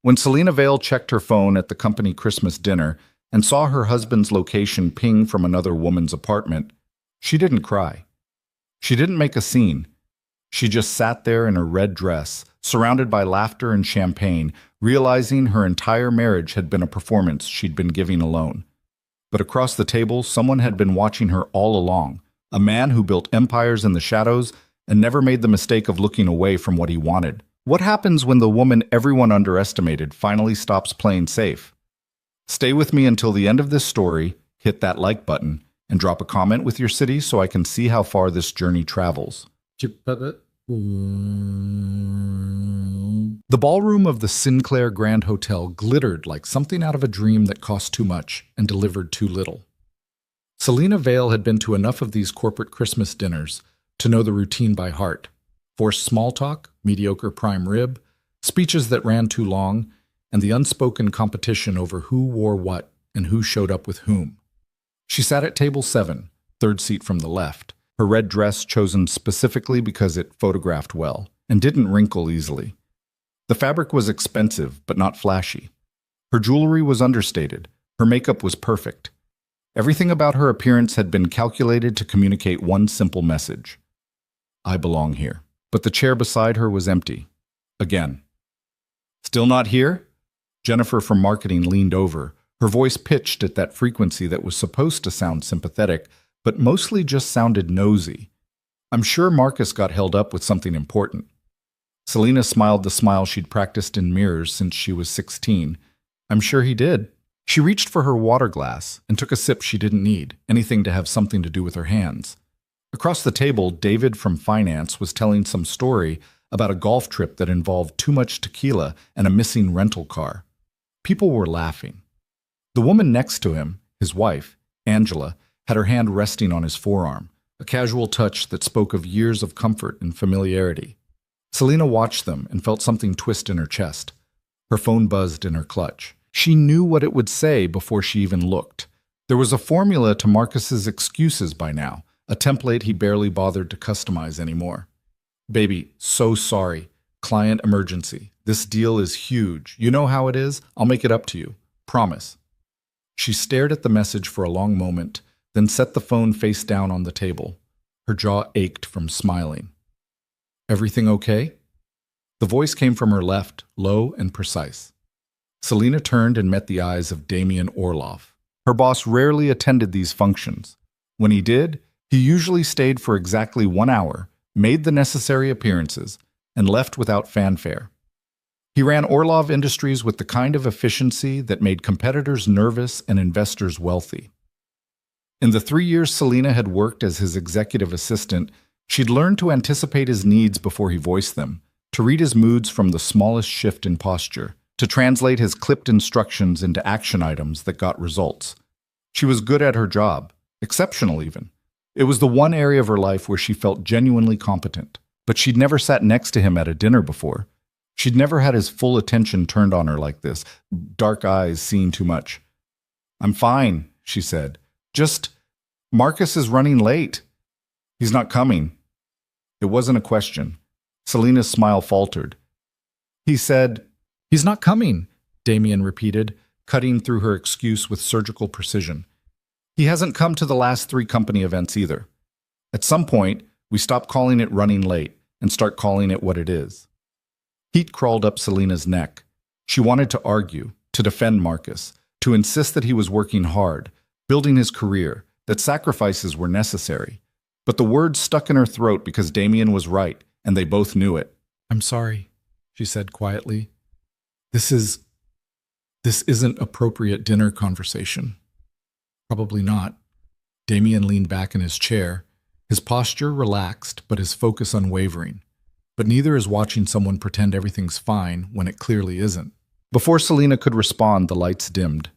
When Selena Vale checked her phone at the company Christmas dinner and saw her husband's location ping from another woman's apartment, she didn't cry. She didn't make a scene. She just sat there in her red dress, surrounded by laughter and champagne, realizing her entire marriage had been a performance she'd been giving alone. But across the table, someone had been watching her all along, a man who built empires in the shadows and never made the mistake of looking away from what he wanted. What happens when the woman everyone underestimated finally stops playing safe? Stay with me until the end of this story, hit that like button, and drop a comment with your city so I can see how far this journey travels. The ballroom of the Sinclair Grand Hotel glittered like something out of a dream that cost too much and delivered too little. Selena Vale had been to enough of these corporate Christmas dinners to know the routine by heart. Forced small talk, mediocre prime rib, speeches that ran too long, and the unspoken competition over who wore what and who showed up with whom. She sat at table 7, third seat from the left, her red dress chosen specifically because it photographed well and didn't wrinkle easily. The fabric was expensive, but not flashy. Her jewelry was understated. Her makeup was perfect. Everything about her appearance had been calculated to communicate one simple message: I belong here. But the chair beside her was empty. Again. Still not here? Jennifer from marketing leaned over, her voice pitched at that frequency that was supposed to sound sympathetic, but mostly just sounded nosy. I'm sure Marcus got held up with something important. Selena smiled the smile she'd practiced in mirrors since she was 16. I'm sure he did. She reached for her water glass and took a sip she didn't need, anything to have something to do with her hands. Across the table, David from finance was telling some story about a golf trip that involved too much tequila and a missing rental car. People were laughing. The woman next to him, his wife, Angela, had her hand resting on his forearm, a casual touch that spoke of years of comfort and familiarity. Selena watched them and felt something twist in her chest. Her phone buzzed in her clutch. She knew what it would say before she even looked. There was a formula to Marcus's excuses by now, a template he barely bothered to customize anymore. Baby, so sorry. Client emergency. This deal is huge. You know how it is? I'll make it up to you. Promise. She stared at the message for a long moment, then set the phone face down on the table. Her jaw ached from smiling. Everything okay? The voice came from her left, low and precise. Selena turned and met the eyes of Damian Orlov. Her boss rarely attended these functions. When he did, he usually stayed for exactly 1 hour, made the necessary appearances, and left without fanfare. He ran Orlov Industries with the kind of efficiency that made competitors nervous and investors wealthy. In the 3 years Selena had worked as his executive assistant, she'd learned to anticipate his needs before he voiced them, to read his moods from the smallest shift in posture, to translate his clipped instructions into action items that got results. She was good at her job, exceptional even. It was the one area of her life where she felt genuinely competent, but she'd never sat next to him at a dinner before. She'd never had his full attention turned on her like this, dark eyes seeing too much. I'm fine, she said. Just, Marcus is running late. He's not coming. It wasn't a question. Selena's smile faltered. He said, He's not coming, Damian repeated, cutting through her excuse with surgical precision. He hasn't come to the last 3 company events either. At some point, we stop calling it running late and start calling it what it is. Heat crawled up Selena's neck. She wanted to argue, to defend Marcus, to insist that he was working hard, building his career, that sacrifices were necessary. But the words stuck in her throat because Damian was right, and they both knew it. I'm sorry, she said quietly. This isn't appropriate dinner conversation. Probably not. Damian leaned back in his chair, his posture relaxed but his focus unwavering. But neither is watching someone pretend everything's fine when it clearly isn't. Before Selena could respond, the lights dimmed.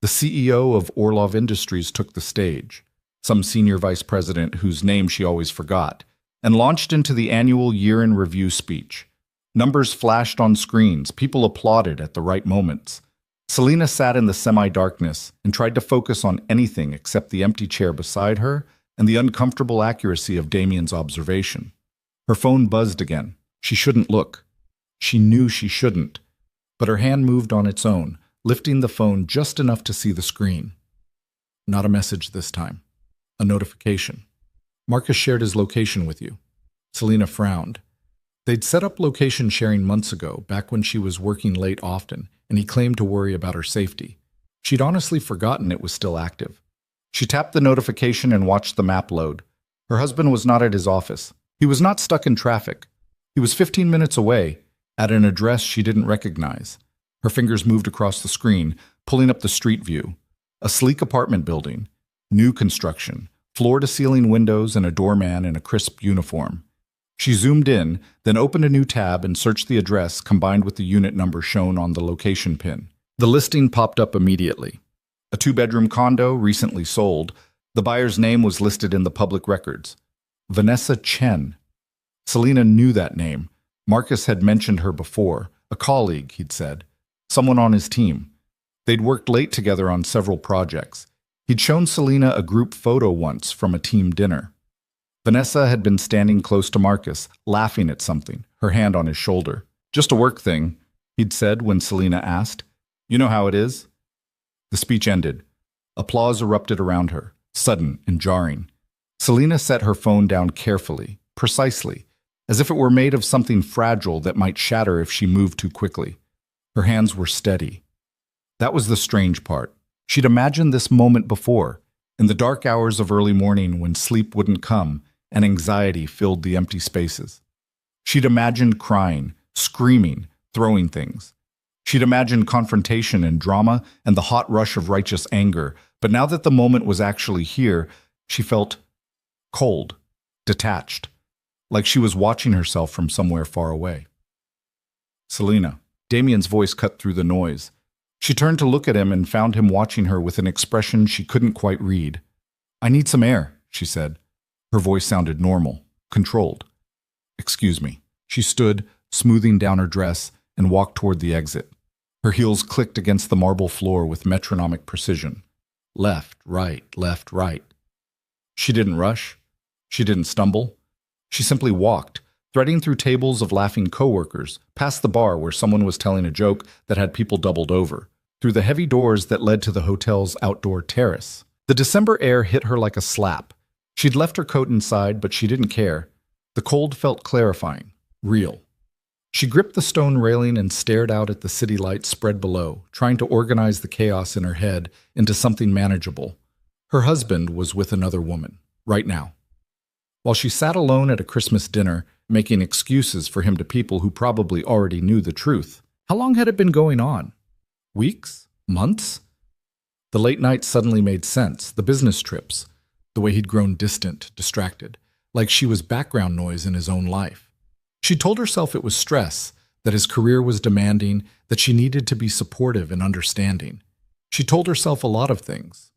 The CEO of Orlov Industries took the stage, some senior vice president whose name she always forgot, and launched into the annual year-in-review speech. Numbers flashed on screens, people applauded at the right moments. Selena sat in the semi-darkness and tried to focus on anything except the empty chair beside her and the uncomfortable accuracy of Damian's observation. Her phone buzzed again. She shouldn't look. She knew she shouldn't. but her hand moved on its own, lifting the phone just enough to see the screen. Not a message this time. A notification. Marcus shared his location with you. Selena frowned. They'd set up location sharing months ago, back when she was working late often, and he claimed to worry about her safety. She'd honestly forgotten it was still active. She tapped the notification and watched the map load. Her husband was not at his office. He was not stuck in traffic. He was 15 minutes away, at an address she didn't recognize. Her fingers moved across the screen, pulling up the street view. A sleek apartment building, new construction, floor-to-ceiling windows and a doorman in a crisp uniform. She zoomed in, then opened a new tab and searched the address combined with the unit number shown on the location pin. The listing popped up immediately. A 2-bedroom condo, recently sold. The buyer's name was listed in the public records. Vanessa Chen. Selena knew that name. Marcus had mentioned her before. A colleague, he'd said. Someone on his team. They'd worked late together on several projects. He'd shown Selena a group photo once from a team dinner. Vanessa had been standing close to Marcus, laughing at something, her hand on his shoulder. "Just a work thing," he'd said when Selena asked. "You know how it is?" The speech ended. Applause erupted around her, sudden and jarring. Selena set her phone down carefully, precisely, as if it were made of something fragile that might shatter if she moved too quickly. Her hands were steady. That was the strange part. She'd imagined this moment before, in the dark hours of early morning when sleep wouldn't come and anxiety filled the empty spaces. She'd imagined crying, screaming, throwing things. She'd imagined confrontation and drama and the hot rush of righteous anger, but now that the moment was actually here, she felt cold, detached, like she was watching herself from somewhere far away. "Selena." Damien's voice cut through the noise. She turned to look at him and found him watching her with an expression she couldn't quite read. "I need some air," she said. Her voice sounded normal, controlled. "Excuse me." She stood, smoothing down her dress, and walked toward the exit. Her heels clicked against the marble floor with metronomic precision. Left, right, left, right. She didn't rush. She didn't stumble. She simply walked, threading through tables of laughing coworkers, past the bar where someone was telling a joke that had people doubled over, through the heavy doors that led to the hotel's outdoor terrace. The December air hit her like a slap. She'd left her coat inside, but she didn't care. The cold felt clarifying, real. She gripped the stone railing and stared out at the city lights spread below, trying to organize the chaos in her head into something manageable. Her husband was with another woman, right now. While she sat alone at a Christmas dinner, making excuses for him to people who probably already knew the truth. How long had it been going on? Weeks? Months? The late nights suddenly made sense, the business trips, the way he'd grown distant, distracted, like she was background noise in his own life. She told herself it was stress, that his career was demanding, that she needed to be supportive and understanding. She told herself a lot of things.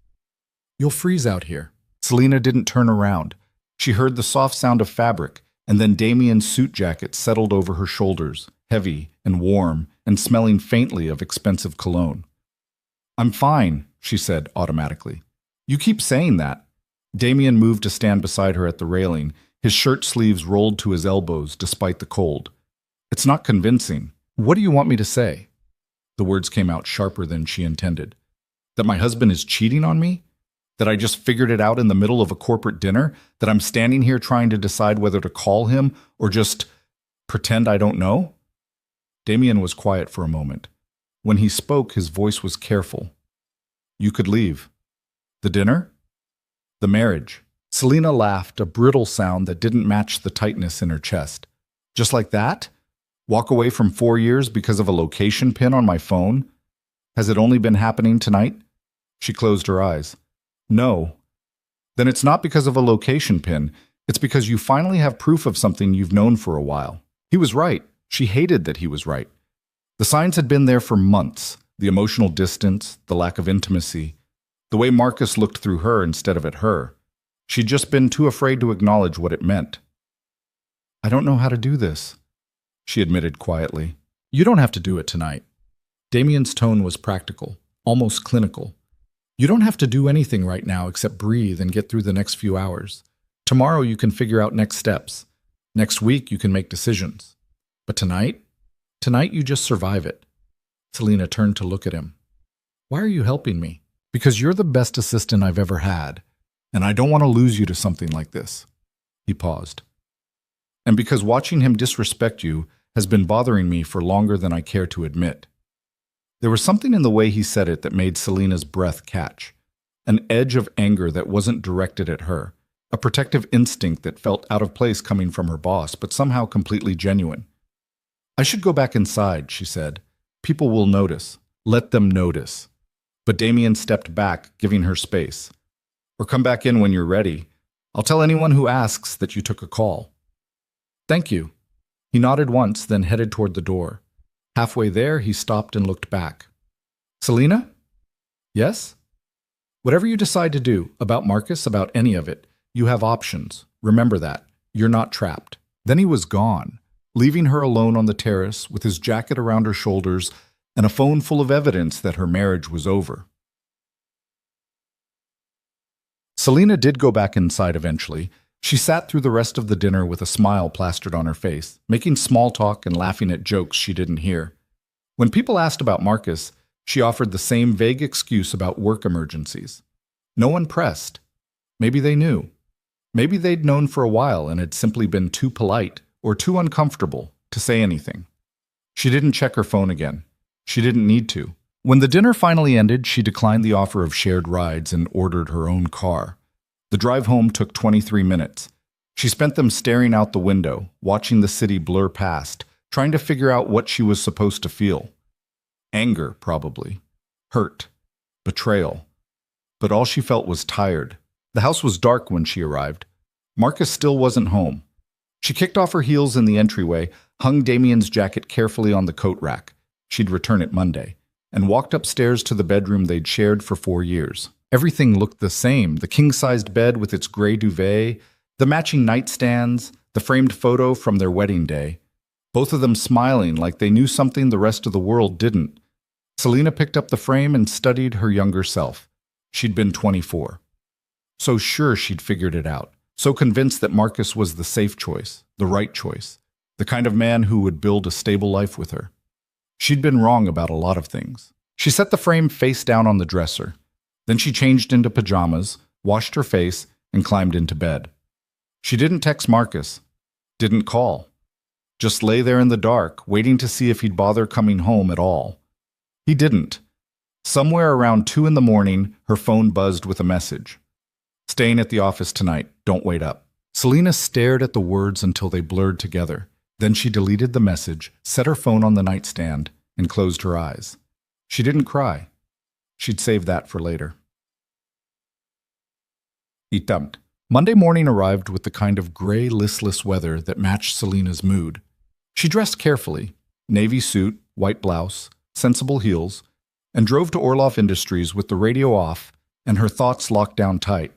"You'll freeze out here." Selena didn't turn around. She heard the soft sound of fabric, and then Damien's suit jacket settled over her shoulders, heavy and warm and smelling faintly of expensive cologne. "I'm fine," she said automatically. "You keep saying that." Damien moved to stand beside her at the railing, his shirt sleeves rolled to his elbows despite the cold. "It's not convincing. What do you want me to say?" The words came out sharper than she intended. "That my husband is cheating on me? That I just figured it out in the middle of a corporate dinner? That I'm standing here trying to decide whether to call him or just pretend I don't know?" Damien was quiet for a moment. When he spoke, his voice was careful. "You could leave." "The dinner?" "The marriage." Selena laughed, a brittle sound that didn't match the tightness in her chest. "Just like that? Walk away from 4 years because of a location pin on my phone? Has it only been happening tonight?" She closed her eyes. "No." "Then it's not because of a location pin. It's because you finally have proof of something you've known for a while." He was right. She hated that he was right. The signs had been there for months. The emotional distance, the lack of intimacy, the way Marcus looked through her instead of at her. She'd just been too afraid to acknowledge what it meant. "I don't know how to do this," she admitted quietly. "You don't have to do it tonight." Damien's tone was practical, almost clinical. "You don't have to do anything right now except breathe and get through the next few hours. Tomorrow you can figure out next steps. Next week you can make decisions. But tonight you just survive it." Selena turned to look at him. Why are you helping me? Because you're the best assistant I've ever had, and I don't want to lose you to something like this. He paused. And because watching him disrespect you has been bothering me for longer than I care to admit. There was something in the way he said it that made Selena's breath catch. An edge of anger that wasn't directed at her. A protective instinct that felt out of place coming from her boss, but somehow completely genuine. I should go back inside, she said. People will notice. Let them notice. But Damien stepped back, giving her space. Or come back in when you're ready. I'll tell anyone who asks that you took a call. Thank you. He nodded once, then headed toward the door. Halfway there, he stopped and looked back. Selena? Yes? Whatever you decide to do, about Marcus, about any of it, you have options. Remember that. You're not trapped. Then he was gone, leaving her alone on the terrace with his jacket around her shoulders and a phone full of evidence that her marriage was over. Selena did go back inside eventually. She sat through the rest of the dinner with a smile plastered on her face, making small talk and laughing at jokes she didn't hear. When people asked about Marcus, she offered the same vague excuse about work emergencies. No one pressed. Maybe they knew. Maybe they'd known for a while and had simply been too polite or too uncomfortable to say anything. She didn't check her phone again. She didn't need to. When the dinner finally ended, she declined the offer of shared rides and ordered her own car. The drive home took 23 minutes. She spent them staring out the window, watching the city blur past, trying to figure out what she was supposed to feel. Anger, probably. Hurt. Betrayal. But all she felt was tired. The house was dark when she arrived. Marcus still wasn't home. She kicked off her heels in the entryway, hung Damien's jacket carefully on the coat rack. She'd return it Monday, and walked upstairs to the bedroom they'd shared for 4 years. Everything looked the same, the king-sized bed with its gray duvet, the matching nightstands, the framed photo from their wedding day. Both of them smiling like they knew something the rest of the world didn't. Selena picked up the frame and studied her younger self. She'd been 24. So sure she'd figured it out, so convinced that Marcus was the safe choice, the right choice, the kind of man who would build a stable life with her. She'd been wrong about a lot of things. She set the frame face down on the dresser. Then she changed into pajamas, washed her face, and climbed into bed. She didn't text Marcus, didn't call. Just lay there in the dark, waiting to see if he'd bother coming home at all. He didn't. Somewhere around 2 in the morning, her phone buzzed with a message. Staying at the office tonight, don't wait up. Selena stared at the words until they blurred together. Then she deleted the message, set her phone on the nightstand, and closed her eyes. She didn't cry. She'd save that for later. Itamt. Monday morning arrived with the kind of gray, listless weather that matched Selena's mood. She dressed carefully, navy suit, white blouse, sensible heels, and drove to Orloff Industries with the radio off and her thoughts locked down tight.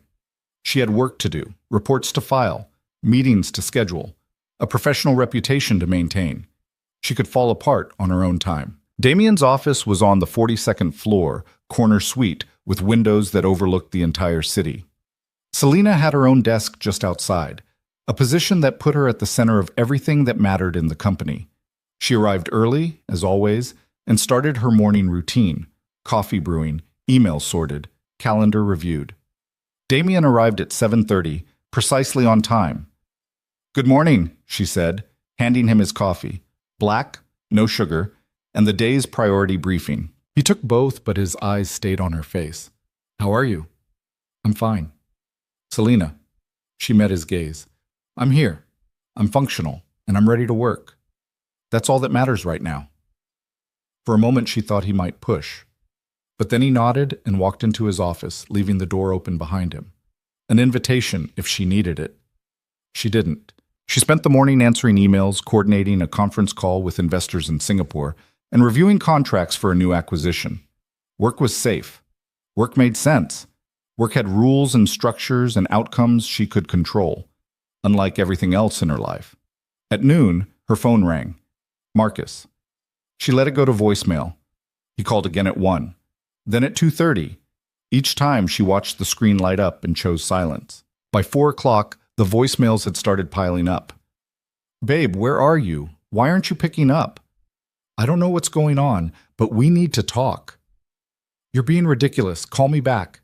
She had work to do, reports to file, meetings to schedule, a professional reputation to maintain. She could fall apart on her own time. Damien's office was on the 42nd floor, corner suite, with windows that overlooked the entire city. Selena had her own desk just outside, a position that put her at the center of everything that mattered in the company. She arrived early, as always, and started her morning routine, coffee brewing, emails sorted, calendar reviewed. Damien arrived at 7:30, precisely on time. "Good morning," she said, handing him his coffee. Black, no sugar, and the day's priority briefing. He took both, but his eyes stayed on her face. "How are you?" "I'm fine." "Selena." She met his gaze. "I'm here. I'm functional, and I'm ready to work. That's all that matters right now." For a moment she thought he might push. But then he nodded and walked into his office, leaving the door open behind him. An invitation if she needed it. She didn't. She spent the morning answering emails, coordinating a conference call with investors in Singapore, and reviewing contracts for a new acquisition. Work was safe. Work made sense. Work had rules and structures and outcomes she could control, unlike everything else in her life. At noon, her phone rang. Marcus. She let it go to voicemail. He called again at 1. Then at 2:30. Each time she watched the screen light up and chose silence. By 4 o'clock, the voicemails had started piling up. "Babe, where are you? Why aren't you picking up?" I don't know what's going on, but we need to talk. You're being ridiculous. Call me back.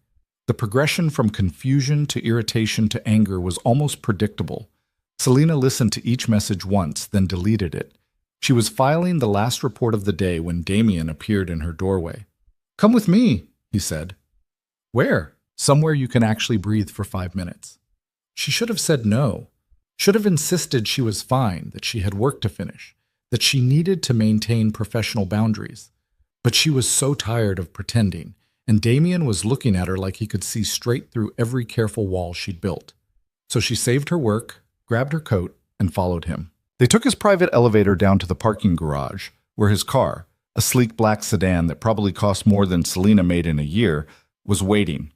The progression from confusion to irritation to anger was almost predictable. Selena listened to each message once, then deleted it. She was filing the last report of the day when Damien appeared in her doorway. "Come with me," he said. "Where?" "Somewhere you can actually breathe for 5 minutes." She should have said no. Should have insisted she was fine, that she had work to finish, that she needed to maintain professional boundaries. But she was so tired of pretending, and Damien was looking at her like he could see straight through every careful wall she'd built. So she saved her work, grabbed her coat, and followed him. They took his private elevator down to the parking garage, where his car, a sleek black sedan that probably cost more than Selena made in a year, was waiting.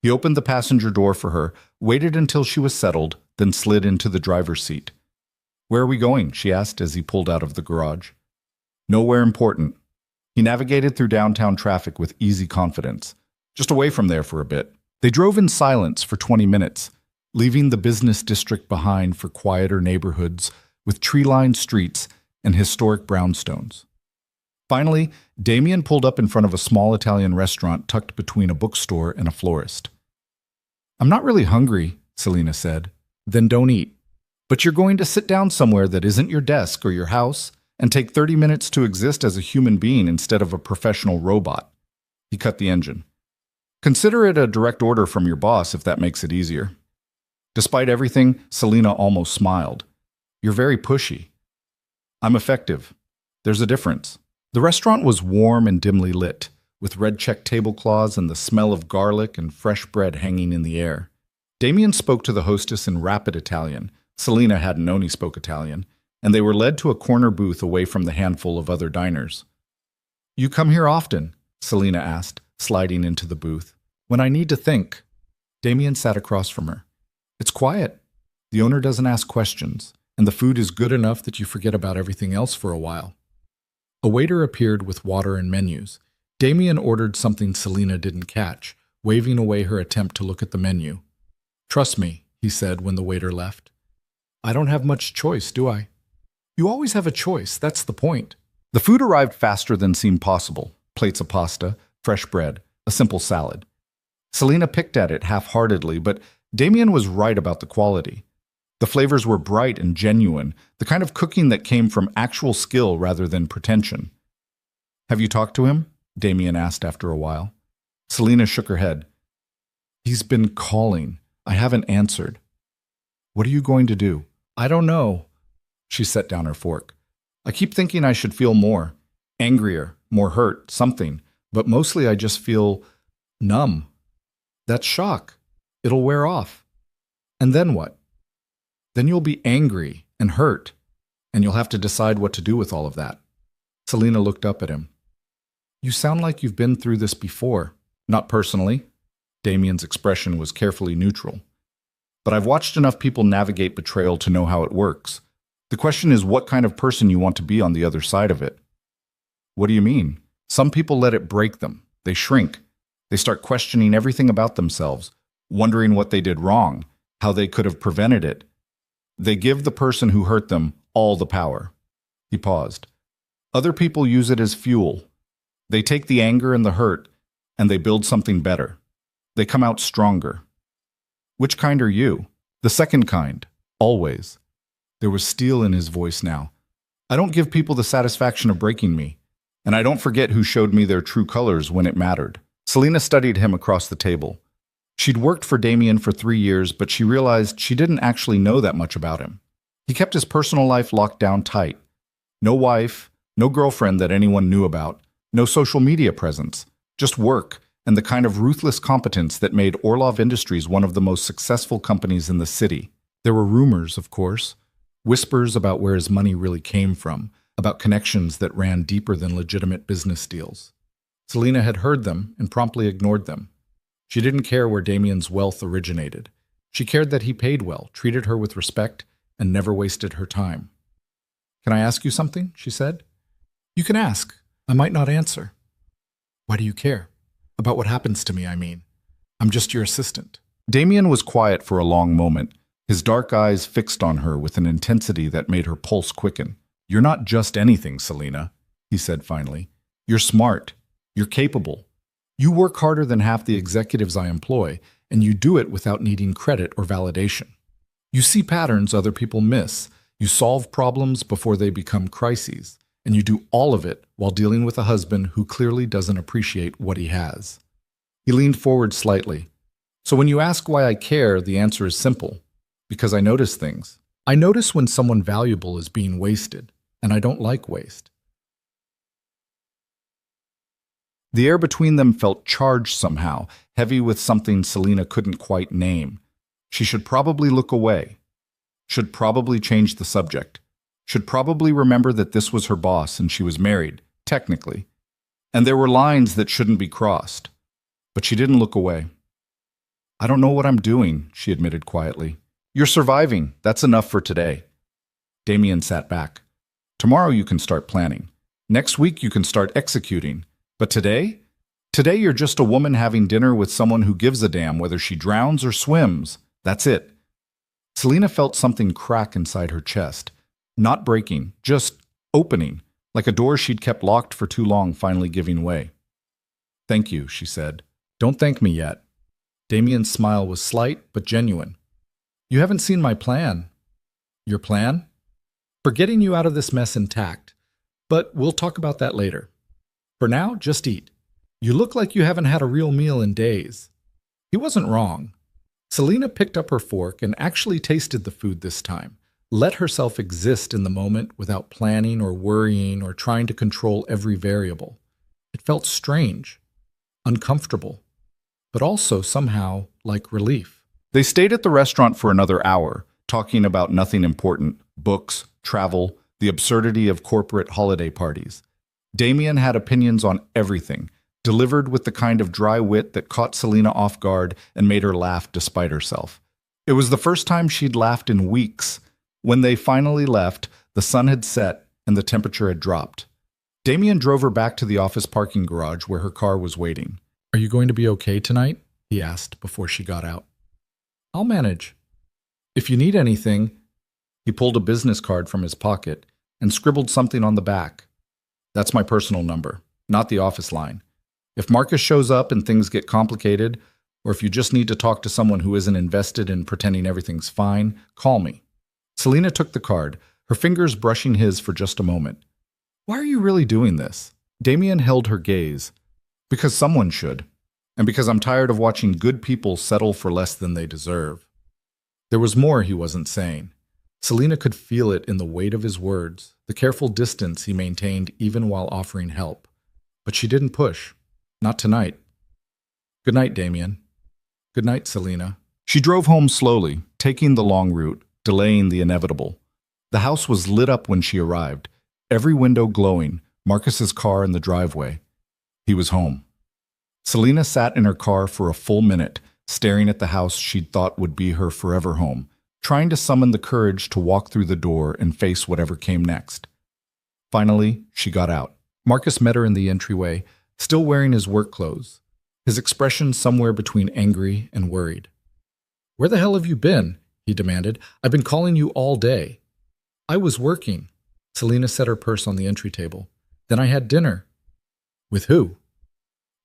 He opened the passenger door for her, waited until she was settled, then slid into the driver's seat. "Where are we going?" she asked as he pulled out of the garage. "Nowhere important." He navigated through downtown traffic with easy confidence. "Just away from there for a bit." They drove in silence for 20 minutes, leaving the business district behind for quieter neighborhoods with tree-lined streets and historic brownstones. Finally, Damien pulled up in front of a small Italian restaurant tucked between a bookstore and a florist. "I'm not really hungry," Selena said. "Then don't eat. But you're going to sit down somewhere that isn't your desk or your house and take 30 minutes to exist as a human being instead of a professional robot." He cut the engine. "Consider it a direct order from your boss if that makes it easier." Despite everything, Selena almost smiled. "You're very pushy." "I'm effective. There's a difference." The restaurant was warm and dimly lit, with red check tablecloths and the smell of garlic and fresh bread hanging in the air. Damien spoke to the hostess in rapid Italian. Selena hadn't known he spoke Italian, and they were led to a corner booth away from the handful of other diners. "You come here often?" Selena asked, sliding into the booth. "When I need to think." Damien sat across from her. "It's quiet. The owner doesn't ask questions, and the food is good enough that you forget about everything else for a while." A waiter appeared with water and menus. Damien ordered something Selena didn't catch, waving away her attempt to look at the menu. "Trust me," he said when the waiter left. "I don't have much choice, do I?" "You always have a choice, that's the point." The food arrived faster than seemed possible. Plates of pasta, fresh bread, a simple salad. Selena picked at it half-heartedly, but Damien was right about the quality. The flavors were bright and genuine, the kind of cooking that came from actual skill rather than pretension. "Have you talked to him?" Damien asked after a while. Selena shook her head. "He's been calling. I haven't answered." "What are you going to do?" "I don't know." She set down her fork. "I keep thinking I should feel more. Angrier, more hurt, something. But mostly I just feel numb. That's shock. It'll wear off. And then what? Then you'll be angry and hurt, and you'll have to decide what to do with all of that." Selena looked up at him. "You sound like you've been through this before." "Not personally." Damien's expression was carefully neutral. "But I've watched enough people navigate betrayal to know how it works. The question is what kind of person you want to be on the other side of it." "What do you mean?" "Some people let it break them. They shrink. They start questioning everything about themselves, wondering what they did wrong, how they could have prevented it. They give the person who hurt them all the power." He paused. "Other people use it as fuel. They take the anger and the hurt, and they build something better. They come out stronger." "Which kind are you?" "The second kind. Always." There was steel in his voice now. "I don't give people the satisfaction of breaking me, and I don't forget who showed me their true colors when it mattered." Selena studied him across the table. She'd worked for Damien for 3 years, but she realized she didn't actually know that much about him. He kept his personal life locked down tight. No wife, no girlfriend that anyone knew about, no social media presence, just work and the kind of ruthless competence that made Orlov Industries one of the most successful companies in the city. There were rumors, of course, whispers about where his money really came from, about connections that ran deeper than legitimate business deals. Selena had heard them and promptly ignored them. She didn't care where Damien's wealth originated. She cared that he paid well, treated her with respect, and never wasted her time. "Can I ask you something?" she said. "You can ask. I might not answer." "Why do you care? About what happens to me, I mean. I'm just your assistant." Damien was quiet for a long moment, his dark eyes fixed on her with an intensity that made her pulse quicken. "You're not just anything, Selena. he said finally. You're smart. You're capable. You work harder than half the executives I employ, and you do it without needing credit or validation. You see patterns other people miss. You solve problems before they become crises, and you do all of it while dealing with a husband who clearly doesn't appreciate what he has. He leaned forward slightly. So when you ask why I care, the answer is simple. Because I notice things. I notice when someone valuable is being wasted, and I don't like waste. The air between them felt charged somehow, heavy with something Selina couldn't quite name. She should probably look away. Should probably change the subject. Should probably remember that this was her boss and she was married, technically. And there were lines that shouldn't be crossed. But she didn't look away. I don't know what I'm doing, she admitted quietly. You're surviving. That's enough for today. Damien sat back. Tomorrow you can start planning. Next week you can start executing. But today? Today you're just a woman having dinner with someone who gives a damn whether she drowns or swims. That's it. Selina felt something crack inside her chest. Not breaking, just opening, like a door she'd kept locked for too long finally giving way. Thank you, she said. Don't thank me yet. Damien's smile was slight but genuine. You haven't seen my plan. Your plan? For getting you out of this mess intact. But we'll talk about that later. For now, just eat. You look like you haven't had a real meal in days. He wasn't wrong. Selina picked up her fork and actually tasted the food this time, let herself exist in the moment without planning or worrying or trying to control every variable. It felt strange, uncomfortable, but also somehow like relief. They stayed at the restaurant for another hour, talking about nothing important, books, travel, the absurdity of corporate holiday parties. Damien had opinions on everything, delivered with the kind of dry wit that caught Selina off guard and made her laugh despite herself. It was the first time she'd laughed in weeks. When they finally left, the sun had set and the temperature had dropped. Damien drove her back to the office parking garage where her car was waiting. Are you going to be okay tonight? He asked before she got out. I'll manage. If you need anything, he pulled a business card from his pocket and scribbled something on the back. That's my personal number, not the office line. If Marcus shows up and things get complicated, or if you just need to talk to someone who isn't invested in pretending everything's fine, call me. Selina took the card, her fingers brushing his for just a moment. Why are you really doing this? Damien held her gaze. Because someone should, and because I'm tired of watching good people settle for less than they deserve. There was more he wasn't saying. Selina could feel it in the weight of his words, the careful distance he maintained even while offering help. But she didn't push. Not tonight. Good night, Damien. Good night, Selina. She drove home slowly, taking the long route, delaying the inevitable. The house was lit up when she arrived, every window glowing, Marcus's car in the driveway. He was home. Selina sat in her car for a full minute, staring at the house she'd thought would be her forever home, trying to summon the courage to walk through the door and face whatever came next. Finally, she got out. Marcus met her in the entryway, still wearing his work clothes, his expression somewhere between angry and worried. Where the hell have you been? He demanded. I've been calling you all day. I was working. Selina set her purse on the entry table. Then I had dinner. With who?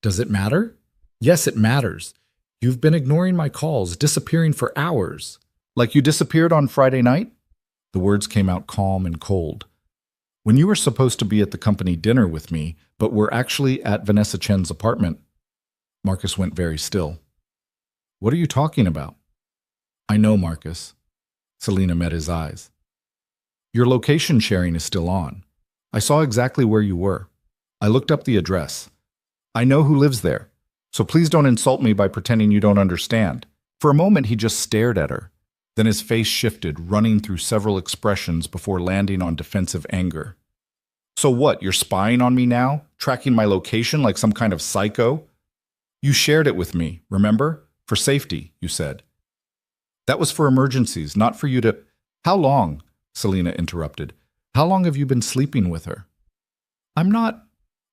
Does it matter? Yes, it matters. You've been ignoring my calls, disappearing for hours. Like you disappeared on Friday night? The words came out calm and cold. When you were supposed to be at the company dinner with me, but were actually at Vanessa Chen's apartment. Marcus went very still. What are you talking about? I know, Marcus. Selina met his eyes. Your location sharing is still on. I saw exactly where you were. I looked up the address. I know who lives there, so please don't insult me by pretending you don't understand. For a moment, he just stared at her. Then his face shifted, running through several expressions before landing on defensive anger. So what, you're spying on me now? Tracking my location like some kind of psycho? You shared it with me, remember? For safety, you said. That was for emergencies, not for you to... How long? Selina interrupted. How long have you been sleeping with her? I'm not...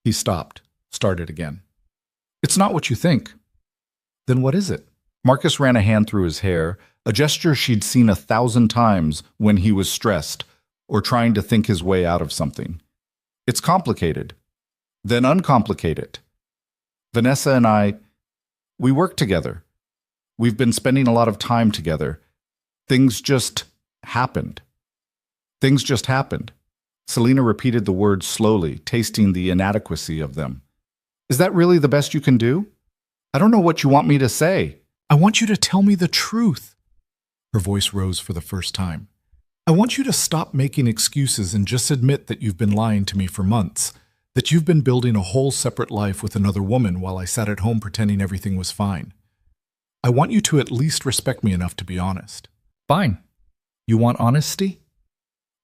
He stopped, started again. It's not what you think. Then what is it? Marcus ran a hand through his hair, a gesture she'd seen 1,000 times when he was stressed or trying to think his way out of something. It's complicated. Then uncomplicate it. Vanessa and I, we work together. We've been spending a lot of time together. Things just happened. Things just happened. Selena repeated the words slowly, tasting the inadequacy of them. Is that really the best you can do? I don't know what you want me to say. I want you to tell me the truth. Her voice rose for the first time. I want you to stop making excuses and just admit that you've been lying to me for months, that you've been building a whole separate life with another woman while I sat at home pretending everything was fine. I want you to at least respect me enough to be honest. Fine. You want honesty?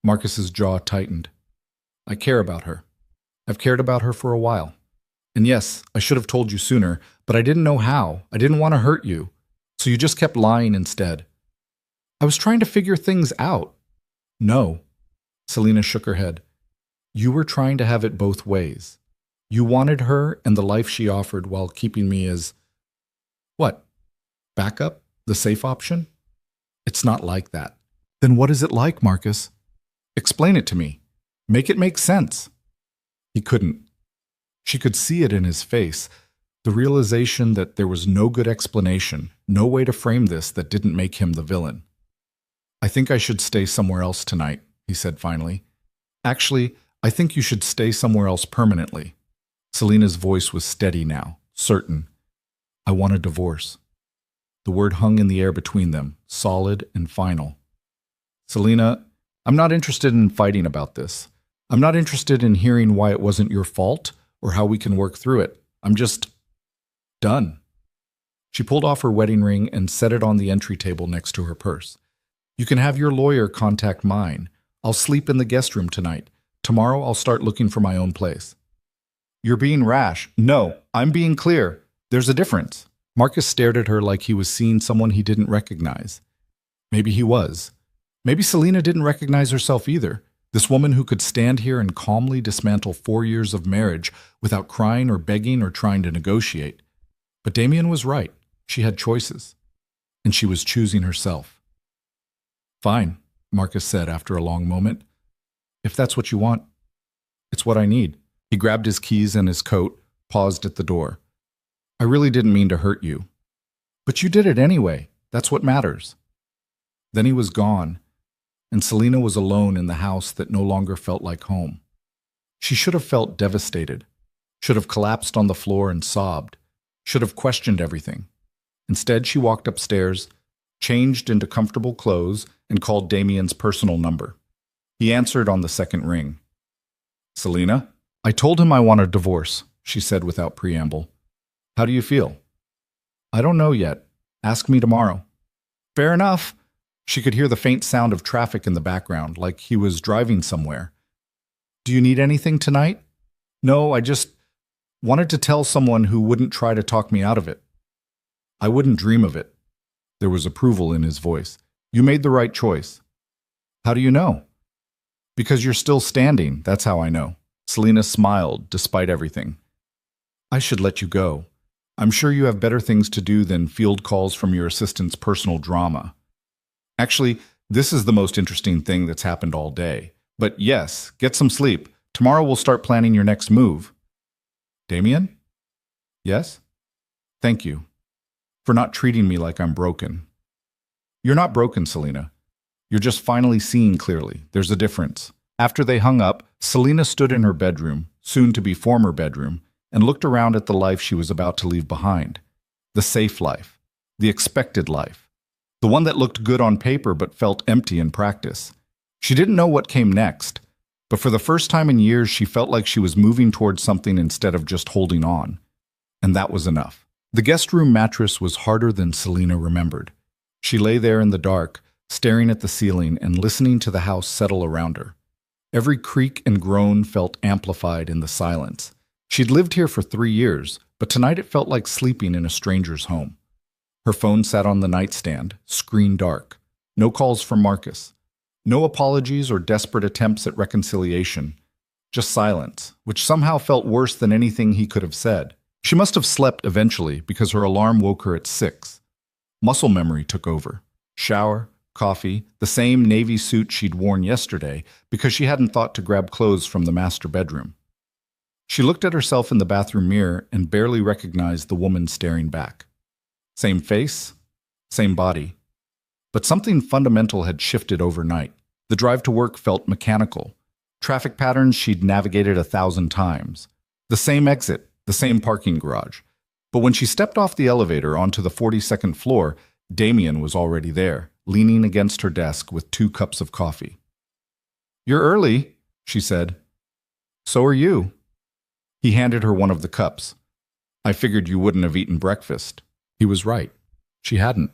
Marcus's jaw tightened. I care about her. I've cared about her for a while. And yes, I should have told you sooner, but I didn't know how. I didn't want to hurt you. So you just kept lying instead. I was trying to figure things out. No. Selena shook her head. You were trying to have it both ways. You wanted her and the life she offered while keeping me as... what? Backup? The safe option? It's not like that. Then what is it like, Marcus? Explain it to me. Make it make sense. He couldn't. She could see it in his face, the realization that there was no good explanation, no way to frame this that didn't make him the villain. I think I should stay somewhere else tonight, he said finally. Actually, I think you should stay somewhere else permanently. Selena's voice was steady now, certain. I want a divorce. The word hung in the air between them, solid and final. Selena, I'm not interested in fighting about this. I'm not interested in hearing why it wasn't your fault or how we can work through it. I'm just done. She pulled off her wedding ring and set it on the entry table next to her purse. You can have your lawyer contact mine. I'll sleep in the guest room tonight. Tomorrow I'll start looking for my own place. You're being rash. No, I'm being clear. There's a difference. Marcus stared at her like he was seeing someone he didn't recognize. Maybe he was. Maybe Selena didn't recognize herself either. This woman who could stand here and calmly dismantle 4 years of marriage without crying or begging or trying to negotiate. But Damien was right. She had choices. And she was choosing herself. Fine, Marcus said after a long moment. If that's what you want, it's what I need. He grabbed his keys and his coat, paused at the door. I really didn't mean to hurt you. But you did it anyway. That's what matters. Then he was gone, and Selena was alone in the house that no longer felt like home. She should have felt devastated, should have collapsed on the floor and sobbed, should have questioned everything. Instead, she walked upstairs, changed into comfortable clothes, and called Damien's personal number. He answered on the second ring. Selena? I told him I want a divorce, she said without preamble. How do you feel? I don't know yet. Ask me tomorrow. Fair enough. She could hear the faint sound of traffic in the background, like he was driving somewhere. Do you need anything tonight? No, I just wanted to tell someone who wouldn't try to talk me out of it. I wouldn't dream of it. There was approval in his voice. You made the right choice. How do you know? Because you're still standing, that's how I know. Selena smiled, despite everything. I should let you go. I'm sure you have better things to do than field calls from your assistant's personal drama. Actually, this is the most interesting thing that's happened all day. But yes, get some sleep. Tomorrow we'll start planning your next move. Damien? Yes? Thank you for not treating me like I'm broken. You're not broken, Selena. You're just finally seeing clearly. There's a difference. After they hung up, Selena stood in her bedroom, soon to be former bedroom, and looked around at the life she was about to leave behind. The safe life. The expected life. The one that looked good on paper but felt empty in practice. She didn't know what came next, but for the first time in years she felt like she was moving towards something instead of just holding on. And that was enough. The guest room mattress was harder than Selena remembered. She lay there in the dark, staring at the ceiling and listening to the house settle around her. Every creak and groan felt amplified in the silence. She'd lived here for 3 years, but tonight it felt like sleeping in a stranger's home. Her phone sat on the nightstand, screen dark. No calls from Marcus. No apologies or desperate attempts at reconciliation. Just silence, which somehow felt worse than anything he could have said. She must have slept eventually because her alarm woke her at 6. Muscle memory took over. Shower, coffee, the same navy suit she'd worn yesterday because she hadn't thought to grab clothes from the master bedroom. She looked at herself in the bathroom mirror and barely recognized the woman staring back. Same face, same body. But something fundamental had shifted overnight. The drive to work felt mechanical. Traffic patterns she'd navigated 1,000 times. The same exit, the same parking garage. But when she stepped off the elevator onto the 42nd floor, Damien was already there, leaning against her desk with 2 cups of coffee. "You're early," she said. "So are you." He handed her one of the cups. "I figured you wouldn't have eaten breakfast." He was right. She hadn't.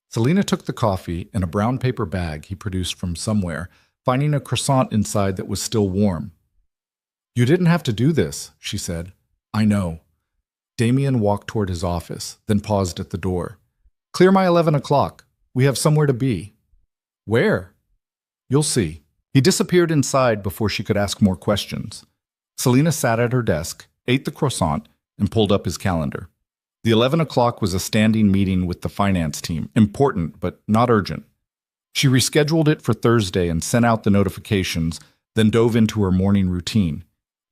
Selina took the coffee and a brown paper bag he produced from somewhere, finding a croissant inside that was still warm. "You didn't have to do this," she said. "I know." Damien walked toward his office, then paused at the door. "Clear my 11 o'clock. We have somewhere to be." "Where?" "You'll see." He disappeared inside before she could ask more questions. Selina sat at her desk, ate the croissant, and pulled up his calendar. The 11 o'clock was a standing meeting with the finance team, important but not urgent. She rescheduled it for Thursday and sent out the notifications, then dove into her morning routine.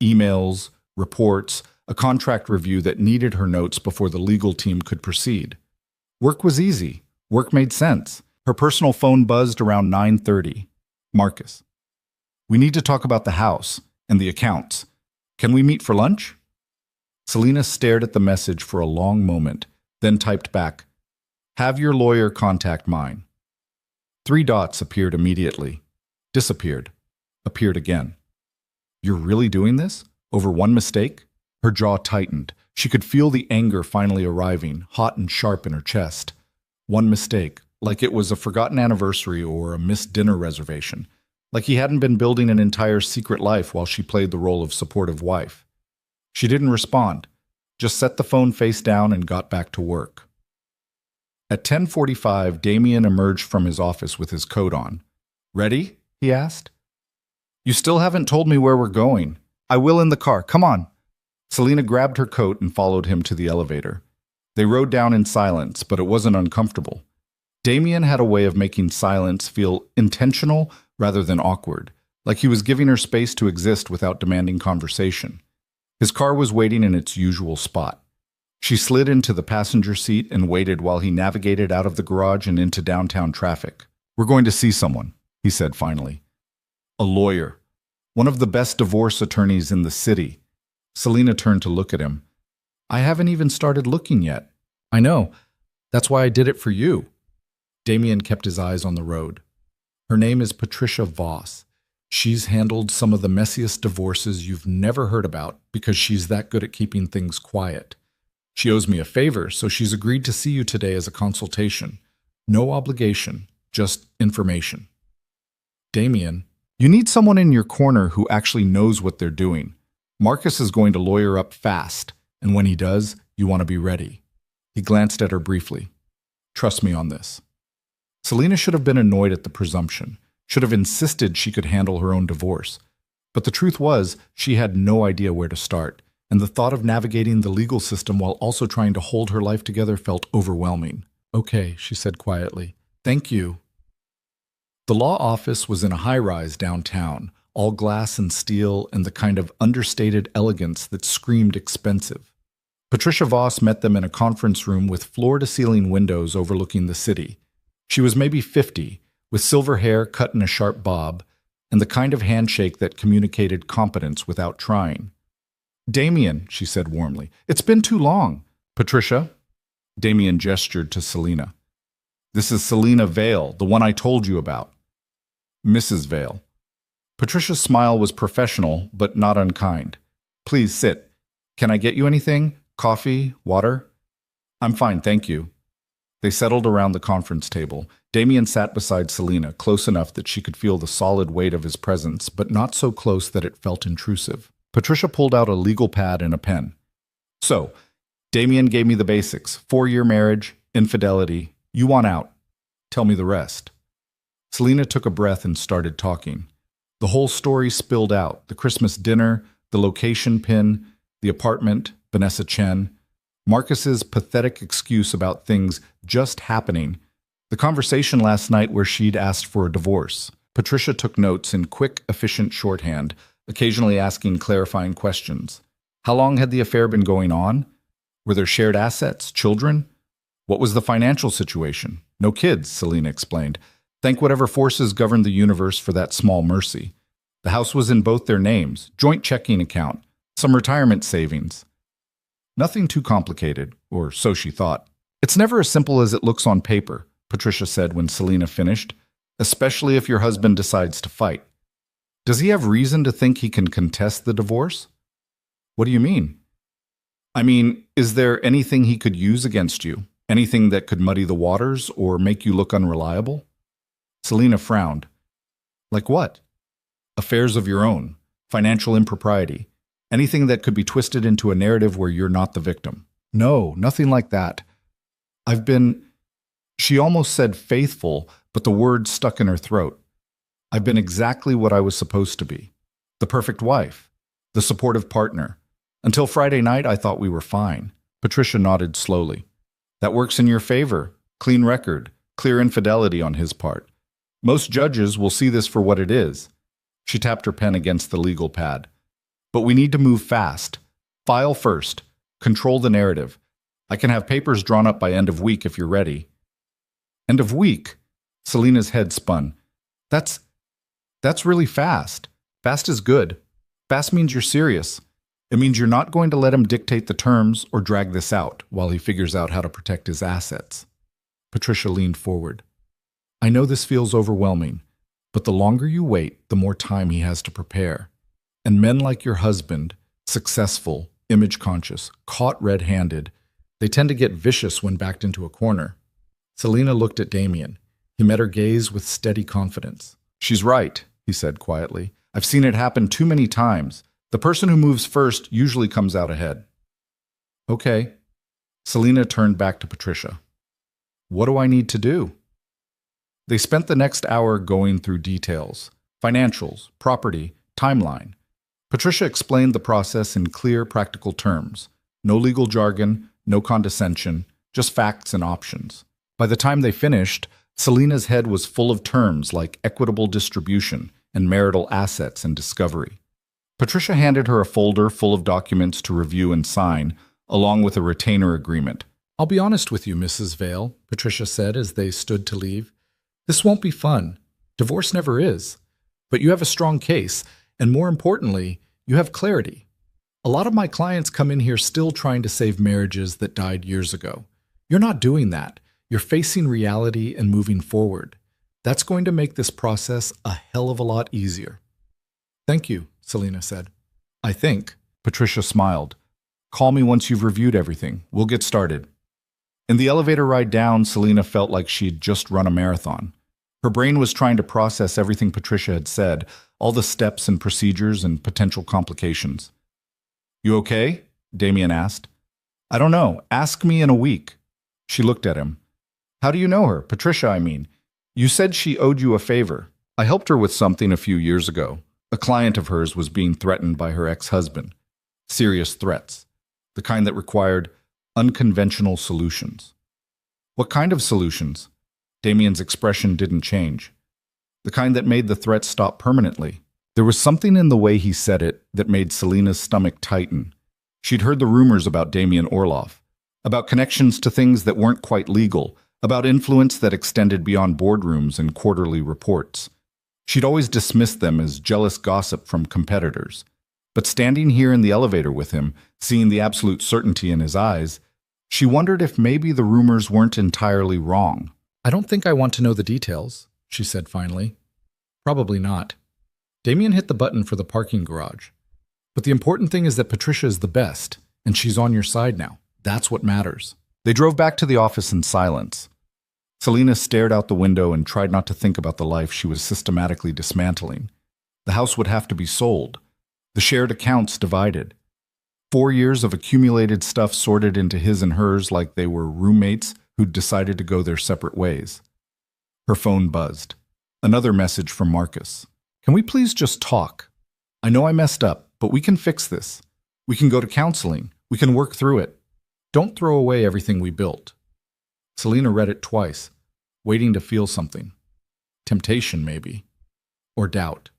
Emails, reports, a contract review that needed her notes before the legal team could proceed. Work was easy. Work made sense. Her personal phone buzzed around 9:30. Marcus. "We need to talk about the house and the accounts. Can we meet for lunch?" Selina stared at the message for a long moment, then typed back, "Have your lawyer contact mine." 3 dots appeared immediately, disappeared, appeared again. "You're really doing this? Over one mistake?" Her jaw tightened. She could feel the anger finally arriving, hot and sharp in her chest. One mistake, like it was a forgotten anniversary or a missed dinner reservation, like he hadn't been building an entire secret life while she played the role of supportive wife. She didn't respond, just set the phone face down and got back to work. At 10:45, Damien emerged from his office with his coat on. "Ready?" he asked. "You still haven't told me where we're going." "I will in the car. Come on." Selina grabbed her coat and followed him to the elevator. They rode down in silence, but it wasn't uncomfortable. Damien had a way of making silence feel intentional rather than awkward, like he was giving her space to exist without demanding conversation. His car was waiting in its usual spot. She slid into the passenger seat and waited while he navigated out of the garage and into downtown traffic. "We're going to see someone," he said finally. "A lawyer. One of the best divorce attorneys in the city." Selina turned to look at him. "I haven't even started looking yet." "I know. That's why I did it for you." Damien kept his eyes on the road. "Her name is Patricia Voss. She's handled some of the messiest divorces you've never heard about because she's that good at keeping things quiet. She owes me a favor, so she's agreed to see you today as a consultation. No obligation, just information." "Damien, you need someone in your corner who actually knows what they're doing. Marcus is going to lawyer up fast, and when he does, you want to be ready." He glanced at her briefly. "Trust me on this." Selina should have been annoyed at the presumption, should have insisted she could handle her own divorce. But the truth was, she had no idea where to start, and the thought of navigating the legal system while also trying to hold her life together felt overwhelming. "Okay," she said quietly. "Thank you." The law office was in a high-rise downtown, all glass and steel and the kind of understated elegance that screamed expensive. Patricia Voss met them in a conference room with floor-to-ceiling windows overlooking the city. She was maybe 50, with silver hair cut in a sharp bob, and the kind of handshake that communicated competence without trying. "Damien," she said warmly, "it's been too long." "Patricia?" Damien gestured to Selina. "This is Selina Vale, the one I told you about." "Mrs. Vale." Patricia's smile was professional, but not unkind. "Please sit. Can I get you anything? Coffee? Water?" "I'm fine, thank you." They settled around the conference table. Damien sat beside Selina, close enough that she could feel the solid weight of his presence, but not so close that it felt intrusive. Patricia pulled out a legal pad and a pen. "So, Damien gave me the basics. 4-year marriage, infidelity. You want out. Tell me the rest." Selina took a breath and started talking. The whole story spilled out: the Christmas dinner, the location pin, the apartment, Vanessa Chen, Marcus's pathetic excuse about things just happening, The conversation last night where she'd asked for a divorce. Patricia took notes in quick, efficient shorthand, occasionally asking clarifying questions. How long had the affair been going on? Were there shared assets, children? What was the financial situation? No kids, Selena explained. Thank whatever forces governed the universe for that small mercy. The house was in both their names, joint checking account, some retirement savings. Nothing too complicated, or so she thought. It's never as simple as it looks on paper, Patricia said when Selena finished, especially if your husband decides to fight. Does he have reason to think he can contest the divorce? What do you mean? I mean, is there anything he could use against you? Anything that could muddy the waters or make you look unreliable? Selena frowned. Like what? Affairs of your own, financial impropriety, anything that could be twisted into a narrative where you're not the victim. No, nothing like that. I've been, she almost said faithful, but the word stuck in her throat. I've been exactly what I was supposed to be. The perfect wife, the supportive partner. Until Friday night, I thought we were fine. Patricia nodded slowly. That works in your favor. Clean record, clear infidelity on his part. Most judges will see this for what it is. She tapped her pen against the legal pad. But we need to move fast. File first. Control the narrative. I can have papers drawn up by end of week if you're ready. End of week? Selena's head spun. That's really fast. Fast is good. Fast means you're serious. It means you're not going to let him dictate the terms or drag this out while he figures out how to protect his assets. Patricia leaned forward. I know this feels overwhelming, but the longer you wait, the more time he has to prepare. And men like your husband, successful, image-conscious, caught red-handed, they tend to get vicious when backed into a corner. Selena looked at Damien. He met her gaze with steady confidence. She's right, he said quietly. I've seen it happen too many times. The person who moves first usually comes out ahead. Okay. Selena turned back to Patricia. What do I need to do? They spent the next hour going through details, financials, property, timeline. Patricia explained the process in clear, practical terms. No legal jargon, no condescension, just facts and options. By the time they finished, Selena's head was full of terms like equitable distribution and marital assets and discovery. Patricia handed her a folder full of documents to review and sign, along with a retainer agreement. I'll be honest with you, Mrs. Vale, Patricia said as they stood to leave. This won't be fun. Divorce never is. But you have a strong case, and more importantly, you have clarity. A lot of my clients come in here still trying to save marriages that died years ago. You're not doing that. You're facing reality and moving forward. That's going to make this process a hell of a lot easier. Thank you, Selena said. I think. Patricia smiled. Call me once you've reviewed everything. We'll get started. In the elevator ride down, Selena felt like she'd just run a marathon. Her brain was trying to process everything Patricia had said, all the steps and procedures and potential complications. You okay? Damien asked. I don't know. Ask me in a week. She looked at him. How do you know her? Patricia, I mean. You said she owed you a favor. I helped her with something a few years ago. A client of hers was being threatened by her ex-husband. Serious threats. The kind that required unconventional solutions. What kind of solutions? Damien's expression didn't change. The kind that made the threat stop permanently. There was something in the way he said it that made Selena's stomach tighten. She'd heard the rumors about Damien Orloff, about connections to things that weren't quite legal, about influence that extended beyond boardrooms and quarterly reports. She'd always dismissed them as jealous gossip from competitors. But standing here in the elevator with him, seeing the absolute certainty in his eyes, she wondered if maybe the rumors weren't entirely wrong. I don't think I want to know the details, she said finally. Probably not. Damien hit the button for the parking garage. But the important thing is that Patricia is the best, and she's on your side now. That's what matters. They drove back to the office in silence. Selena stared out the window and tried not to think about the life she was systematically dismantling. The house would have to be sold. The shared accounts divided. 4 years of accumulated stuff sorted into his and hers like they were roommates who'd decided to go their separate ways. Her phone buzzed. Another message from Marcus. Can we please just talk? I know I messed up, but we can fix this. We can go to counseling. We can work through it. Don't throw away everything we built. Selena read it twice. waiting to feel something. Temptation, maybe. Or doubt.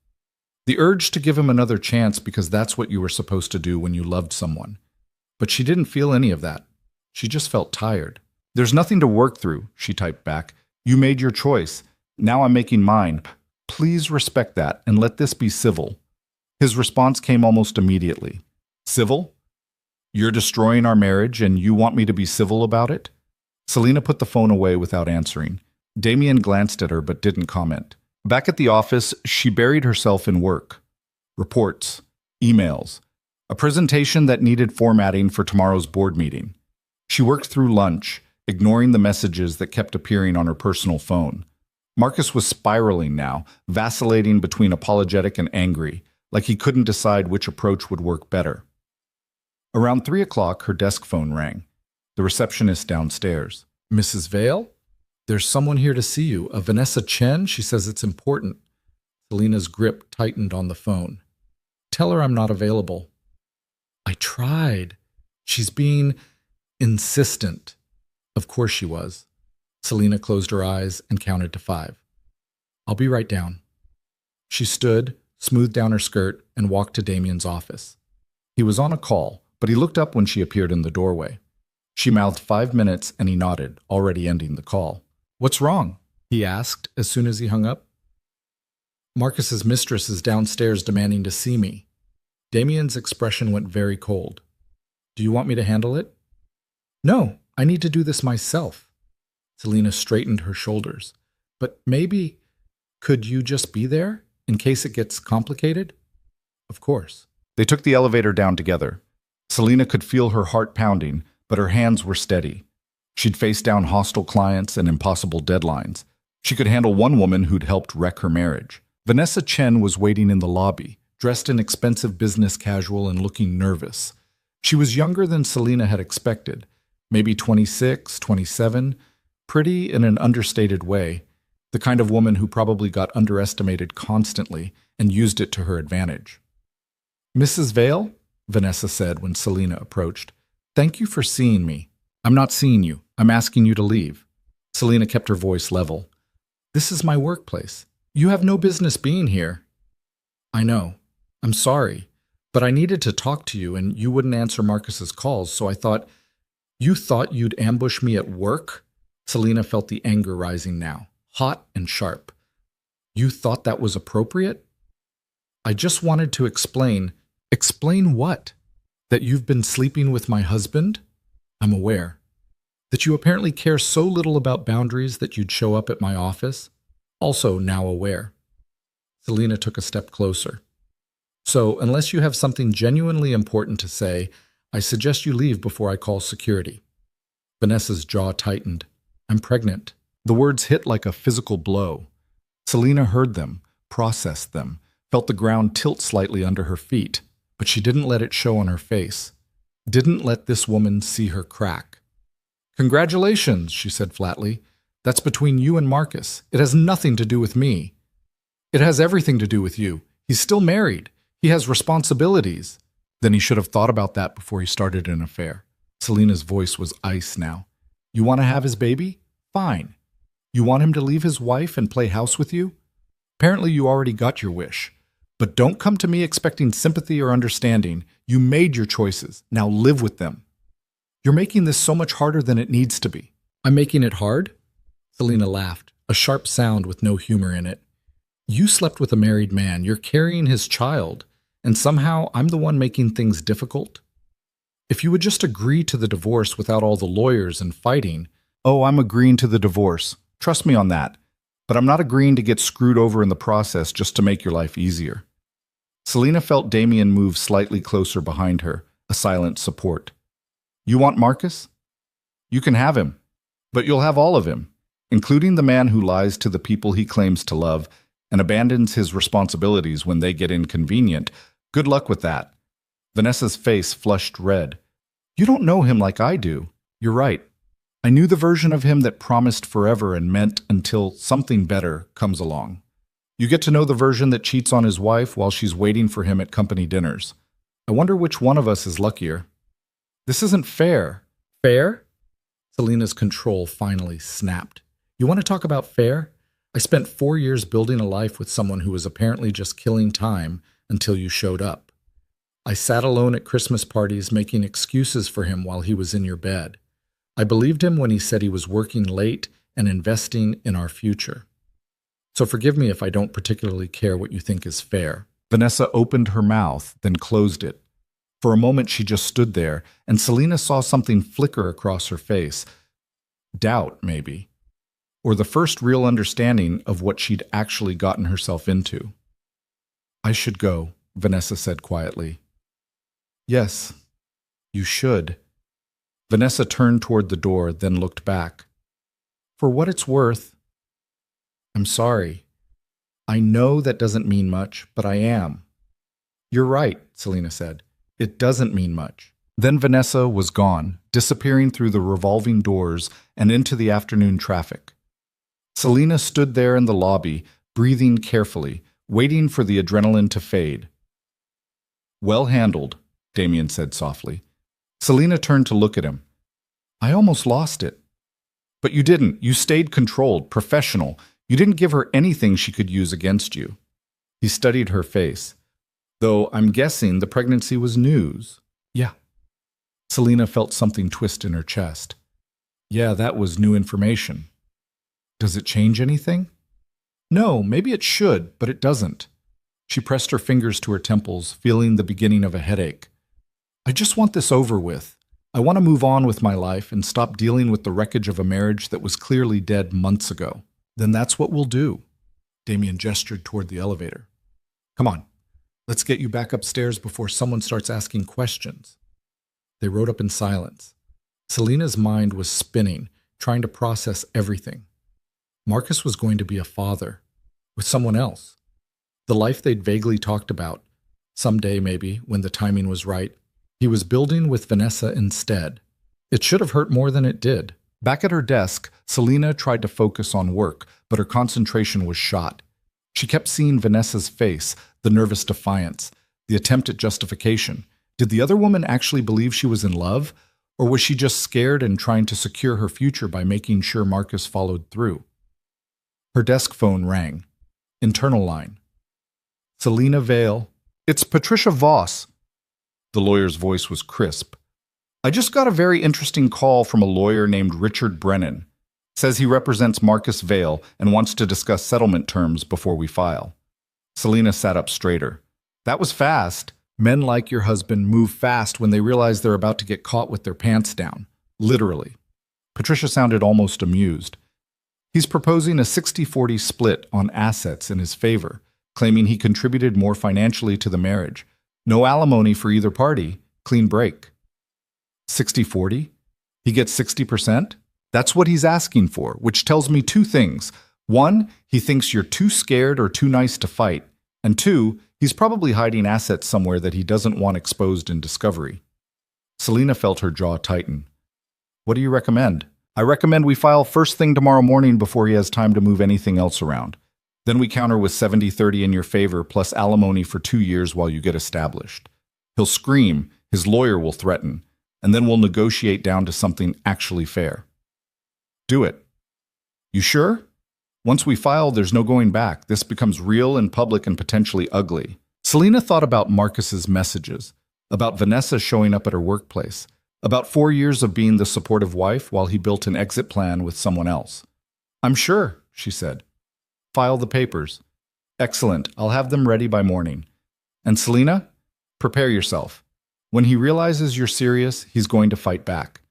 The urge to give him another chance because that's what you were supposed to do when you loved someone. But she didn't feel any of that. She just felt tired. "There's nothing to work through," she typed back. "You made your choice. Now I'm making mine. Please respect that and let this be civil." His response came almost immediately. "Civil? You're destroying our marriage and you want me to be civil about it?" Selena put the phone away without answering. Damien glanced at her but didn't comment. Back at the office, she buried herself in work. Reports, emails, a presentation that needed formatting for tomorrow's board meeting. She worked through lunch, ignoring the messages that kept appearing on her personal phone. Marcus was spiraling now, vacillating between apologetic and angry, like he couldn't decide which approach would work better. Around 3 o'clock, her desk phone rang. The receptionist downstairs. "Mrs. Vale? There's someone here to see you. A Vanessa Chen? She says it's important." Selena's grip tightened on the phone. "Tell her I'm not available." "I tried. She's being insistent." Of course she was. Selena closed her eyes and counted to 5. "I'll be right down." She stood, smoothed down her skirt, and walked to Damien's office. He was on a call, but he looked up when she appeared in the doorway. She mouthed 5 minutes and he nodded, already ending the call. "What's wrong?" he asked as soon as he hung up. "Marcus's mistress is downstairs demanding to see me." Damien's expression went very cold. "Do you want me to handle it?" "No, I need to do this myself." Selena straightened her shoulders. "But maybe, could you just be there, in case it gets complicated?" "Of course." They took the elevator down together. Selena could feel her heart pounding, but her hands were steady. She'd faced down hostile clients and impossible deadlines. She could handle one woman who'd helped wreck her marriage. Vanessa Chen was waiting in the lobby, dressed in expensive business casual and looking nervous. She was younger than Selena had expected, maybe 26, 27, pretty in an understated way, the kind of woman who probably got underestimated constantly and used it to her advantage. "Mrs. Vale?" Vanessa said when Selena approached. "Thank you for seeing me." "I'm not seeing you. I'm asking you to leave." Selena kept her voice level. "This is my workplace. You have no business being here." "I know. I'm sorry. But I needed to talk to you and you wouldn't answer Marcus's calls, so I thought..." "You thought you'd ambush me at work?" Selena felt the anger rising now, hot and sharp. "You thought that was appropriate?" "I just wanted to explain..." "Explain what? That you've been sleeping with my husband?" "I'm aware." "That you apparently care so little about boundaries that you'd show up at my office?" "Also now aware." Selena took a step closer. "So, unless you have something genuinely important to say, I suggest you leave before I call security." Vanessa's jaw tightened. "I'm pregnant." The words hit like a physical blow. Selena heard them, processed them, felt the ground tilt slightly under her feet, but she didn't let it show on her face. Didn't let this woman see her crack. "Congratulations," she said flatly. "That's between you and Marcus. It has nothing to do with me." "It has everything to do with you. He's still married. He has responsibilities." Then he should have thought about that before he started an affair. Selena's voice was ice now. "You want to have his baby? Fine. You want him to leave his wife and play house with you? Apparently you already got your wish. But don't come to me expecting sympathy or understanding. You made your choices. Now live with them." "You're making this so much harder than it needs to be." "I'm making it hard?" Selena laughed, a sharp sound with no humor in it. "You slept with a married man. You're carrying his child. And somehow I'm the one making things difficult? If you would just agree to the divorce without all the lawyers and fighting..." "Oh, I'm agreeing to the divorce. Trust me on that. But I'm not agreeing to get screwed over in the process just to make your life easier." Selena felt Damien move slightly closer behind her, a silent support. "You want Marcus? You can have him. But you'll have all of him, including the man who lies to the people he claims to love and abandons his responsibilities when they get inconvenient. Good luck with that." Vanessa's face flushed red. "You don't know him like I do. You're right. I knew the version of him that promised forever and meant until something better comes along. You get to know the version that cheats on his wife while she's waiting for him at company dinners. I wonder which one of us is luckier." "This isn't fair." "Fair?" Selena's control finally snapped. You want to talk about fair? I spent 4 years building a life with someone who was apparently just killing time until you showed up. I sat alone at Christmas parties making excuses for him while he was in your bed. I believed him when he said he was working late and investing in our future. So forgive me if I don't particularly care what you think is fair. Vanessa opened her mouth, then closed it. For a moment she just stood there, and Selena saw something flicker across her face. Doubt, maybe. Or the first real understanding of what she'd actually gotten herself into. I should go, Vanessa said quietly. Yes, you should. Vanessa turned toward the door, then looked back. For what it's worth, I'm sorry. I know that doesn't mean much, but I am. You're right, Selena said. It doesn't mean much. Then Vanessa was gone, disappearing through the revolving doors and into the afternoon traffic. Selena stood there in the lobby, breathing carefully, waiting for the adrenaline to fade. Well handled, Damien said softly. Selena turned to look at him. I almost lost it. But you didn't. You stayed controlled, professional. You didn't give her anything she could use against you. He studied her face. Though I'm guessing the pregnancy was news. Yeah. Selena felt something twist in her chest. Yeah, that was new information. Does it change anything? No, maybe it should, but it doesn't. She pressed her fingers to her temples, feeling the beginning of a headache. I just want this over with. I want to move on with my life and stop dealing with the wreckage of a marriage that was clearly dead months ago. Then that's what we'll do. Damien gestured toward the elevator. Come on, let's get you back upstairs before someone starts asking questions. They rode up in silence. Selena's mind was spinning, trying to process everything. Marcus was going to be a father, with someone else. The life they'd vaguely talked about, someday maybe, when the timing was right, he was building with Vanessa instead. It should have hurt more than it did. Back at her desk, Selena tried to focus on work, but her concentration was shot. She kept seeing Vanessa's face, the nervous defiance, the attempt at justification. Did the other woman actually believe she was in love, or was she just scared and trying to secure her future by making sure Marcus followed through? Her desk phone rang. Internal line. Selena Vale. It's Patricia Voss. The lawyer's voice was crisp. I just got a very interesting call from a lawyer named Richard Brennan. Says he represents Marcus Vale and wants to discuss settlement terms before we file. Selena sat up straighter. That was fast. Men like your husband move fast when they realize they're about to get caught with their pants down. Literally. Patricia sounded almost amused. He's proposing a 60-40 split on assets in his favor, claiming he contributed more financially to the marriage. No alimony for either party. Clean break. 60-40? He gets 60%? That's what he's asking for, which tells me two things. One, he thinks you're too scared or too nice to fight. And two, he's probably hiding assets somewhere that he doesn't want exposed in discovery. Selena felt her jaw tighten. What do you recommend? I recommend we file first thing tomorrow morning before he has time to move anything else around. Then we counter with 70-30 in your favor plus alimony for 2 years while you get established. He'll scream, his lawyer will threaten, and then we'll negotiate down to something actually fair. Do it. You sure? Once we file, there's no going back. This becomes real and public and potentially ugly. Selena thought about Marcus's messages, about Vanessa showing up at her workplace, about 4 years of being the supportive wife while he built an exit plan with someone else. I'm sure, she said. File the papers. Excellent. I'll have them ready by morning. And Selena, prepare yourself. When he realizes you're serious, he's going to fight back.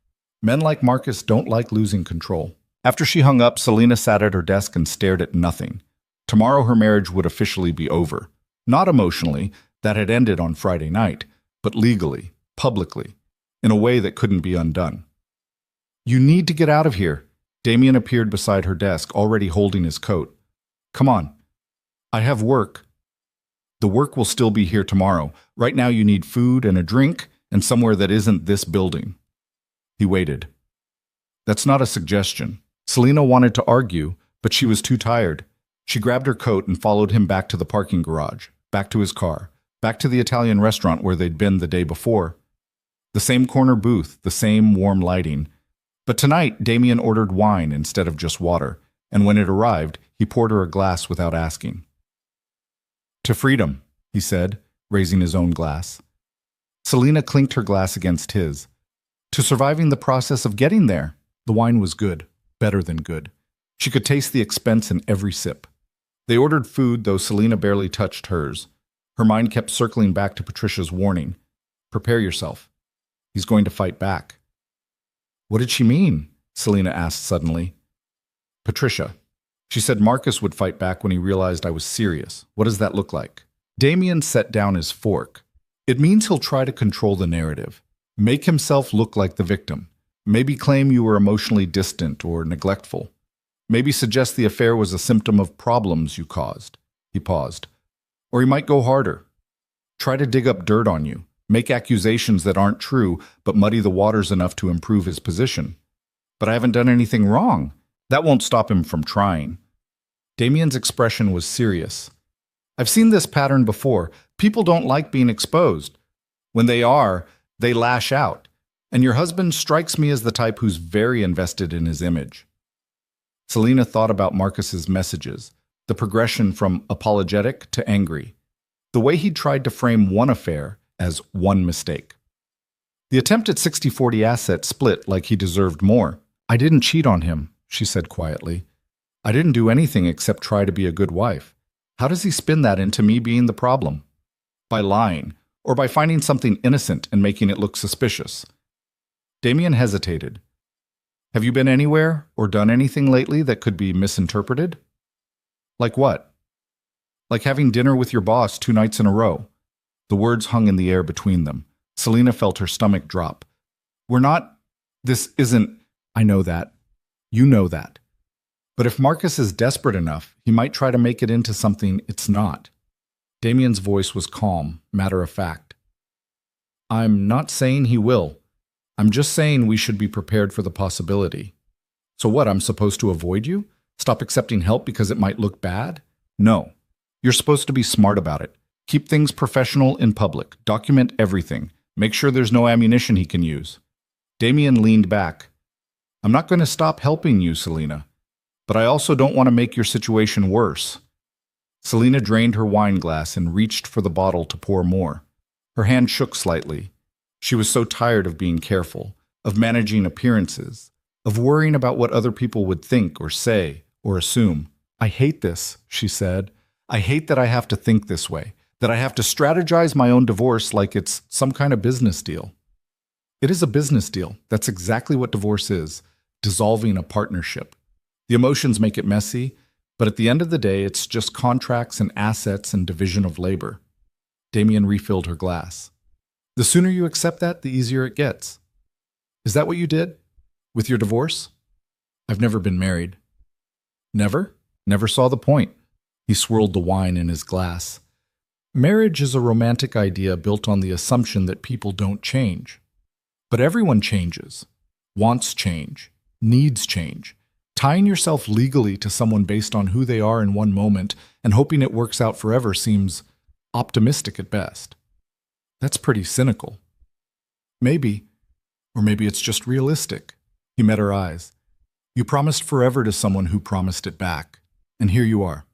Men like Marcus don't like losing control. After she hung up, Selena sat at her desk and stared at nothing. Tomorrow her marriage would officially be over. Not emotionally, that had ended on Friday night, but legally, publicly, in a way that couldn't be undone. You need to get out of here. Damien appeared beside her desk, already holding his coat. Come on. I have work. The work will still be here tomorrow. Right now you need food and a drink and somewhere that isn't this building. He waited. That's not a suggestion. Selena wanted to argue, but she was too tired. She grabbed her coat and followed him back to the parking garage, back to his car, back to the Italian restaurant where they'd been the day before. The same corner booth, the same warm lighting. But tonight, Damien ordered wine instead of just water, and when it arrived, he poured her a glass without asking. "To freedom," he said, raising his own glass. Selena clinked her glass against his. "To surviving the process of getting there." The wine was good, better than good. She could taste the expense in every sip. They ordered food, though Selena barely touched hers. Her mind kept circling back to Patricia's warning. "Prepare yourself. He's going to fight back." "What did she mean?" Selena asked suddenly. "Patricia. She said Marcus would fight back when he realized I was serious. What does that look like?" Damien set down his fork. "It means he'll try to control the narrative. Make himself look like the victim. Maybe claim you were emotionally distant or neglectful. Maybe suggest the affair was a symptom of problems you caused." He paused. "Or he might go harder. Try to dig up dirt on you. Make accusations that aren't true, but muddy the waters enough to improve his position." "But I haven't done anything wrong." "That won't stop him from trying." Damien's expression was serious. "I've seen this pattern before. People don't like being exposed. When they are, they lash out. And your husband strikes me as the type who's very invested in his image." Selena thought about Marcus's messages, the progression from apologetic to angry, the way he tried to frame one affair as one mistake. The attempt at 60-40 asset split like he deserved more. "I didn't cheat on him," she said quietly. "I didn't do anything except try to be a good wife." How does he spin that into me being the problem? By lying, or by finding something innocent and making it look suspicious? Damien hesitated. "Have you been anywhere or done anything lately that could be misinterpreted?" "Like what?" "Like having dinner with your boss 2 nights in a row." The words hung in the air between them. Selena felt her stomach drop. "We're not... This isn't... I know that. You know that. But if Marcus is desperate enough, he might try to make it into something it's not." Damien's voice was calm, matter of fact. "I'm not saying he will. I'm just saying we should be prepared for the possibility." "So what, I'm supposed to avoid you? Stop accepting help because it might look bad?" "No. You're supposed to be smart about it. Keep things professional in public. Document everything. Make sure there's no ammunition he can use." Damien leaned back. "I'm not going to stop helping you, Selena. But I also don't want to make your situation worse." Selena drained her wine glass and reached for the bottle to pour more. Her hand shook slightly. She was so tired of being careful, of managing appearances, of worrying about what other people would think or say or assume. "I hate this," she said. "I hate that I have to think this way, that I have to strategize my own divorce like it's some kind of business deal." It is a business deal. That's exactly what divorce is, dissolving a partnership. The emotions make it messy, but at the end of the day, it's just contracts and assets and division of labor. Damien refilled her glass. "The sooner you accept that, the easier it gets." "Is that what you did? With your divorce?" "I've never been married." "Never? Never saw the point." He swirled the wine in his glass. "Marriage is a romantic idea built on the assumption that people don't change. But everyone changes. Wants change. Needs change. Tying yourself legally to someone based on who they are in one moment and hoping it works out forever seems optimistic at best." "That's pretty cynical." "Maybe. Or maybe it's just realistic." He met her eyes. "You promised forever to someone who promised it back. And here you are.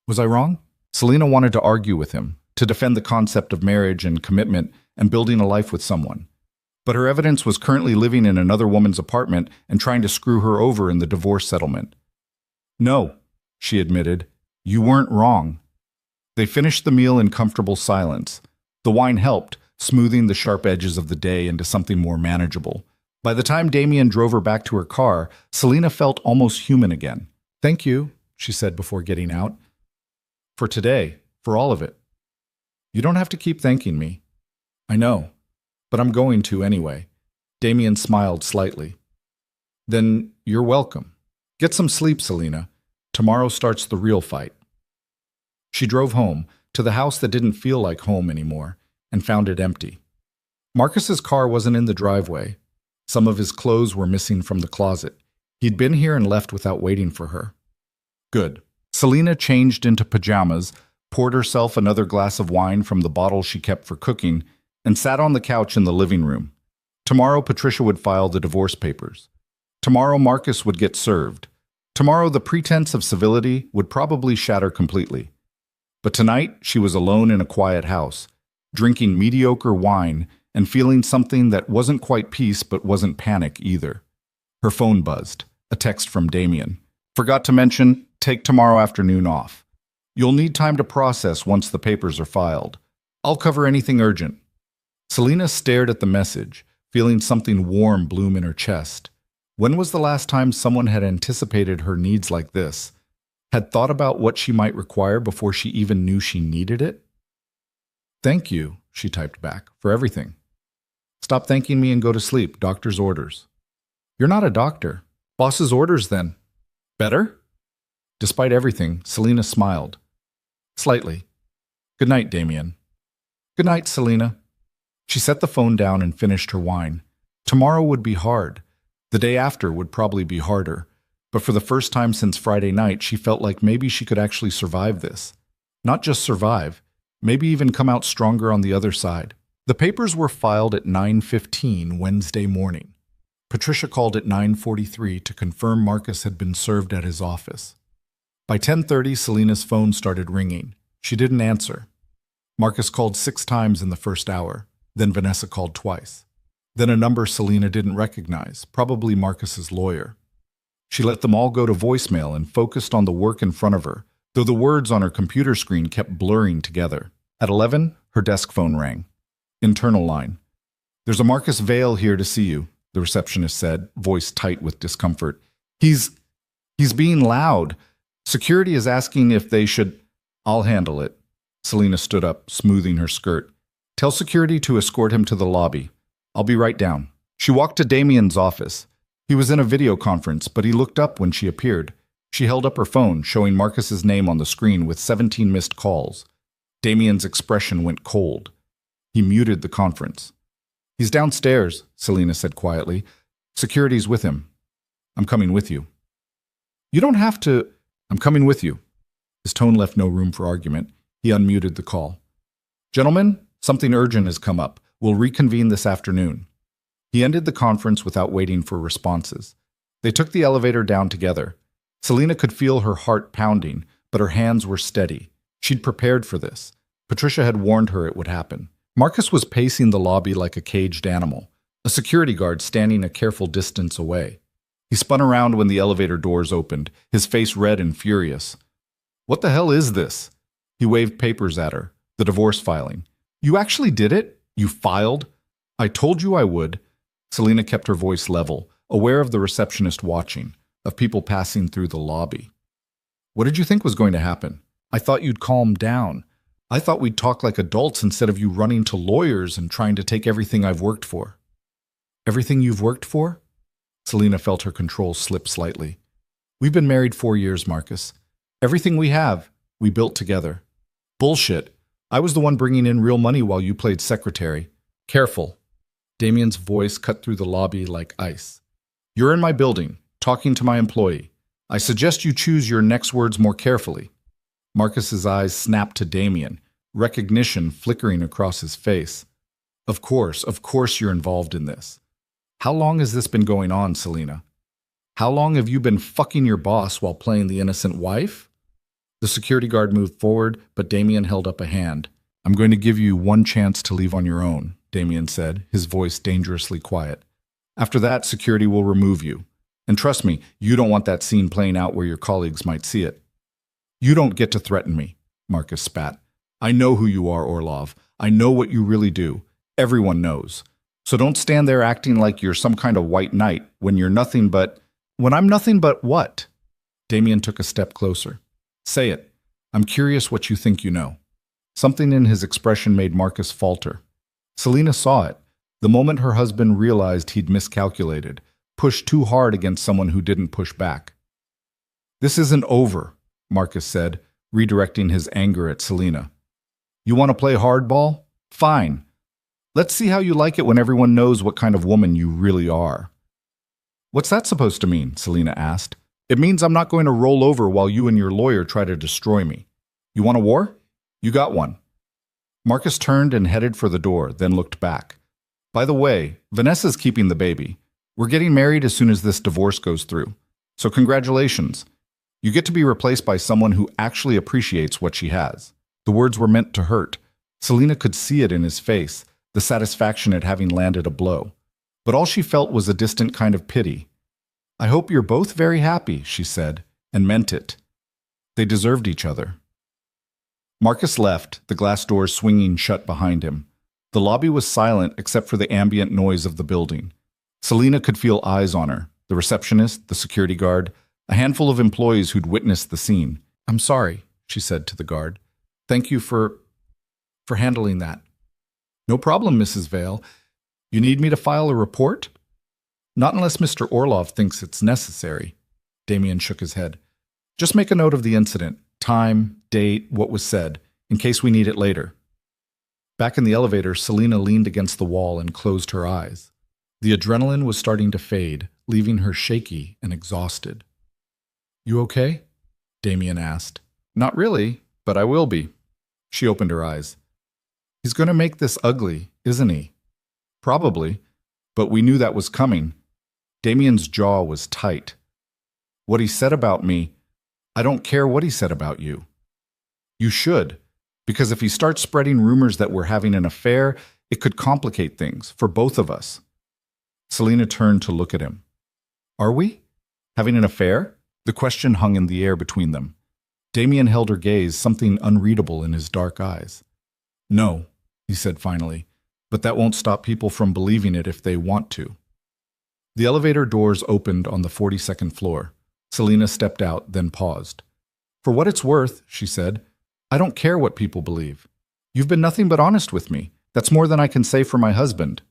Was I wrong?" Selena wanted to argue with him, to defend the concept of marriage and commitment and building a life with someone. But her evidence was currently living in another woman's apartment and trying to screw her over in the divorce settlement. "No," she admitted, "you weren't wrong." They finished the meal in comfortable silence. The wine helped, smoothing the sharp edges of the day into something more manageable. By the time Damien drove her back to her car, Selena felt almost human again. "Thank you," she said before getting out. "For today, for all of it." "You don't have to keep thanking me." "I know. But I'm going to anyway." Damien smiled slightly. "Then you're welcome. Get some sleep, Selena. Tomorrow starts the real fight." She drove home, to the house that didn't feel like home anymore, and found it empty. Marcus's car wasn't in the driveway. Some of his clothes were missing from the closet. He'd been here and left without waiting for her. Good. Selena changed into pajamas, poured herself another glass of wine from the bottle she kept for cooking, and sat on the couch in the living room. Tomorrow, Patricia would file the divorce papers. Tomorrow, Marcus would get served. Tomorrow, the pretense of civility would probably shatter completely. But tonight, she was alone in a quiet house, drinking mediocre wine and feeling something that wasn't quite peace but wasn't panic either. Her phone buzzed, a text from Damien. Forgot to mention, take tomorrow afternoon off. You'll need time to process once the papers are filed. I'll cover anything urgent. Selena stared at the message, feeling something warm bloom in her chest. When was the last time someone had anticipated her needs like this? Had thought about what she might require before she even knew she needed it? Thank you, she typed back, for everything. Stop thanking me and go to sleep. Doctor's orders. You're not a doctor. Boss's orders, then. Better? Despite everything, Selena smiled. Slightly. Good night, Damien. Good night, Selena. She set the phone down and finished her wine. Tomorrow would be hard. The day after would probably be harder. But for the first time since Friday night, she felt like maybe she could actually survive this. Not just survive, maybe even come out stronger on the other side. The papers were filed at 9:15 Wednesday morning. Patricia called at 9:43 to confirm Marcus had been served at his office. By 10:30, Selena's phone started ringing. She didn't answer. Marcus called 6 times in the first hour. Then Vanessa called twice. Then a number Selena didn't recognize, probably Marcus's lawyer. She let them all go to voicemail and focused on the work in front of her, though the words on her computer screen kept blurring together. At 11, her desk phone rang. Internal line. There's a Marcus Vale here to see you, the receptionist said, voice tight with discomfort. He's being loud. Security is asking if they should... I'll handle it. Selena stood up, smoothing her skirt. Tell security to escort him to the lobby. I'll be right down. She walked to Damien's office. He was in a video conference, but he looked up when she appeared. She held up her phone, showing Marcus's name on the screen with 17 missed calls. Damien's expression went cold. He muted the conference. He's downstairs, Selena said quietly. Security's with him. I'm coming with you. You don't have to... I'm coming with you. His tone left no room for argument. He unmuted the call. Gentlemen, something urgent has come up. We'll reconvene this afternoon. He ended the conference without waiting for responses. They took the elevator down together. Selena could feel her heart pounding, but her hands were steady. She'd prepared for this. Patricia had warned her it would happen. Marcus was pacing the lobby like a caged animal, a security guard standing a careful distance away. He spun around when the elevator doors opened, his face red and furious. What the hell is this? He waved papers at her, the divorce filing. You actually did it? You filed? I told you I would. Selena kept her voice level, aware of the receptionist watching, of people passing through the lobby. What did you think was going to happen? I thought you'd calm down. I thought we'd talk like adults instead of you running to lawyers and trying to take everything I've worked for. Everything you've worked for? Selena felt her control slip slightly. We've been married 4 years, Marcus. Everything we have, we built together. Bullshit. I was the one bringing in real money while you played secretary. Careful. Damien's voice cut through the lobby like ice. You're in my building, talking to my employee. I suggest you choose your next words more carefully. Marcus's eyes snapped to Damien, recognition flickering across his face. Of course you're involved in this. How long has this been going on, Selena? How long have you been fucking your boss while playing the innocent wife? The security guard moved forward, but Damien held up a hand. I'm going to give you one chance to leave on your own, Damien said, his voice dangerously quiet. After that, security will remove you. And trust me, you don't want that scene playing out where your colleagues might see it. You don't get to threaten me, Marcus spat. I know who you are, Orlov. I know what you really do. Everyone knows. So don't stand there acting like you're some kind of white knight when you're nothing but... When I'm nothing but what? Damien took a step closer. Say it. I'm curious what you think you know. Something in his expression made Marcus falter. Selena saw it, the moment her husband realized he'd miscalculated, pushed too hard against someone who didn't push back. This isn't over, Marcus said, redirecting his anger at Selena. You want to play hardball? Fine. Let's see how you like it when everyone knows what kind of woman you really are. What's that supposed to mean? Selena asked. It means I'm not going to roll over while you and your lawyer try to destroy me. You want a war? You got one. Marcus turned and headed for the door, then looked back. By the way, Vanessa's keeping the baby. We're getting married as soon as this divorce goes through. So congratulations. You get to be replaced by someone who actually appreciates what she has. The words were meant to hurt. Selena could see it in his face, the satisfaction at having landed a blow. But all she felt was a distant kind of pity. I hope you're both very happy, she said, and meant it. They deserved each other. Marcus left, the glass doors swinging shut behind him. The lobby was silent except for the ambient noise of the building. Selena could feel eyes on her, the receptionist, the security guard, a handful of employees who'd witnessed the scene. I'm sorry, she said to the guard. Thank you for handling that. No problem, Mrs. Vale. You need me to file a report? Not unless Mr. Orlov thinks it's necessary. Damien shook his head. Just make a note of the incident, time, date, what was said, in case we need it later. Back in the elevator, Selena leaned against the wall and closed her eyes. The adrenaline was starting to fade, leaving her shaky and exhausted. You okay? Damien asked. Not really, but I will be. She opened her eyes. He's going to make this ugly, isn't he? Probably, but we knew that was coming. Damien's jaw was tight. What he said about me, I don't care what he said about you. You should, because if he starts spreading rumors that we're having an affair, it could complicate things for both of us. Selena turned to look at him. Are we? Having an affair? The question hung in the air between them. Damien held her gaze, something unreadable in his dark eyes. No, he said finally, but that won't stop people from believing it if they want to. The elevator doors opened on the 42nd floor. Selena stepped out, then paused. For what it's worth, she said, I don't care what people believe. You've been nothing but honest with me. That's more than I can say for my husband.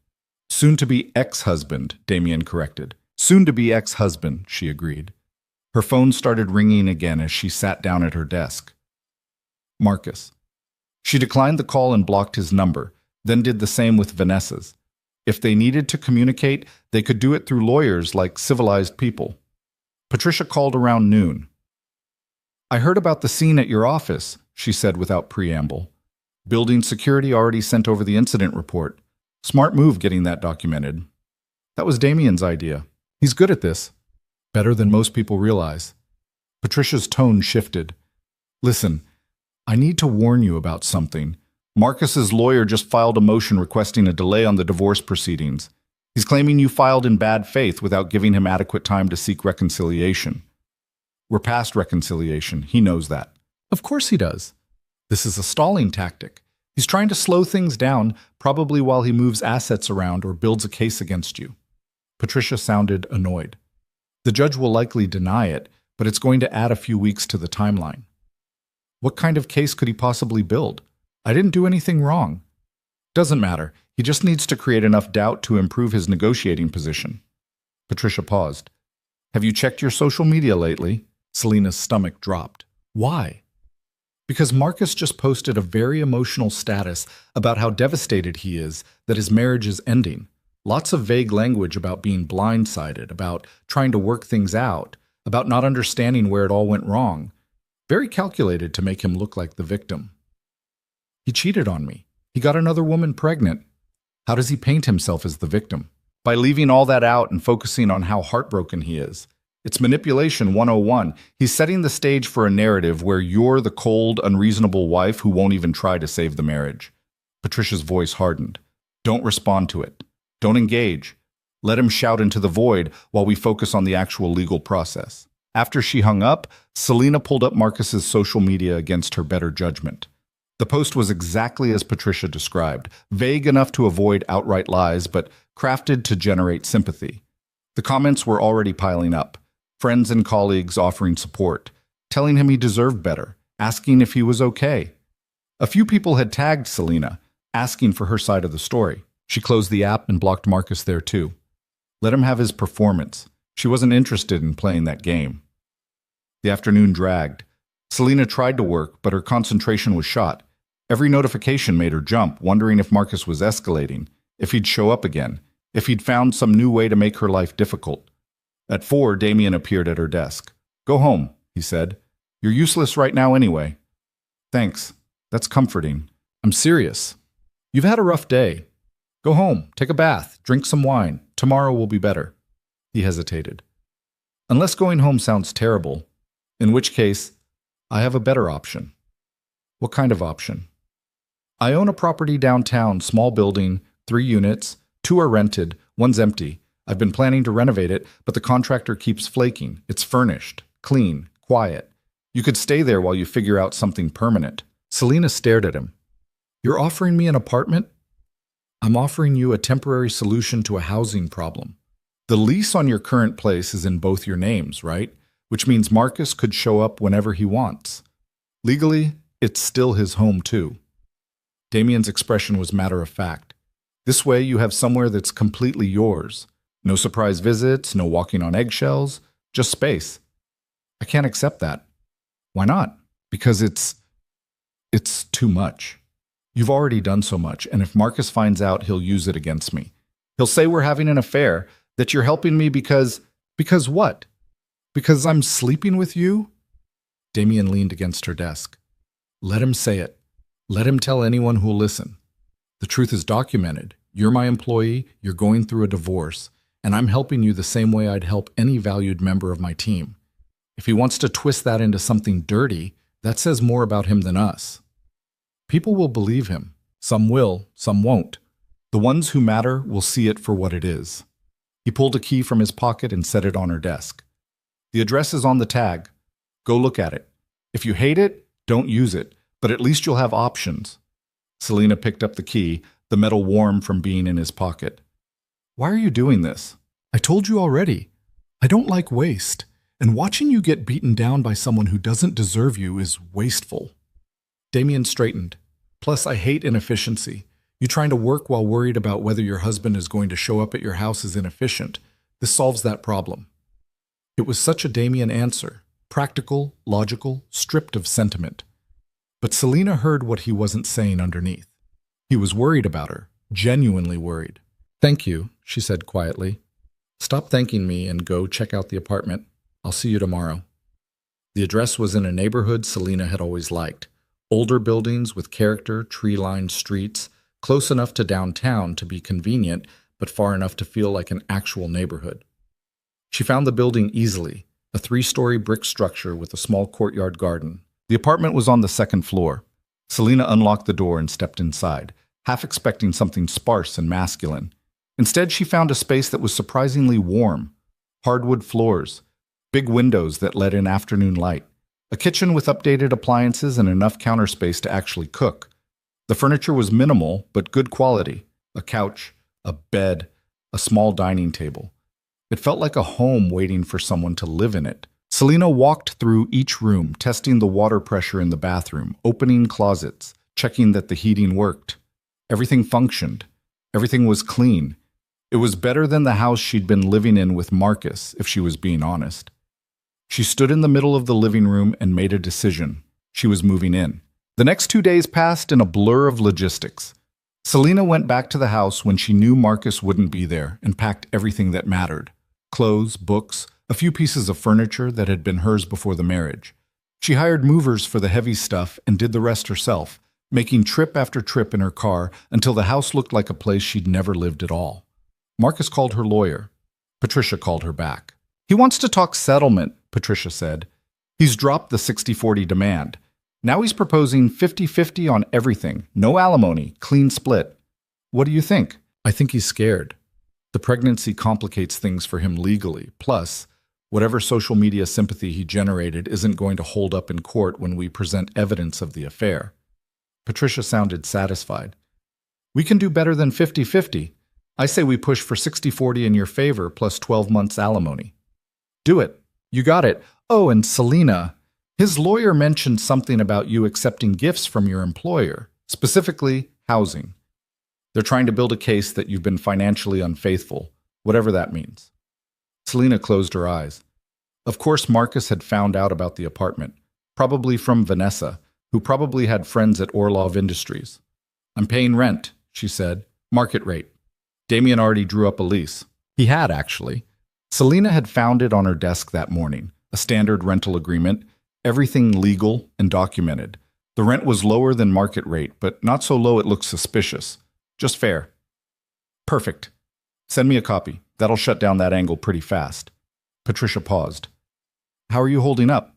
Soon-to-be ex-husband, Damien corrected. Soon-to-be ex-husband, she agreed. Her phone started ringing again as she sat down at her desk. Marcus. She declined the call and blocked his number, then did the same with Vanessa's. If they needed to communicate, they could do it through lawyers like civilized people. Patricia called around noon. I heard about the scene at your office, she said without preamble. Building security already sent over the incident report. Smart move getting that documented. That was Damien's idea. He's good at this. Better than most people realize. Patricia's tone shifted. Listen, I need to warn you about something. Marcus's lawyer just filed a motion requesting a delay on the divorce proceedings. He's claiming you filed in bad faith without giving him adequate time to seek reconciliation. We're past reconciliation. He knows that. Of course he does. This is a stalling tactic. He's trying to slow things down, probably while he moves assets around or builds a case against you. Patricia sounded annoyed. The judge will likely deny it, but it's going to add a few weeks to the timeline. What kind of case could he possibly build? I didn't do anything wrong. Doesn't matter. He just needs to create enough doubt to improve his negotiating position. Patricia paused. Have you checked your social media lately? Selena's stomach dropped. Why? Because Marcus just posted a very emotional status about how devastated he is that his marriage is ending. Lots of vague language about being blindsided, about trying to work things out, about not understanding where it all went wrong. Very calculated to make him look like the victim. He cheated on me. He got another woman pregnant. How does he paint himself as the victim? By leaving all that out and focusing on how heartbroken he is. It's manipulation 101. He's setting the stage for a narrative where you're the cold, unreasonable wife who won't even try to save the marriage. Patricia's voice hardened. Don't respond to it. Don't engage. Let him shout into the void while we focus on the actual legal process. After she hung up, Selena pulled up Marcus's social media against her better judgment. The post was exactly as Patricia described, vague enough to avoid outright lies, but crafted to generate sympathy. The comments were already piling up. Friends and colleagues offering support, telling him he deserved better, asking if he was okay. A few people had tagged Selena, asking for her side of the story. She closed the app and blocked Marcus there too. Let him have his performance. She wasn't interested in playing that game. The afternoon dragged. Selena tried to work, but her concentration was shot. Every notification made her jump, wondering if Marcus was escalating, if he'd show up again, if he'd found some new way to make her life difficult. At 4, Damien appeared at her desk. Go home, he said. You're useless right now anyway. Thanks. That's comforting. I'm serious. You've had a rough day. Go home, take a bath, drink some wine. Tomorrow will be better. He hesitated. Unless going home sounds terrible, in which case, I have a better option. What kind of option? I own a property downtown, small building, 3 units, 2 are rented, 1's empty. I've been planning to renovate it, but the contractor keeps flaking. It's furnished, clean, quiet. You could stay there while you figure out something permanent. Selena stared at him. You're offering me an apartment? I'm offering you a temporary solution to a housing problem. The lease on your current place is in both your names, right? Which means Marcus could show up whenever he wants. Legally, it's still his home too. Damien's expression was matter of fact. This way you have somewhere that's completely yours. No surprise visits, no walking on eggshells, just space. I can't accept that. Why not? Because it's too much. You've already done so much, and if Marcus finds out, he'll use it against me. He'll say we're having an affair, that you're helping me because what? Because I'm sleeping with you? Damien leaned against her desk. Let him say it. Let him tell anyone who'll listen. The truth is documented. You're my employee, you're going through a divorce, and I'm helping you the same way I'd help any valued member of my team. If he wants to twist that into something dirty, that says more about him than us. People will believe him. Some will, some won't. The ones who matter will see it for what it is. He pulled a key from his pocket and set it on her desk. The address is on the tag. Go look at it. If you hate it, don't use it, but at least you'll have options. Selena picked up the key, the metal warm from being in his pocket. Why are you doing this? I told you already. I don't like waste, and watching you get beaten down by someone who doesn't deserve you is wasteful. Damien straightened. Plus, I hate inefficiency. You trying to work while worried about whether your husband is going to show up at your house is inefficient. This solves that problem. It was such a Damien answer. Practical, logical, stripped of sentiment. But Selena heard what he wasn't saying underneath. He was worried about her, genuinely worried. Thank you, she said quietly. Stop thanking me and go check out the apartment. I'll see you tomorrow. The address was in a neighborhood Selena had always liked. Older buildings with character, tree-lined streets, close enough to downtown to be convenient, but far enough to feel like an actual neighborhood. She found the building easily, a 3-story brick structure with a small courtyard garden. The apartment was on the 2nd floor. Selena unlocked the door and stepped inside, half expecting something sparse and masculine. Instead, she found a space that was surprisingly warm. Hardwood floors, big windows that let in afternoon light, a kitchen with updated appliances and enough counter space to actually cook. The furniture was minimal, but good quality. A couch, a bed, a small dining table. It felt like a home waiting for someone to live in it. Selena walked through each room, testing the water pressure in the bathroom, opening closets, checking that the heating worked. Everything functioned. Everything was clean. It was better than the house she'd been living in with Marcus, if she was being honest. She stood in the middle of the living room and made a decision. She was moving in. The next 2 days passed in a blur of logistics. Selena went back to the house when she knew Marcus wouldn't be there and packed everything that mattered. Clothes, books, a few pieces of furniture that had been hers before the marriage. She hired movers for the heavy stuff and did the rest herself, making trip after trip in her car until the house looked like a place she'd never lived at all. Marcus called her lawyer. Patricia called her back. He wants to talk settlement, Patricia said. He's dropped the 60-40 demand. Now he's proposing 50-50 on everything. No alimony, clean split. What do you think? I think he's scared. The pregnancy complicates things for him legally. Plus, whatever social media sympathy he generated isn't going to hold up in court when we present evidence of the affair. Patricia sounded satisfied. We can do better than 50-50. I say we push for 60-40 in your favor plus 12 months alimony. Do it. You got it. Oh, and Selena, his lawyer mentioned something about you accepting gifts from your employer, specifically housing. They're trying to build a case that you've been financially unfaithful, whatever that means. Selena closed her eyes. Of course, Marcus had found out about the apartment, probably from Vanessa, who probably had friends at Orlov Industries. I'm paying rent, she said, market rate. Damien already drew up a lease. He had, actually. Selena had found it on her desk that morning, a standard rental agreement, everything legal and documented. The rent was lower than market rate, but not so low it looked suspicious. Just fair. Perfect. Send me a copy. That'll shut down that angle pretty fast. Patricia paused. How are you holding up?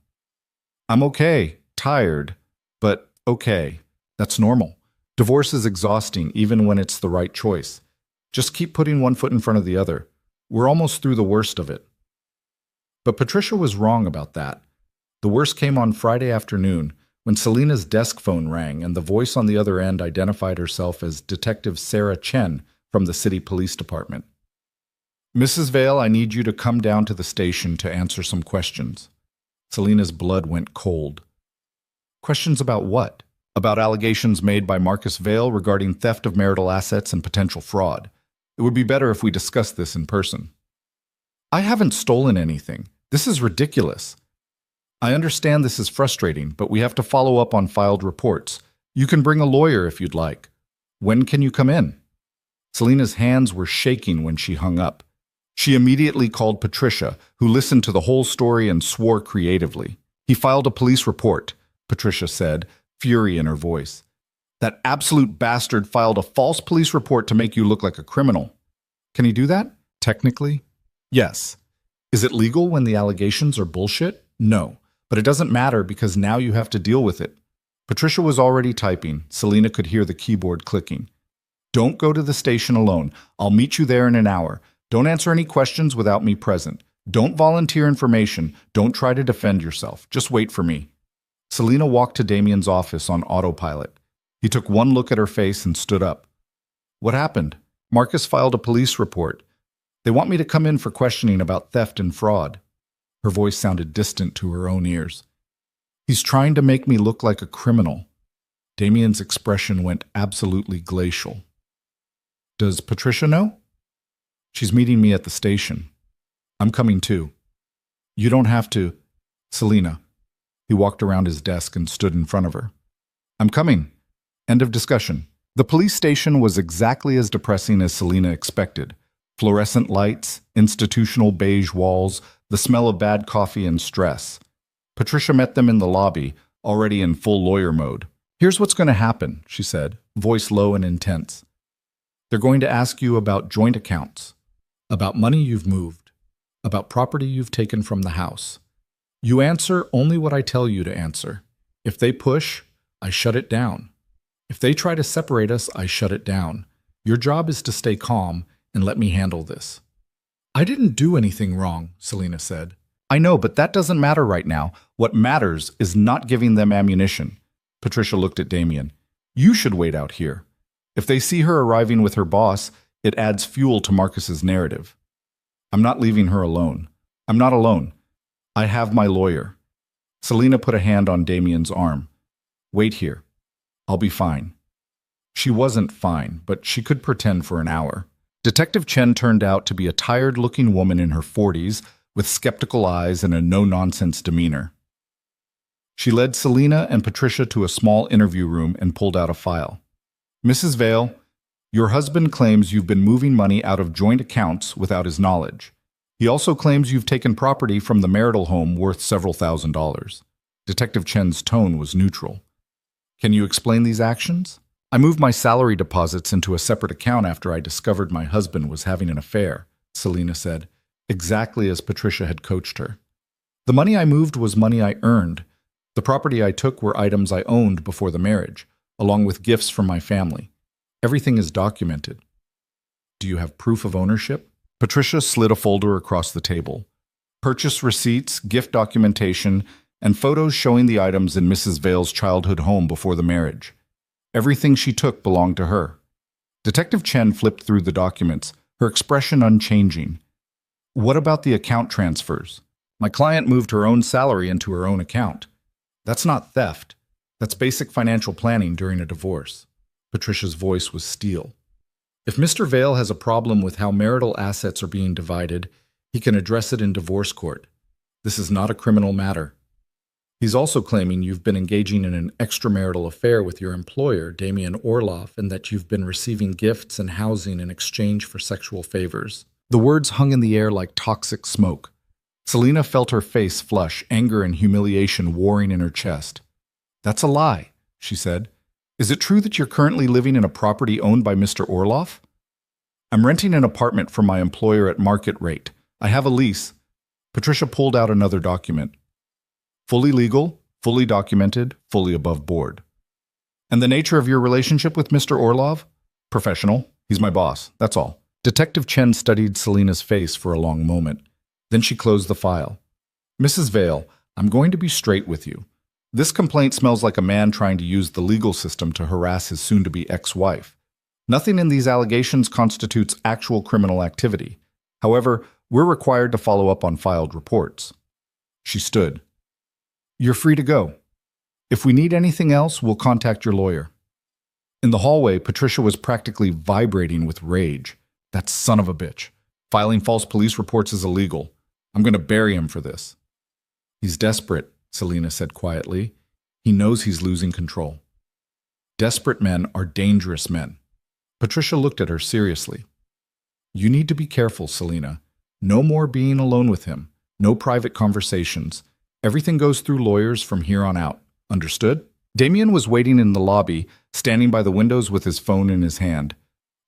I'm okay, tired, but okay. That's normal. Divorce is exhausting even when it's the right choice. Just keep putting one foot in front of the other. We're almost through the worst of it. But Patricia was wrong about that. The worst came on Friday afternoon when Selena's desk phone rang and the voice on the other end identified herself as Detective Sarah Chen from the City Police Department. Mrs. Vale, I need you to come down to the station to answer some questions. Selena's blood went cold. Questions about what? About allegations made by Marcus Vale regarding theft of marital assets and potential fraud. It would be better if we discussed this in person. I haven't stolen anything. This is ridiculous. I understand this is frustrating, but we have to follow up on filed reports. You can bring a lawyer if you'd like. When can you come in? Selena's hands were shaking when she hung up. She immediately called Patricia, who listened to the whole story and swore creatively. He filed a police report, Patricia said, fury in her voice. That absolute bastard filed a false police report to make you look like a criminal. Can he do that? Technically? Yes. Is it legal when the allegations are bullshit? No. But it doesn't matter because now you have to deal with it. Patricia was already typing. Selena could hear the keyboard clicking. Don't go to the station alone. I'll meet you there in an hour. Don't answer any questions without me present. Don't volunteer information. Don't try to defend yourself. Just wait for me. Selena walked to Damien's office on autopilot. He took one look at her face and stood up. What happened? Marcus filed a police report. They want me to come in for questioning about theft and fraud. Her voice sounded distant to her own ears. He's trying to make me look like a criminal. Damien's expression went absolutely glacial. Does Patricia know? She's meeting me at the station. I'm coming too. You don't have to. Selena. He walked around his desk and stood in front of her. I'm coming. End of discussion. The police station was exactly as depressing as Selena expected. Fluorescent lights, institutional beige walls, the smell of bad coffee and stress. Patricia met them in the lobby, already in full lawyer mode. Here's what's going to happen, she said, voice low and intense. They're going to ask you about joint accounts, about money you've moved, about property you've taken from the house. You answer only what I tell you to answer. If they push, I shut it down. If they try to separate us, I shut it down. Your job is to stay calm and let me handle this. I didn't do anything wrong, Selena said. I know, but that doesn't matter right now. What matters is not giving them ammunition. Patricia looked at Damien. You should wait out here. If they see her arriving with her boss, it adds fuel to Marcus's narrative. I'm not leaving her alone. I'm not alone. I have my lawyer. Selena put a hand on Damien's arm. Wait here. I'll be fine. She wasn't fine, but she could pretend for an hour. Detective Chen turned out to be a tired-looking woman in her 40s with skeptical eyes and a no-nonsense demeanor. She led Selena and Patricia to a small interview room and pulled out a file. Mrs. Vale, your husband claims you've been moving money out of joint accounts without his knowledge. He also claims you've taken property from the marital home worth several $1,000s. Detective Chen's tone was neutral. Can you explain these actions? I moved my salary deposits into a separate account after I discovered my husband was having an affair, Selena said, exactly as Patricia had coached her. The money I moved was money I earned. The property I took were items I owned before the marriage, along with gifts from my family. Everything is documented. Do you have proof of ownership? Patricia slid a folder across the table. Purchase receipts, gift documentation, and photos showing the items in Mrs. Vale's childhood home before the marriage. Everything she took belonged to her. Detective Chen flipped through the documents, her expression unchanging. What about the account transfers? My client moved her own salary into her own account. That's not theft. That's basic financial planning during a divorce. Patricia's voice was steel. If Mr. Vale has a problem with how marital assets are being divided, he can address it in divorce court. This is not a criminal matter. He's also claiming you've been engaging in an extramarital affair with your employer, Damien Orloff, and that you've been receiving gifts and housing in exchange for sexual favors. The words hung in the air like toxic smoke. Selena felt her face flush, anger and humiliation warring in her chest. That's a lie, she said. Is it true that you're currently living in a property owned by Mr. Orloff? I'm renting an apartment from my employer at market rate. I have a lease. Patricia pulled out another document. Fully legal, fully documented, fully above board. And the nature of your relationship with Mr. Orlov? Professional. He's my boss. That's all. Detective Chen studied Selina's face for a long moment. Then she closed the file. Mrs. Vale, I'm going to be straight with you. This complaint smells like a man trying to use the legal system to harass his soon-to-be ex-wife. Nothing in these allegations constitutes actual criminal activity. However, we're required to follow up on filed reports. She stood. You're free to go. If we need anything else, we'll contact your lawyer. In the hallway, Patricia was practically vibrating with rage. That son of a bitch. Filing false police reports is illegal. I'm going to bury him for this. He's desperate, Selina said quietly. He knows he's losing control. Desperate men are dangerous men. Patricia looked at her seriously. You need to be careful, Selina. No more being alone with him. No private conversations. Everything goes through lawyers from here on out. Understood? Damien was waiting in the lobby, standing by the windows with his phone in his hand.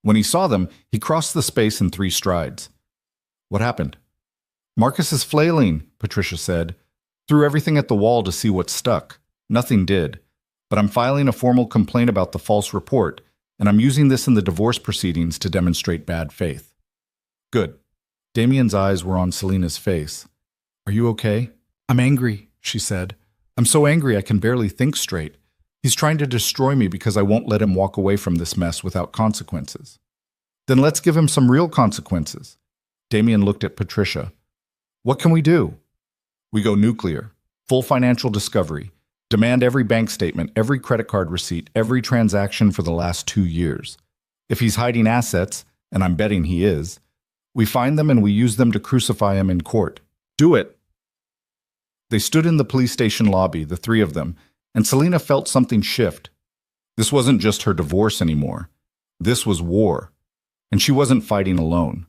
When he saw them, he crossed the space in 3 strides. What happened? Marcus is flailing, Patricia said. Threw everything at the wall to see what stuck. Nothing did. But I'm filing a formal complaint about the false report, and I'm using this in the divorce proceedings to demonstrate bad faith. Good. Damien's eyes were on Selina's face. Are you okay? I'm angry, she said. I'm so angry I can barely think straight. He's trying to destroy me because I won't let him walk away from this mess without consequences. Then let's give him some real consequences. Damien looked at Patricia. What can we do? We go nuclear. Full financial discovery. Demand every bank statement, every credit card receipt, every transaction for the last 2 years. If he's hiding assets, and I'm betting he is, we find them and we use them to crucify him in court. Do it. They stood in the police station lobby, the 3 of them, and Selina felt something shift. This wasn't just her divorce anymore. This was war. And she wasn't fighting alone.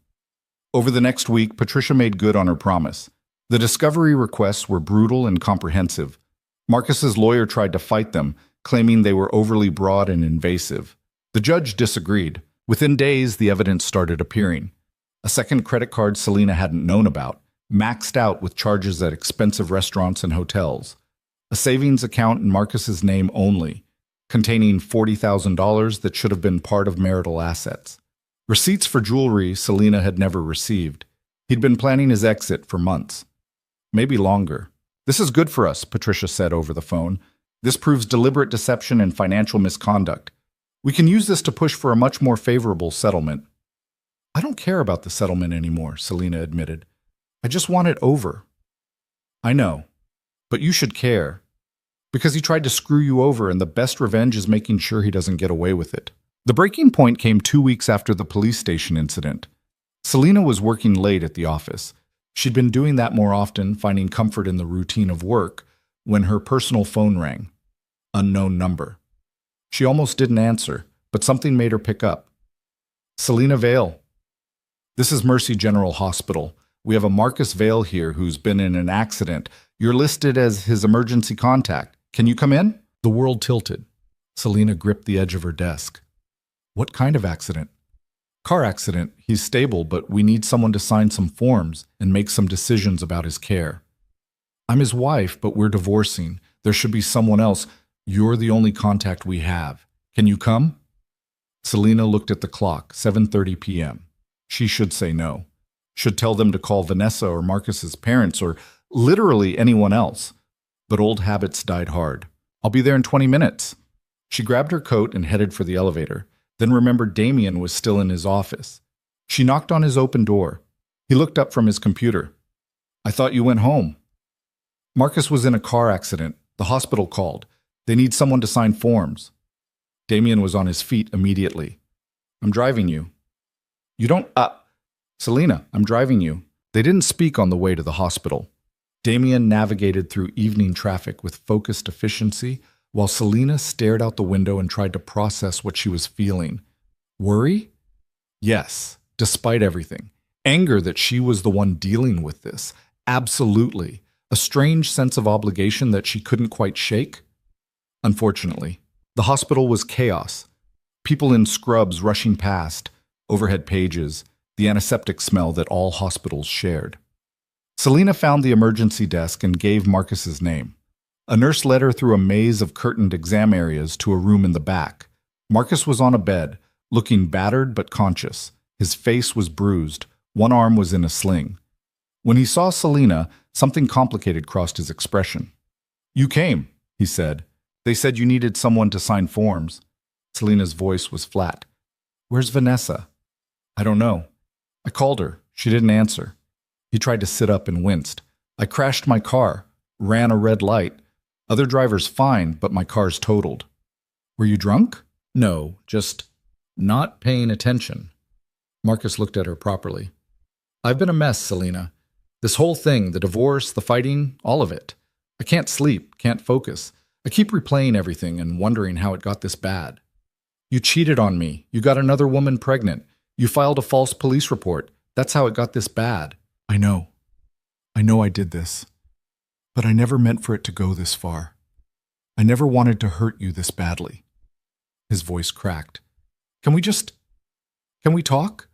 Over the next week, Patricia made good on her promise. The discovery requests were brutal and comprehensive. Marcus's lawyer tried to fight them, claiming they were overly broad and invasive. The judge disagreed. Within days, the evidence started appearing. A second credit card Selina hadn't known about, maxed out with charges at expensive restaurants and hotels. A savings account in Marcus's name only, containing $40,000 that should have been part of marital assets. Receipts for jewelry Selina had never received. He'd been planning his exit for months. Maybe longer. This is good for us, Patricia said over the phone. This proves deliberate deception and financial misconduct. We can use this to push for a much more favorable settlement. I don't care about the settlement anymore, Selina admitted. I just want it over. I know, but you should care. Because he tried to screw you over, and the best revenge is making sure he doesn't get away with it. The breaking point came 2 weeks after the police station incident. Selina was working late at the office. She'd been doing that more often, finding comfort in the routine of work, when her personal phone rang. Unknown number. She almost didn't answer, but something made her pick up. Selina Vale. This is Mercy General Hospital. We have a Marcus Vale here who's been in an accident. You're listed as his emergency contact. Can you come in? The world tilted. Selina gripped the edge of her desk. What kind of accident? Car accident. He's stable, but we need someone to sign some forms and make some decisions about his care. I'm his wife, but we're divorcing. There should be someone else. You're the only contact we have. Can you come? Selina looked at the clock, 7:30 p.m. She should say no. Should tell them to call Vanessa or Marcus's parents or literally anyone else. But old habits died hard. I'll be there in 20 minutes. She grabbed her coat and headed for the elevator, then remembered Damien was still in his office. She knocked on his open door. He looked up from his computer. I thought you went home. Marcus was in a car accident. The hospital called. They need someone to sign forms. Damien was on his feet immediately. I'm driving you. You don't, Selina, I'm driving you. They didn't speak on the way to the hospital. Damien navigated through evening traffic with focused efficiency, while Selina stared out the window and tried to process what she was feeling. Worry? Yes, despite everything. Anger that she was the one dealing with this. Absolutely. A strange sense of obligation that she couldn't quite shake. Unfortunately, the hospital was chaos. People in scrubs rushing past, overhead pages, the antiseptic smell that all hospitals shared. Selena found the emergency desk and gave Marcus's name. A nurse led her through a maze of curtained exam areas to a room in the back. Marcus was on a bed, looking battered but conscious. His face was bruised. One arm was in a sling. When he saw Selena, something complicated crossed his expression. "You came," he said. "They said you needed someone to sign forms." Selena's voice was flat. "Where's Vanessa?" "I don't know. I called her. She didn't answer." He tried to sit up and winced. "I crashed my car, ran a red light. Other drivers fine, but my car's totaled." "Were you drunk?" "No, just not paying attention." Marcus looked at her properly. "I've been a mess, Selena. This whole thing, the divorce, the fighting, all of it. I can't sleep, can't focus. I keep replaying everything and wondering how it got this bad. You cheated on me. You got another woman pregnant. You filed a false police report. That's how it got this bad." I know I did this. But I never meant for it to go this far. I never wanted to hurt you this badly." His voice cracked. Can we talk?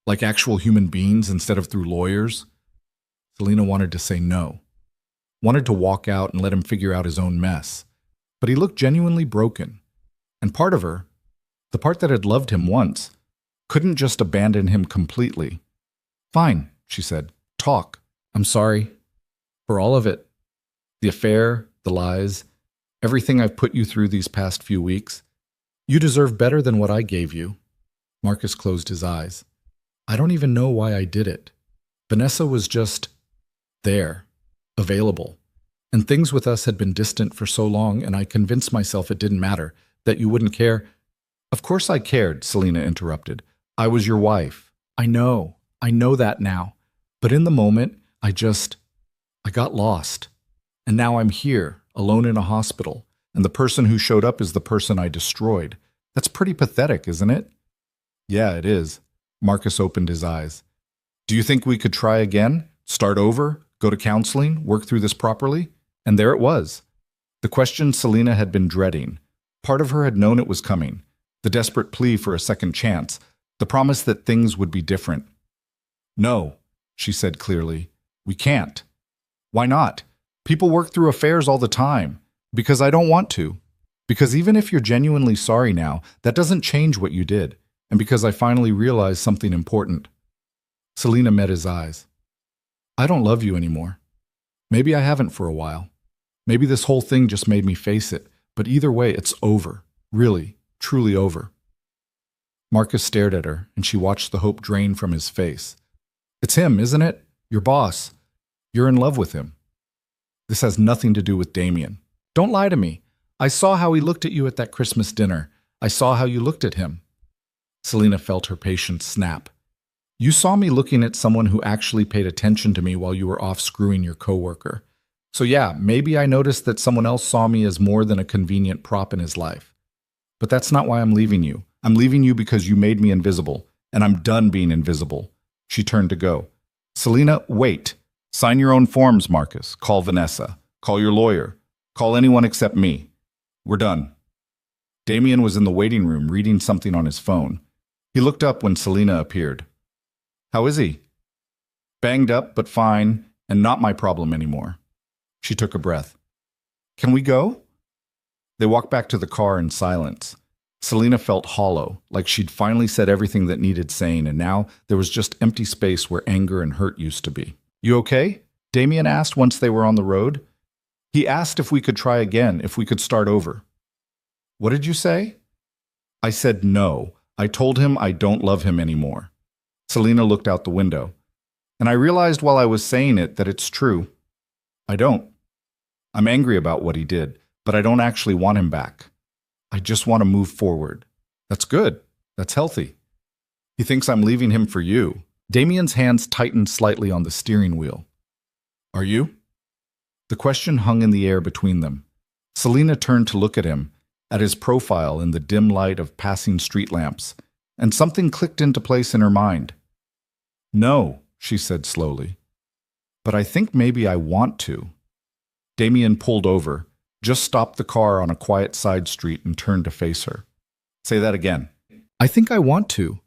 Like actual human beings instead of through lawyers?" Selena wanted to say no. Wanted to walk out and let him figure out his own mess. But he looked genuinely broken. And part of her, the part that had loved him once, couldn't just abandon him completely. "Fine," she said. "Talk. I'm sorry. For all of it. The affair, the lies, everything I've put you through these past few weeks. You deserve better than what I gave you." Marcus closed his eyes. "I don't even know why I did it. Vanessa was just there, available. And things with us had been distant for so long, and I convinced myself it didn't matter, that you wouldn't care." "Of course I cared," Selena interrupted. "I was your wife. I know that now. But in the moment, I got lost. And now I'm here, alone in a hospital, and the person who showed up is the person I destroyed. That's pretty pathetic, isn't it?" "Yeah, it is." Marcus opened his eyes. "Do you think we could try again? Start over? Go to counseling? Work through this properly?" And there it was. The question Selena had been dreading. Part of her had known it was coming. The desperate plea for a second chance. The promise that things would be different. "No," she said clearly. "We can't." "Why not? People work through affairs all the time." "Because I don't want to. Because even if you're genuinely sorry now, that doesn't change what you did. And because I finally realized something important." Selena met his eyes. "I don't love you anymore. Maybe I haven't for a while. Maybe this whole thing just made me face it. But either way, it's over. Really, truly over." Marcus stared at her, and she watched the hope drain from his face. "It's him, isn't it? Your boss. You're in love with him. This has nothing to do with Damien. Don't lie to me. I saw how he looked at you at that Christmas dinner. I saw how you looked at him." Selena felt her patience snap. "You saw me looking at someone who actually paid attention to me while you were off screwing your coworker. So yeah, maybe I noticed that someone else saw me as more than a convenient prop in his life. But that's not why I'm leaving you. I'm leaving you because you made me invisible, and I'm done being invisible." She turned to go. "Selena, wait. Sign your own forms, Marcus. Call Vanessa. Call your lawyer. Call anyone except me. We're done." Damien was in the waiting room reading something on his phone. He looked up when Selena appeared. "How is he?" "Banged up, but fine, and not my problem anymore." She took a breath. "Can we go?" They walked back to the car in silence. Selena felt hollow, like she'd finally said everything that needed saying, and now there was just empty space where anger and hurt used to be. "You okay?" Damien asked once they were on the road. He asked if we could try again, if we could start over. "What did you say?" "I said no. I told him I don't love him anymore." Selena looked out the window. "And I realized while I was saying it that it's true. I don't. I'm angry about what he did, but I don't actually want him back. I just want to move forward." "That's good. That's healthy." "He thinks I'm leaving him for you." Damien's hands tightened slightly on the steering wheel. "Are you?" The question hung in the air between them. Selena turned to look at him, at his profile in the dim light of passing street lamps, and something clicked into place in her mind. "No," she said slowly. "But I think maybe I want to." Damien pulled over, just stopped the car on a quiet side street and turned to face her. "Say that again." "I think I want to.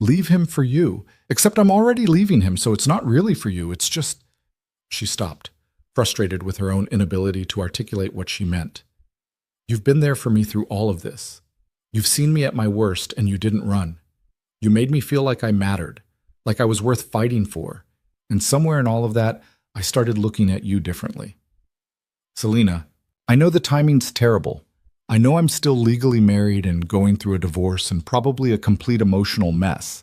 Leave him for you. Except I'm already leaving him, so it's not really for you. It's just She stopped, frustrated with her own inability to articulate what she meant. You've been there for me through all of this. You've seen me at my worst and you didn't run. You made me feel like I mattered, like I was worth fighting for. And somewhere in all of that, I started looking at you differently. Selena, I know the timing's terrible. I know I'm still legally married and going through a divorce and probably a complete emotional mess.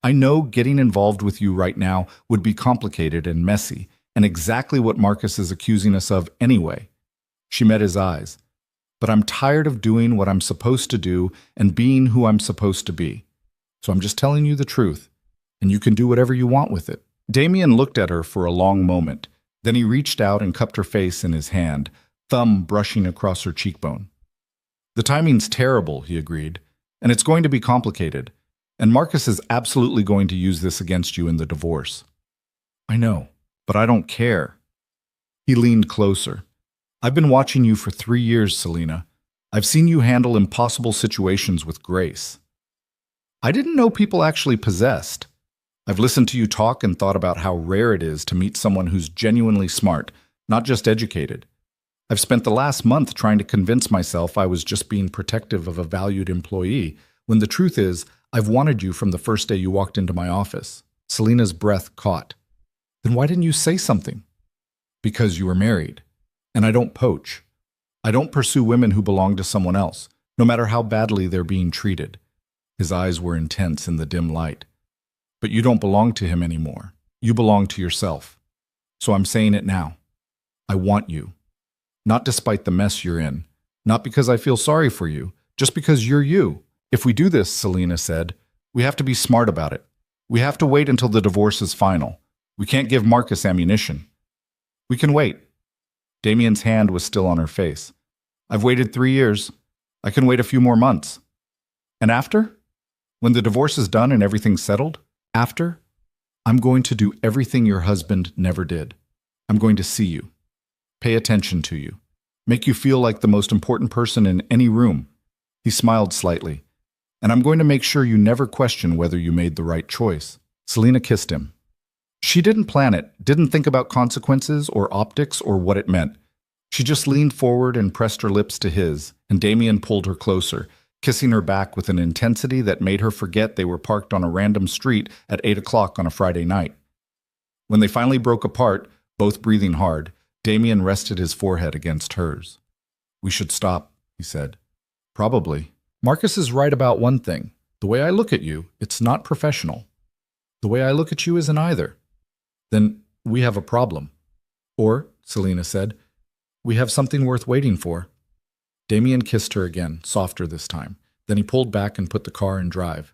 I know getting involved with you right now would be complicated and messy, and exactly what Marcus is accusing us of anyway. She met his eyes. But I'm tired of doing what I'm supposed to do and being who I'm supposed to be. So I'm just telling you the truth, and you can do whatever you want with it. Damien looked at her for a long moment. Then he reached out and cupped her face in his hand, thumb brushing across her cheekbone. The timing's terrible, he agreed, and it's going to be complicated. And Marcus is absolutely going to use this against you in the divorce. I know, but I don't care. He leaned closer. I've been watching you for 3 years, Selena. I've seen you handle impossible situations with grace. I didn't know people actually possessed. I've listened to you talk and thought about how rare it is to meet someone who's genuinely smart, not just educated. I've spent the last month trying to convince myself I was just being protective of a valued employee, when the truth is, I've wanted you from the first day you walked into my office. Selena's breath caught. Then why didn't you say something? Because you were married. And I don't poach. I don't pursue women who belong to someone else, no matter how badly they're being treated. His eyes were intense in the dim light. But you don't belong to him anymore. You belong to yourself. So I'm saying it now. I want you. Not despite the mess you're in. Not because I feel sorry for you. Just because you're you. If we do this, Selena said, we have to be smart about it. We have to wait until the divorce is final. We can't give Marcus ammunition. We can wait. Damien's hand was still on her face. I've waited 3 years. I can wait a few more months. And after? When the divorce is done and everything's settled? After? I'm going to do everything your husband never did. I'm going to see you. Pay attention to you. Make you feel like the most important person in any room. He smiled slightly. And I'm going to make sure you never question whether you made the right choice. Selena kissed him. She didn't plan it, didn't think about consequences or optics or what it meant. She just leaned forward and pressed her lips to his, and Damien pulled her closer, kissing her back with an intensity that made her forget they were parked on a random street at 8 o'clock on a Friday night. When they finally broke apart, both breathing hard, Damien rested his forehead against hers. We should stop, he said. Probably. Marcus is right about one thing. The way I look at you, it's not professional. The way I look at you isn't either. Then we have a problem. Or, Selena said, we have something worth waiting for. Damien kissed her again, softer this time. Then he pulled back and put the car in drive.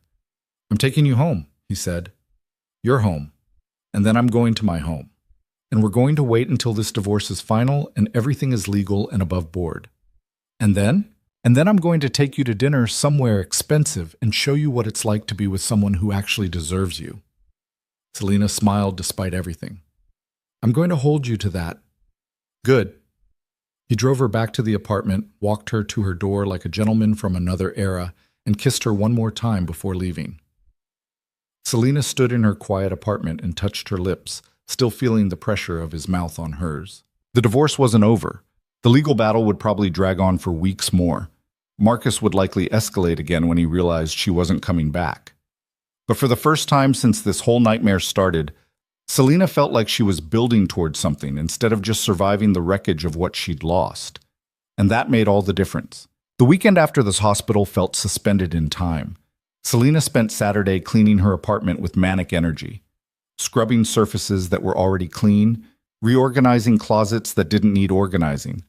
I'm taking you home, he said. Your home. And then I'm going to my home. And we're going to wait until this divorce is final and everything is legal and above board. And then I'm going to take you to dinner somewhere expensive and show you what it's like to be with someone who actually deserves you. Selena smiled despite everything. I'm going to hold you to that. Good. He drove her back to the apartment, walked her to her door like a gentleman from another era, and kissed her one more time before leaving. Selena stood in her quiet apartment and touched her lips, still feeling the pressure of his mouth on hers. The divorce wasn't over. The legal battle would probably drag on for weeks more. Marcus would likely escalate again when he realized she wasn't coming back. But for the first time since this whole nightmare started, Selena felt like she was building towards something instead of just surviving the wreckage of what she'd lost. And that made all the difference. The weekend after this hospital felt suspended in time. Selena spent Saturday cleaning her apartment with manic energy, scrubbing surfaces that were already clean, reorganizing closets that didn't need organizing,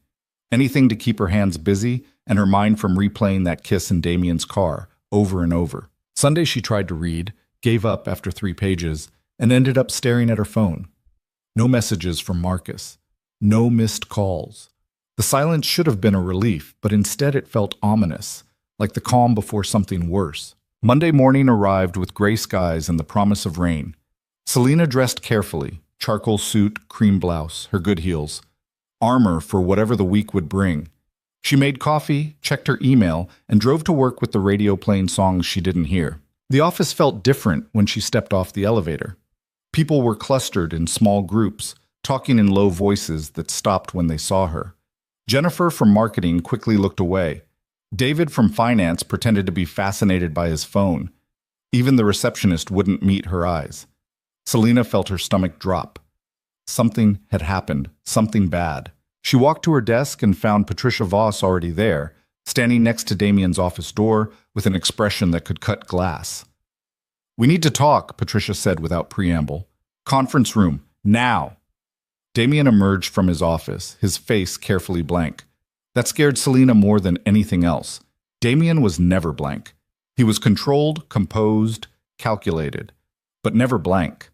anything to keep her hands busy and her mind from replaying that kiss in Damien's car over and over. Sunday she tried to read, gave up after 3 pages, and ended up staring at her phone. No messages from Marcus. No missed calls. The silence should have been a relief, but instead it felt ominous, like the calm before something worse. Monday morning arrived with gray skies and the promise of rain. Selena dressed carefully, charcoal suit, cream blouse, her good heels, armor for whatever the week would bring. She made coffee, checked her email, and drove to work with the radio playing songs she didn't hear. The office felt different when she stepped off the elevator. People were clustered in small groups, talking in low voices that stopped when they saw her. Jennifer from marketing quickly looked away. David from finance pretended to be fascinated by his phone. Even the receptionist wouldn't meet her eyes. Selena felt her stomach drop. Something had happened, something bad. She walked to her desk and found Patricia Voss already there, standing next to Damien's office door with an expression that could cut glass. "We need to talk," Patricia said without preamble. "Conference room, now." Damien emerged from his office, his face carefully blank. That scared Selena more than anything else. Damien was never blank. He was controlled, composed, calculated, but never blank.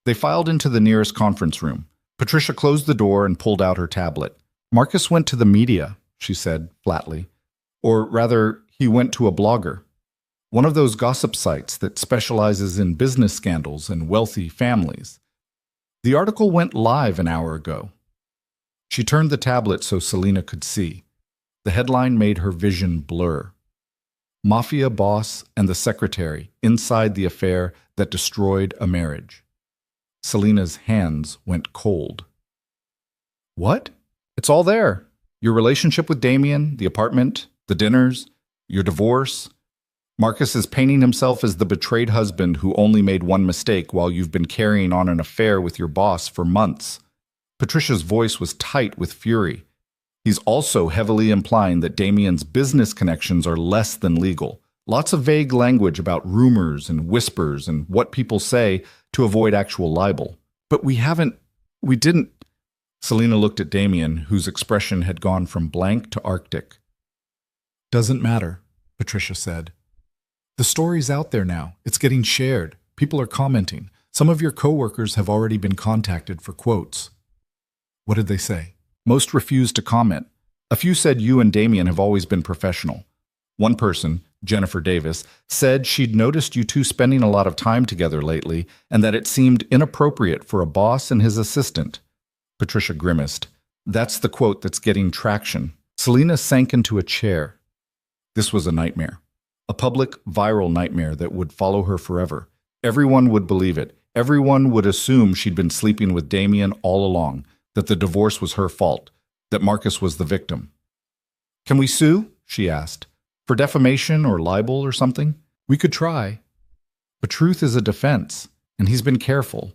They filed into the nearest conference room. Patricia closed the door and pulled out her tablet. "Marcus went to the media," she said flatly. "Or rather, he went to a blogger. One of those gossip sites that specializes in business scandals and wealthy families. The article went live an hour ago." She turned the tablet so Selena could see. The headline made her vision blur. "MafiaBoss and the Secretary Inside the Affair That Destroyed a Marriage." Selena's hands went cold. "What?" "It's all there. Your relationship with Damien, the apartment, the dinners, your divorce. Marcus is painting himself as the betrayed husband who only made one mistake while you've been carrying on an affair with your boss for months." Patricia's voice was tight with fury. "He's also heavily implying that Damien's business connections are less than legal. Lots of vague language about rumors and whispers and what people say to avoid actual libel. But we didn't." Selena looked at Damien, whose expression had gone from blank to arctic. "Doesn't matter," Patricia said. "The story's out there now. It's getting shared. People are commenting. Some of your coworkers have already been contacted for quotes." "What did they say?" "Most refused to comment. A few said you and Damien have always been professional. One person, Jennifer Davis, said she'd noticed you two spending a lot of time together lately and that it seemed inappropriate for a boss and his assistant." Patricia grimaced. "That's the quote that's getting traction." Selena sank into a chair. This was a nightmare. A public, viral nightmare that would follow her forever. Everyone would believe it. Everyone would assume she'd been sleeping with Damien all along, that the divorce was her fault, that Marcus was the victim. "Can we sue?" she asked. "For defamation or libel or something? We could try. But truth is a defense, and he's been careful.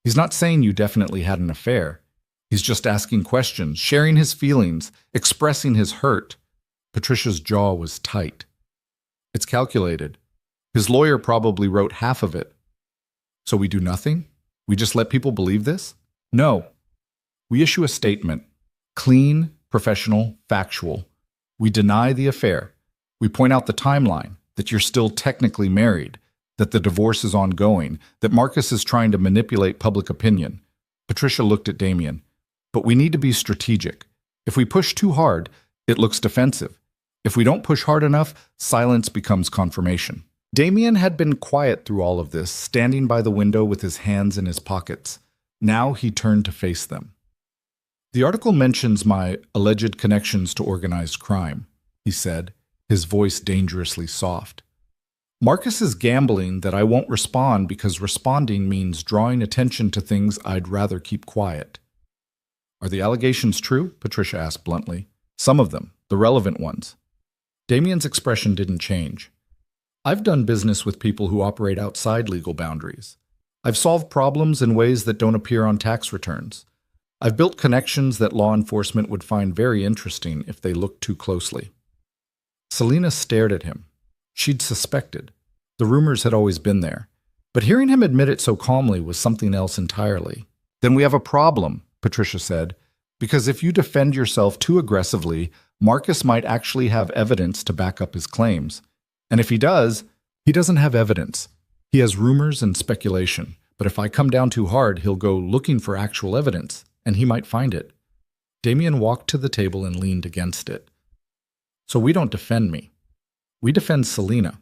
He's not saying you definitely had an affair. He's just asking questions, sharing his feelings, expressing his hurt." Patricia's jaw was tight. "It's calculated. His lawyer probably wrote half of it. So we do nothing? We just let people believe this?" "No. We issue a statement. Clean, professional, factual. We deny the affair. We point out the timeline, that you're still technically married, that the divorce is ongoing, that Marcus is trying to manipulate public opinion." Patricia looked at Damien. "But we need to be strategic. If we push too hard, it looks defensive. If we don't push hard enough, silence becomes confirmation." Damien had been quiet through all of this, standing by the window with his hands in his pockets. Now he turned to face them. "The article mentions my alleged connections to organized crime," he said, his voice dangerously soft. "Marcus is gambling that I won't respond because responding means drawing attention to things I'd rather keep quiet." "Are the allegations true?" Patricia asked bluntly. "Some of them, the relevant ones." Damien's expression didn't change. "I've done business with people who operate outside legal boundaries. I've solved problems in ways that don't appear on tax returns. I've built connections that law enforcement would find very interesting if they looked too closely." Selena stared at him. She'd suspected. The rumors had always been there. But hearing him admit it so calmly was something else entirely. "Then we have a problem," Patricia said, "because if you defend yourself too aggressively, Marcus might actually have evidence to back up his claims. And if he does, he doesn't have evidence. He has rumors and speculation. But if I come down too hard, he'll go looking for actual evidence, and he might find it." Damien walked to the table and leaned against it. "So we don't defend me. We defend Selena.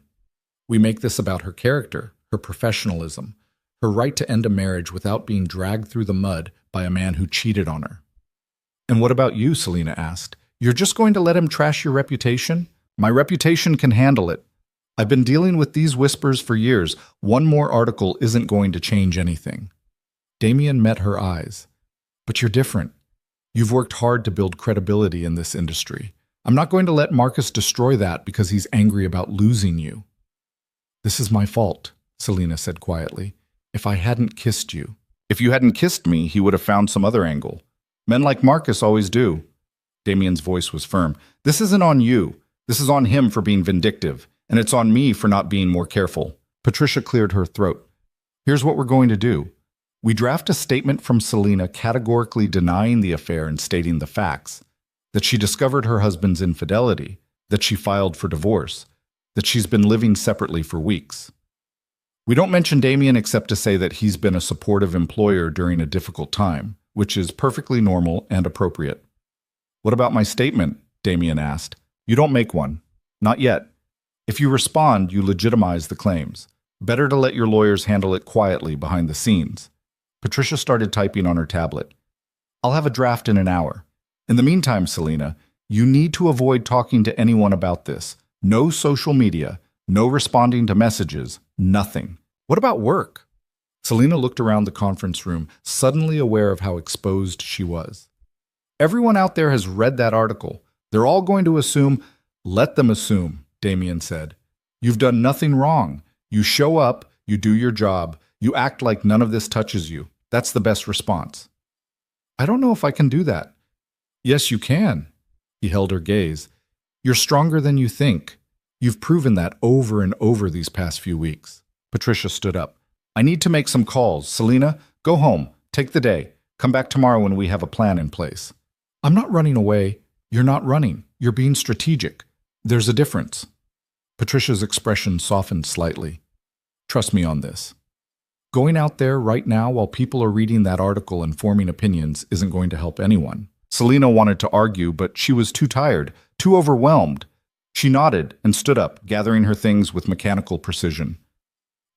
We make this about her character, her professionalism, her right to end a marriage without being dragged through the mud by a man who cheated on her." "And what about you?" Selena asked. "You're just going to let him trash your reputation?" "My reputation can handle it. I've been dealing with these whispers for years. One more article isn't going to change anything." Damien met her eyes. But you're different. You've worked hard to build credibility in this industry. I'm not going to let Marcus destroy that because he's angry about losing you. This is my fault, Selena said quietly. If I hadn't kissed you. If you hadn't kissed me, he would have found some other angle. Men like Marcus always do. Damien's voice was firm. This isn't on you. This is on him for being vindictive, and it's on me for not being more careful. Patricia cleared her throat. Here's what we're going to do. We draft a statement from Selena categorically denying the affair and stating the facts. That she discovered her husband's infidelity, that she filed for divorce, that she's been living separately for weeks. We don't mention Damien except to say that he's been a supportive employer during a difficult time, which is perfectly normal and appropriate. What about my statement? Damien asked. You don't make one. Not yet. If you respond, you legitimize the claims. Better to let your lawyers handle it quietly behind the scenes. Patricia started typing on her tablet. I'll have a draft in an hour. In the meantime, Selena, you need to avoid talking to anyone about this. No social media, no responding to messages, nothing. What about work? Selena looked around the conference room, suddenly aware of how exposed she was. Everyone out there has read that article. They're all going to assume. Let them assume, Damien said. You've done nothing wrong. You show up, you do your job, you act like none of this touches you. That's the best response. I don't know if I can do that. Yes, you can. He held her gaze. You're stronger than you think. You've proven that over and over these past few weeks. Patricia stood up. I need to make some calls. Selena, go home. Take the day. Come back tomorrow when we have a plan in place. I'm not running away. You're not running. You're being strategic. There's a difference. Patricia's expression softened slightly. Trust me on this. Going out there right now while people are reading that article and forming opinions isn't going to help anyone. Selena wanted to argue, but she was too tired, too overwhelmed. She nodded and stood up, gathering her things with mechanical precision.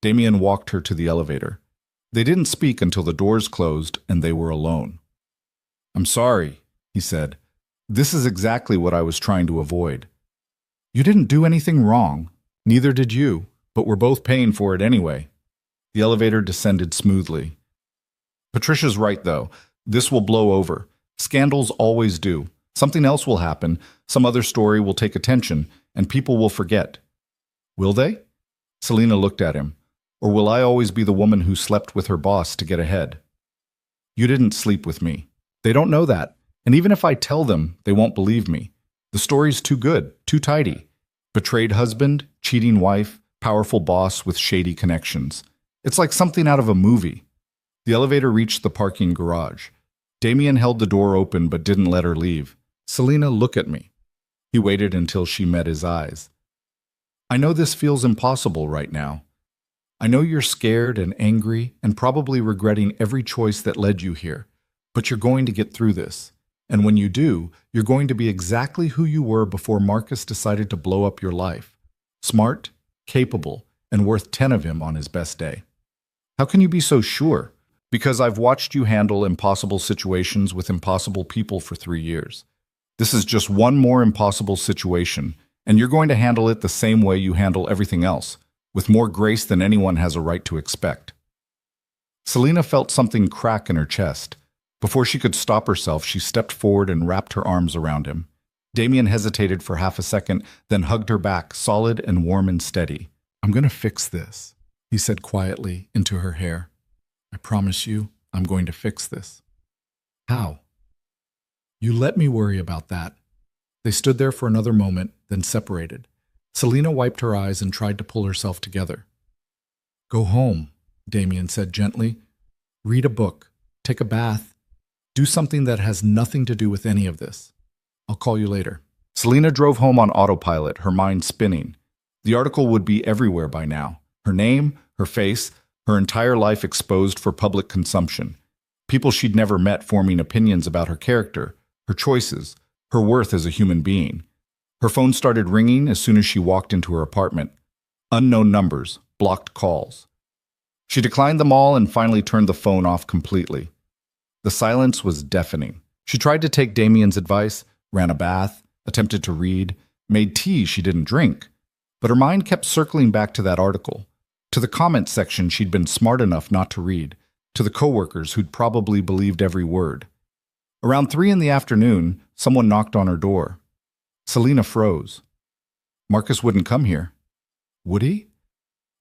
Damien walked her to the elevator. They didn't speak until the doors closed and they were alone. I'm sorry, he said. This is exactly what I was trying to avoid. You didn't do anything wrong. Neither did you, but we're both paying for it anyway. The elevator descended smoothly. Patricia's right, though. This will blow over. Scandals always do. Something else will happen, some other story will take attention, and people will forget. Will they? Selena looked at him. Or will I always be the woman who slept with her boss to get ahead? You didn't sleep with me. They don't know that, and even if I tell them, they won't believe me. The story's too good, too tidy. Betrayed husband, cheating wife, powerful boss with shady connections. It's like something out of a movie. The elevator reached the parking garage. Damien held the door open but didn't let her leave. Selena, look at me. He waited until she met his eyes. I know this feels impossible right now. I know you're scared and angry and probably regretting every choice that led you here, but you're going to get through this. And when you do, you're going to be exactly who you were before Marcus decided to blow up your life. Smart, capable, and worth 10 of him on his best day. How can you be so sure? Because I've watched you handle impossible situations with impossible people for 3 years. This is just one more impossible situation, and you're going to handle it the same way you handle everything else, with more grace than anyone has a right to expect. Selena felt something crack in her chest. Before she could stop herself, she stepped forward and wrapped her arms around him. Damien hesitated for half a second, then hugged her back, solid and warm and steady. I'm going to fix this, he said quietly into her hair. I promise you, I'm going to fix this. How? You let me worry about that. They stood there for another moment, then separated. Selena wiped her eyes and tried to pull herself together. Go home, Damien said gently. Read a book, take a bath, do something that has nothing to do with any of this. I'll call you later. Selena drove home on autopilot, her mind spinning. The article would be everywhere by now. Her name, her face, her entire life exposed for public consumption. People she'd never met forming opinions about her character, her choices, her worth as a human being. Her phone started ringing as soon as she walked into her apartment. Unknown numbers, blocked calls. She declined them all and finally turned the phone off completely. The silence was deafening. She tried to take Damien's advice, ran a bath, attempted to read, made tea she didn't drink. But her mind kept circling back to that article, to the comment section she'd been smart enough not to read, to the coworkers who'd probably believed every word. Around 3 in the afternoon, someone knocked on her door. Selina froze. Marcus wouldn't come here. Would he?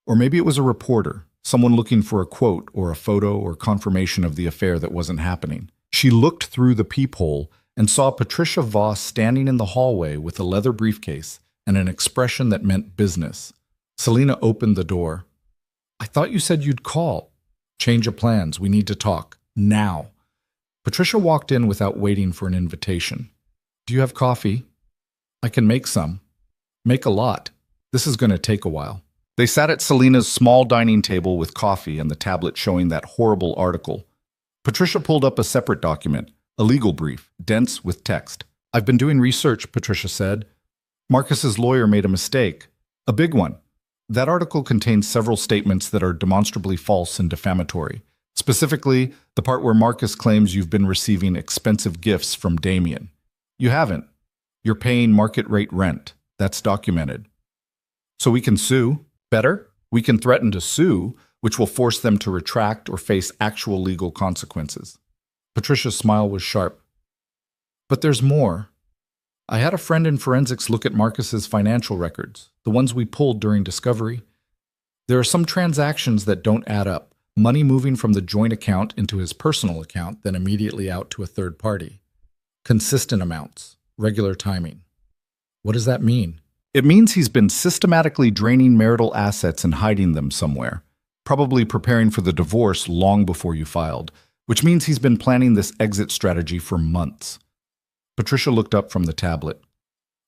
Or maybe it was a reporter, someone looking for a quote or a photo or confirmation of the affair that wasn't happening. She looked through the peephole and saw Patricia Voss standing in the hallway with a leather briefcase and an expression that meant business. Selina opened the door. I thought you said you'd call. Change of plans. We need to talk. Now. Patricia walked in without waiting for an invitation. Do you have coffee? I can make some. Make a lot. This is going to take a while. They sat at Selina's small dining table with coffee and the tablet showing that horrible article. Patricia pulled up a separate document, a legal brief, dense with text. I've been doing research, Patricia said. Marcus's lawyer made a mistake. A big one. That article contains several statements that are demonstrably false and defamatory. Specifically, the part where Marcus claims you've been receiving expensive gifts from Damien. You haven't. You're paying market rate rent. That's documented. So we can sue. Better, we can threaten to sue, which will force them to retract or face actual legal consequences. Patricia's smile was sharp. But there's more. I had a friend in forensics look at Marcus's financial records, the ones we pulled during discovery. There are some transactions that don't add up. Money moving from the joint account into his personal account, then immediately out to a third party. Consistent amounts, regular timing. What does that mean? It means he's been systematically draining marital assets and hiding them somewhere, probably preparing for the divorce long before you filed, which means he's been planning this exit strategy for months. Patricia looked up from the tablet.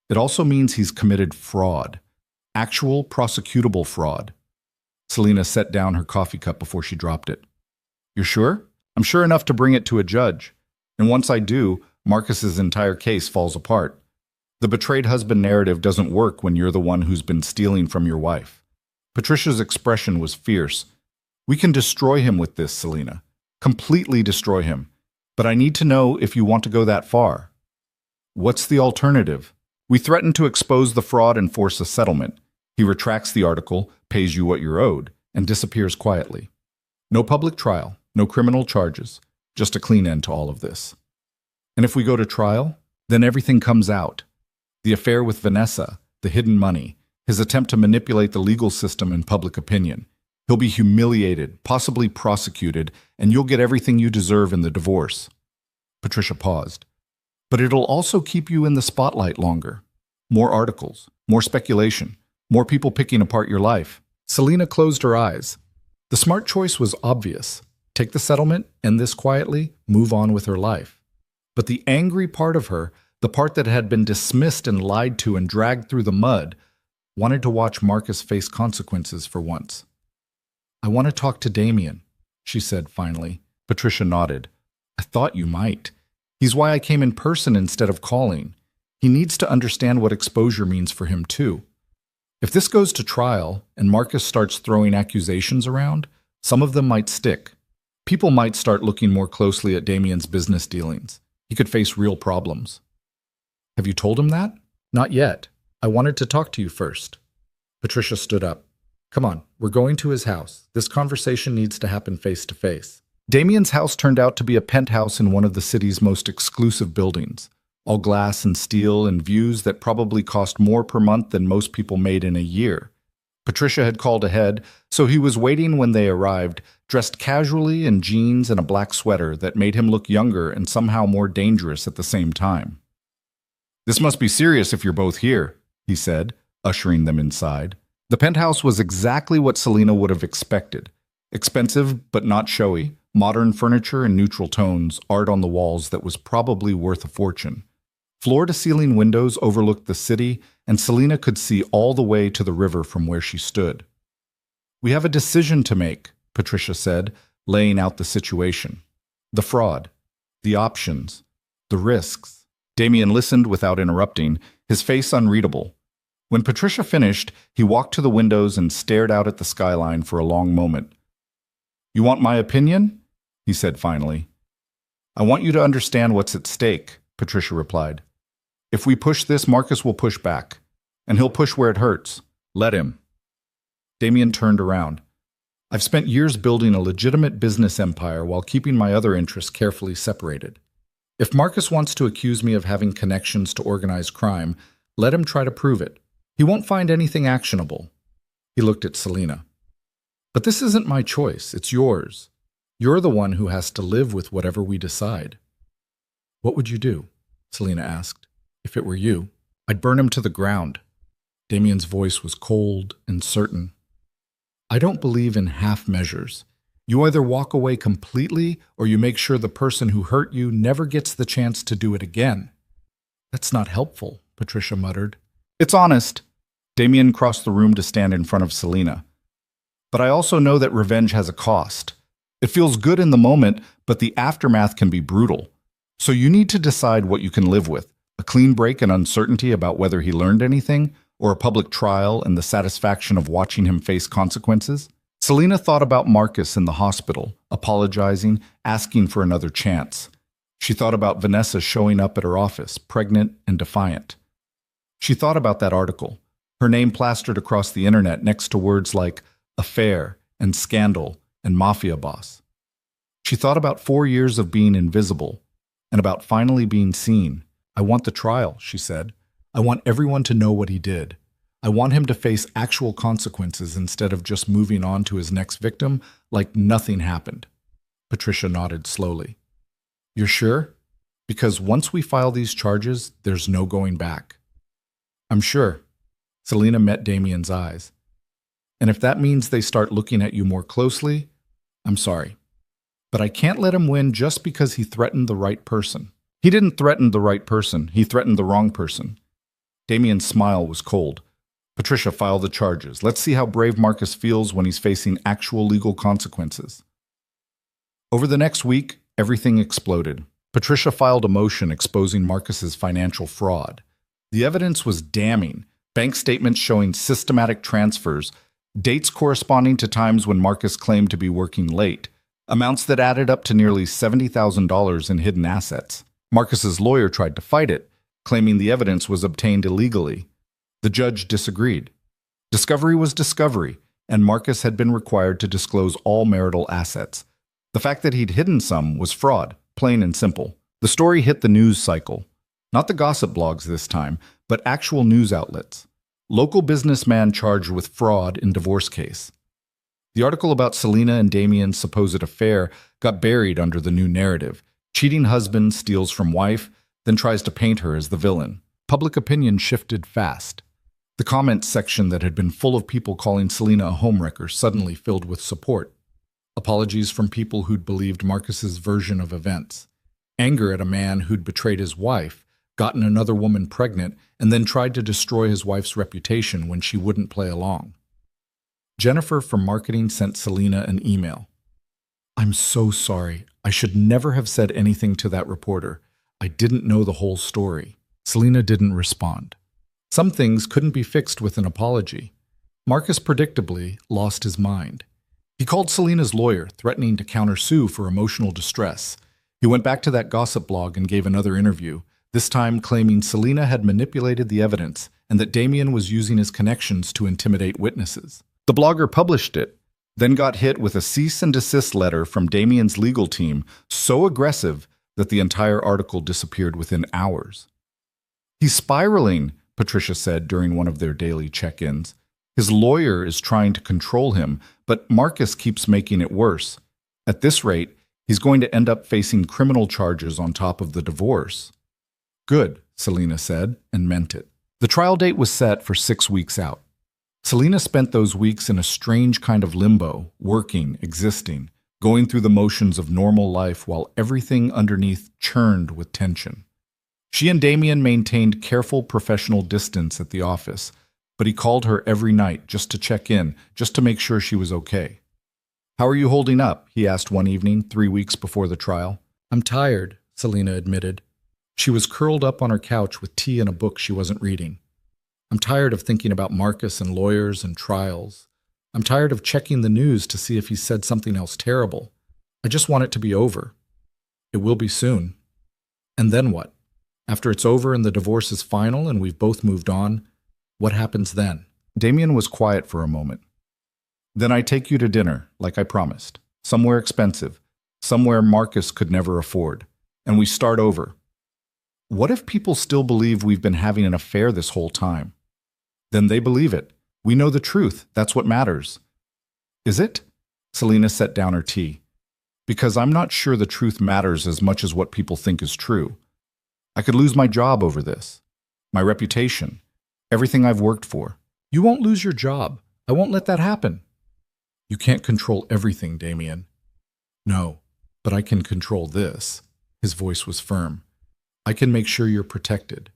It also means he's committed fraud, actual prosecutable fraud. Selina set down her coffee cup before she dropped it. You're sure? I'm sure enough to bring it to a judge. And once I do, Marcus's entire case falls apart. The betrayed husband narrative doesn't work when you're the one who's been stealing from your wife. Patricia's expression was fierce. We can destroy him with this, Selina. Completely destroy him. But I need to know if you want to go that far. What's the alternative? We threaten to expose the fraud and force a settlement. He retracts the article, pays you what you're owed, and disappears quietly. No public trial, no criminal charges, just a clean end to all of this. And if we go to trial, then everything comes out. The affair with Vanessa, the hidden money, his attempt to manipulate the legal system and public opinion. He'll be humiliated, possibly prosecuted, and you'll get everything you deserve in the divorce. Patricia paused. But it'll also keep you in the spotlight longer. More articles, more speculation, more people picking apart your life. Selina closed her eyes. The smart choice was obvious. Take the settlement, end this quietly, move on with her life. But the angry part of her, the part that had been dismissed and lied to and dragged through the mud, wanted to watch Marcus face consequences for once. I want to talk to Damien, she said finally. Patricia nodded. I thought you might. He's why I came in person instead of calling. He needs to understand what exposure means for him too. If this goes to trial and Marcus starts throwing accusations around, some of them might stick. People might start looking more closely at Damien's business dealings. He could face real problems. Have you told him that? Not yet. I wanted to talk to you first. Patricia stood up. Come on, we're going to his house. This conversation needs to happen face to face. Damien's house turned out to be a penthouse in one of the city's most exclusive buildings. All glass and steel and views that probably cost more per month than most people made in a year. Patricia had called ahead, so he was waiting when they arrived, dressed casually in jeans and a black sweater that made him look younger and somehow more dangerous at the same time. This must be serious if you're both here, he said, ushering them inside. The penthouse was exactly what Selina would have expected. Expensive, but not showy, modern furniture and neutral tones, art on the walls that was probably worth a fortune. Floor-to-ceiling windows overlooked the city, and Selina could see all the way to the river from where she stood. We have a decision to make, Patricia said, laying out the situation. The fraud, the options, the risks. Damien listened without interrupting, his face unreadable. When Patricia finished, he walked to the windows and stared out at the skyline for a long moment. You want my opinion? He said finally. I want you to understand what's at stake, Patricia replied. If we push this, Marcus will push back, and he'll push where it hurts. Let him. Damien turned around. I've spent years building a legitimate business empire while keeping my other interests carefully separated. If Marcus wants to accuse me of having connections to organized crime, let him try to prove it. He won't find anything actionable. He looked at Selena. But this isn't my choice, it's yours. You're the one who has to live with whatever we decide. What would you do? Selena asked. If it were you, I'd burn him to the ground. Damien's voice was cold and certain. I don't believe in half measures. You either walk away completely or you make sure the person who hurt you never gets the chance to do it again. That's not helpful, Patricia muttered. It's honest. Damien crossed the room to stand in front of Selena. But I also know that revenge has a cost. It feels good in the moment, but the aftermath can be brutal. So you need to decide what you can live with. A clean break and uncertainty about whether he learned anything, or a public trial and the satisfaction of watching him face consequences. Selena thought about Marcus in the hospital, apologizing, asking for another chance. She thought about Vanessa showing up at her office, pregnant and defiant. She thought about that article, her name plastered across the internet next to words like affair and scandal and MafiaBoss. She thought about 4 years of being invisible and about finally being seen. I want the trial, she said. I want everyone to know what he did. I want him to face actual consequences instead of just moving on to his next victim like nothing happened. Patricia nodded slowly. You're sure? Because once we file these charges, there's no going back. I'm sure. Selena met Damien's eyes. And if that means they start looking at you more closely, I'm sorry. But I can't let him win just because he threatened the right person. He didn't threaten the right person. He threatened the wrong person. Damien's smile was cold. Patricia, file the charges. Let's see how brave Marcus feels when he's facing actual legal consequences. Over the next week, everything exploded. Patricia filed a motion exposing Marcus's financial fraud. The evidence was damning. Bank statements showing systematic transfers, dates corresponding to times when Marcus claimed to be working late, amounts that added up to nearly $70,000 in hidden assets. Marcus's lawyer tried to fight it, claiming the evidence was obtained illegally. The judge disagreed. Discovery was discovery, and Marcus had been required to disclose all marital assets. The fact that he'd hidden some was fraud, plain and simple. The story hit the news cycle. Not the gossip blogs this time, but actual news outlets. Local businessman charged with fraud in divorce case. The article about Selena and Damien's supposed affair got buried under the new narrative. Cheating husband steals from wife, then tries to paint her as the villain. Public opinion shifted fast. The comments section that had been full of people calling Selena a homewrecker suddenly filled with support. Apologies from people who'd believed Marcus's version of events. Anger at a man who'd betrayed his wife, gotten another woman pregnant, and then tried to destroy his wife's reputation when she wouldn't play along. Jennifer from marketing sent Selena an email. I'm so sorry. I should never have said anything to that reporter. I didn't know the whole story. Selena didn't respond. Some things couldn't be fixed with an apology. Marcus predictably lost his mind. He called Selena's lawyer, threatening to countersue for emotional distress. He went back to that gossip blog and gave another interview, this time claiming Selena had manipulated the evidence and that Damien was using his connections to intimidate witnesses. The blogger published it, then got hit with a cease and desist letter from Damien's legal team, so aggressive that the entire article disappeared within hours. He's spiraling, Patricia said during one of their daily check-ins. His lawyer is trying to control him, but Marcus keeps making it worse. At this rate, he's going to end up facing criminal charges on top of the divorce. Good, Selena said, and meant it. The trial date was set for 6 weeks out. Selena spent those weeks in a strange kind of limbo, working, existing, going through the motions of normal life while everything underneath churned with tension. She and Damien maintained careful professional distance at the office, but he called her every night just to check in, just to make sure she was okay. How are you holding up? He asked one evening, 3 weeks before the trial. I'm tired, Selena admitted. She was curled up on her couch with tea and a book she wasn't reading. I'm tired of thinking about Marcus and lawyers and trials. I'm tired of checking the news to see if he said something else terrible. I just want it to be over. It will be soon. And then what? After it's over and the divorce is final and we've both moved on, what happens then? Damien was quiet for a moment. Then I take you to dinner, like I promised. Somewhere expensive. Somewhere Marcus could never afford. and we start over. What if people still believe we've been having an affair this whole time? Then they believe it. We know the truth. That's what matters. Is it? Selena set down her tea. Because I'm not sure the truth matters as much as what people think is true. I could lose my job over this. My reputation. Everything I've worked for. You won't lose your job. I won't let that happen. You can't control everything, Damien. No, but I can control this. His voice was firm. I can make sure you're protected,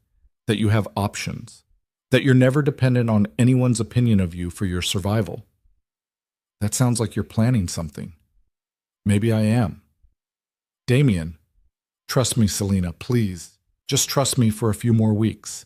that you have options, that you're never dependent on anyone's opinion of you for your survival. That sounds like you're planning something. Maybe I am. Damien, trust me, Selena, please. Just trust me for a few more weeks.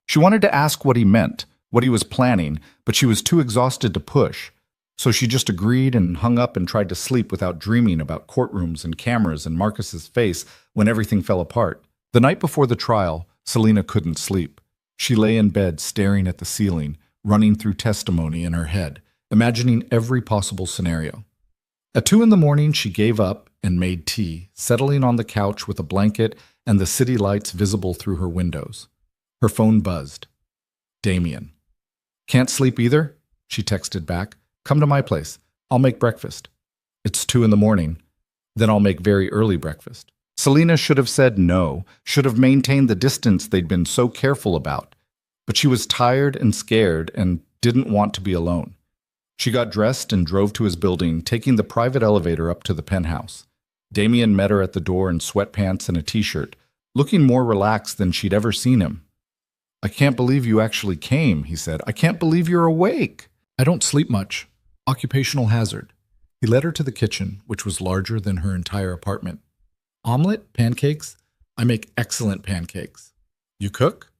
She wanted to ask what he meant, what he was planning, but she was too exhausted to push. So she just agreed and hung up and tried to sleep without dreaming about courtrooms and cameras and Marcus's face when everything fell apart. The night before the trial, Selena couldn't sleep. She lay in bed staring at the ceiling, running through testimony in her head, imagining every possible scenario. At 2 a.m, she gave up and made tea, settling on the couch with a blanket and the city lights visible through her windows. Her phone buzzed. Damien. Can't sleep either? She texted back. Come to my place. I'll make breakfast. It's 2 a.m. Then I'll make very early breakfast. Selena should have said no, should have maintained the distance they'd been so careful about. But she was tired and scared and didn't want to be alone. She got dressed and drove to his building, taking the private elevator up to the penthouse. Damien met her at the door in sweatpants and a t-shirt, looking more relaxed than she'd ever seen him. I can't believe you actually came, he said. I can't believe you're awake. I don't sleep much. Occupational hazard. He led her to the kitchen, which was larger than her entire apartment. Omelet? Pancakes? I make excellent pancakes. You cook?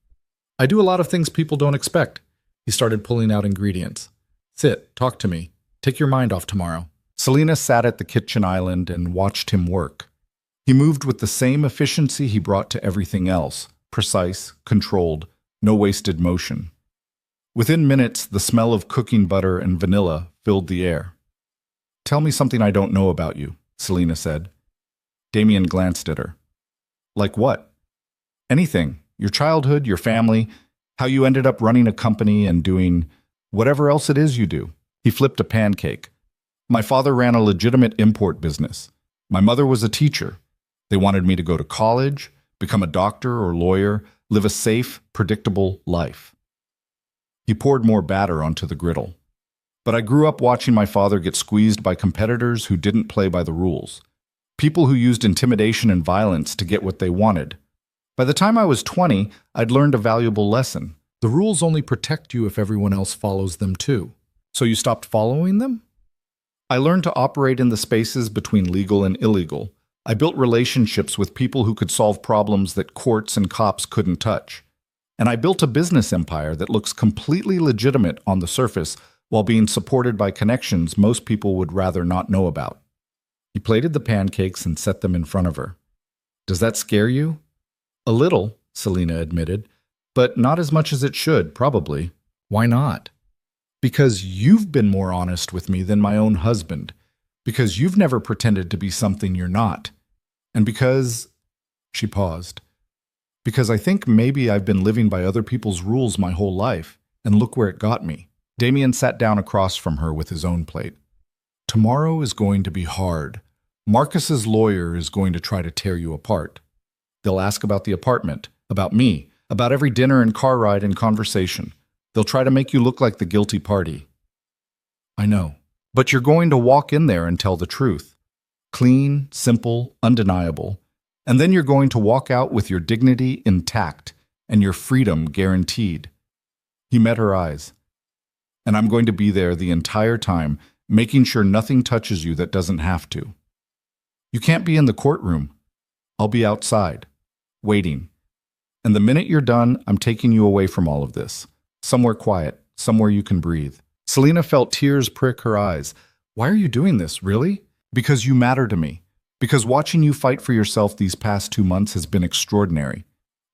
I do a lot of things people don't expect. He started pulling out ingredients. Sit, talk to me. Take your mind off tomorrow. Selena sat at the kitchen island and watched him work. He moved with the same efficiency he brought to everything else. Precise, controlled, no wasted motion. Within minutes, the smell of cooking butter and vanilla filled the air. Tell me something I don't know about you, Selena said. Damien glanced at her. Like what? Anything. Your childhood, your family, how you ended up running a company and doing whatever else it is you do. He flipped a pancake. My father ran a legitimate import business. My mother was a teacher. They wanted me to go to college, become a doctor or lawyer, live a safe, predictable life. He poured more batter onto the griddle. But I grew up watching my father get squeezed by competitors who didn't play by the rules. People who used intimidation and violence to get what they wanted. By the time I was 20, I'd learned a valuable lesson. The rules only protect you if everyone else follows them too. So you stopped following them? I learned to operate in the spaces between legal and illegal. I built relationships with people who could solve problems that courts and cops couldn't touch. And I built a business empire that looks completely legitimate on the surface while being supported by connections most people would rather not know about. He plated the pancakes and set them in front of her. Does that scare you? A little, Selena admitted, but not as much as it should, probably. Why not? Because you've been more honest with me than my own husband. Because you've never pretended to be something you're not. And because... She paused. Because I think maybe I've been living by other people's rules my whole life, and look where it got me. Damien sat down across from her with his own plate. Tomorrow is going to be hard. Marcus's lawyer is going to try to tear you apart. They'll ask about the apartment, about me, about every dinner and car ride and conversation. They'll try to make you look like the guilty party. I know. But you're going to walk in there and tell the truth. Clean, simple, undeniable. And then you're going to walk out with your dignity intact and your freedom guaranteed. He met her eyes. And I'm going to be there the entire time, making sure nothing touches you that doesn't have to. You can't be in the courtroom. I'll be outside, waiting. And the minute you're done, I'm taking you away from all of this. Somewhere quiet, somewhere you can breathe. Selena felt tears prick her eyes. Why are you doing this, really? Because you matter to me. Because watching you fight for yourself these past 2 months has been extraordinary.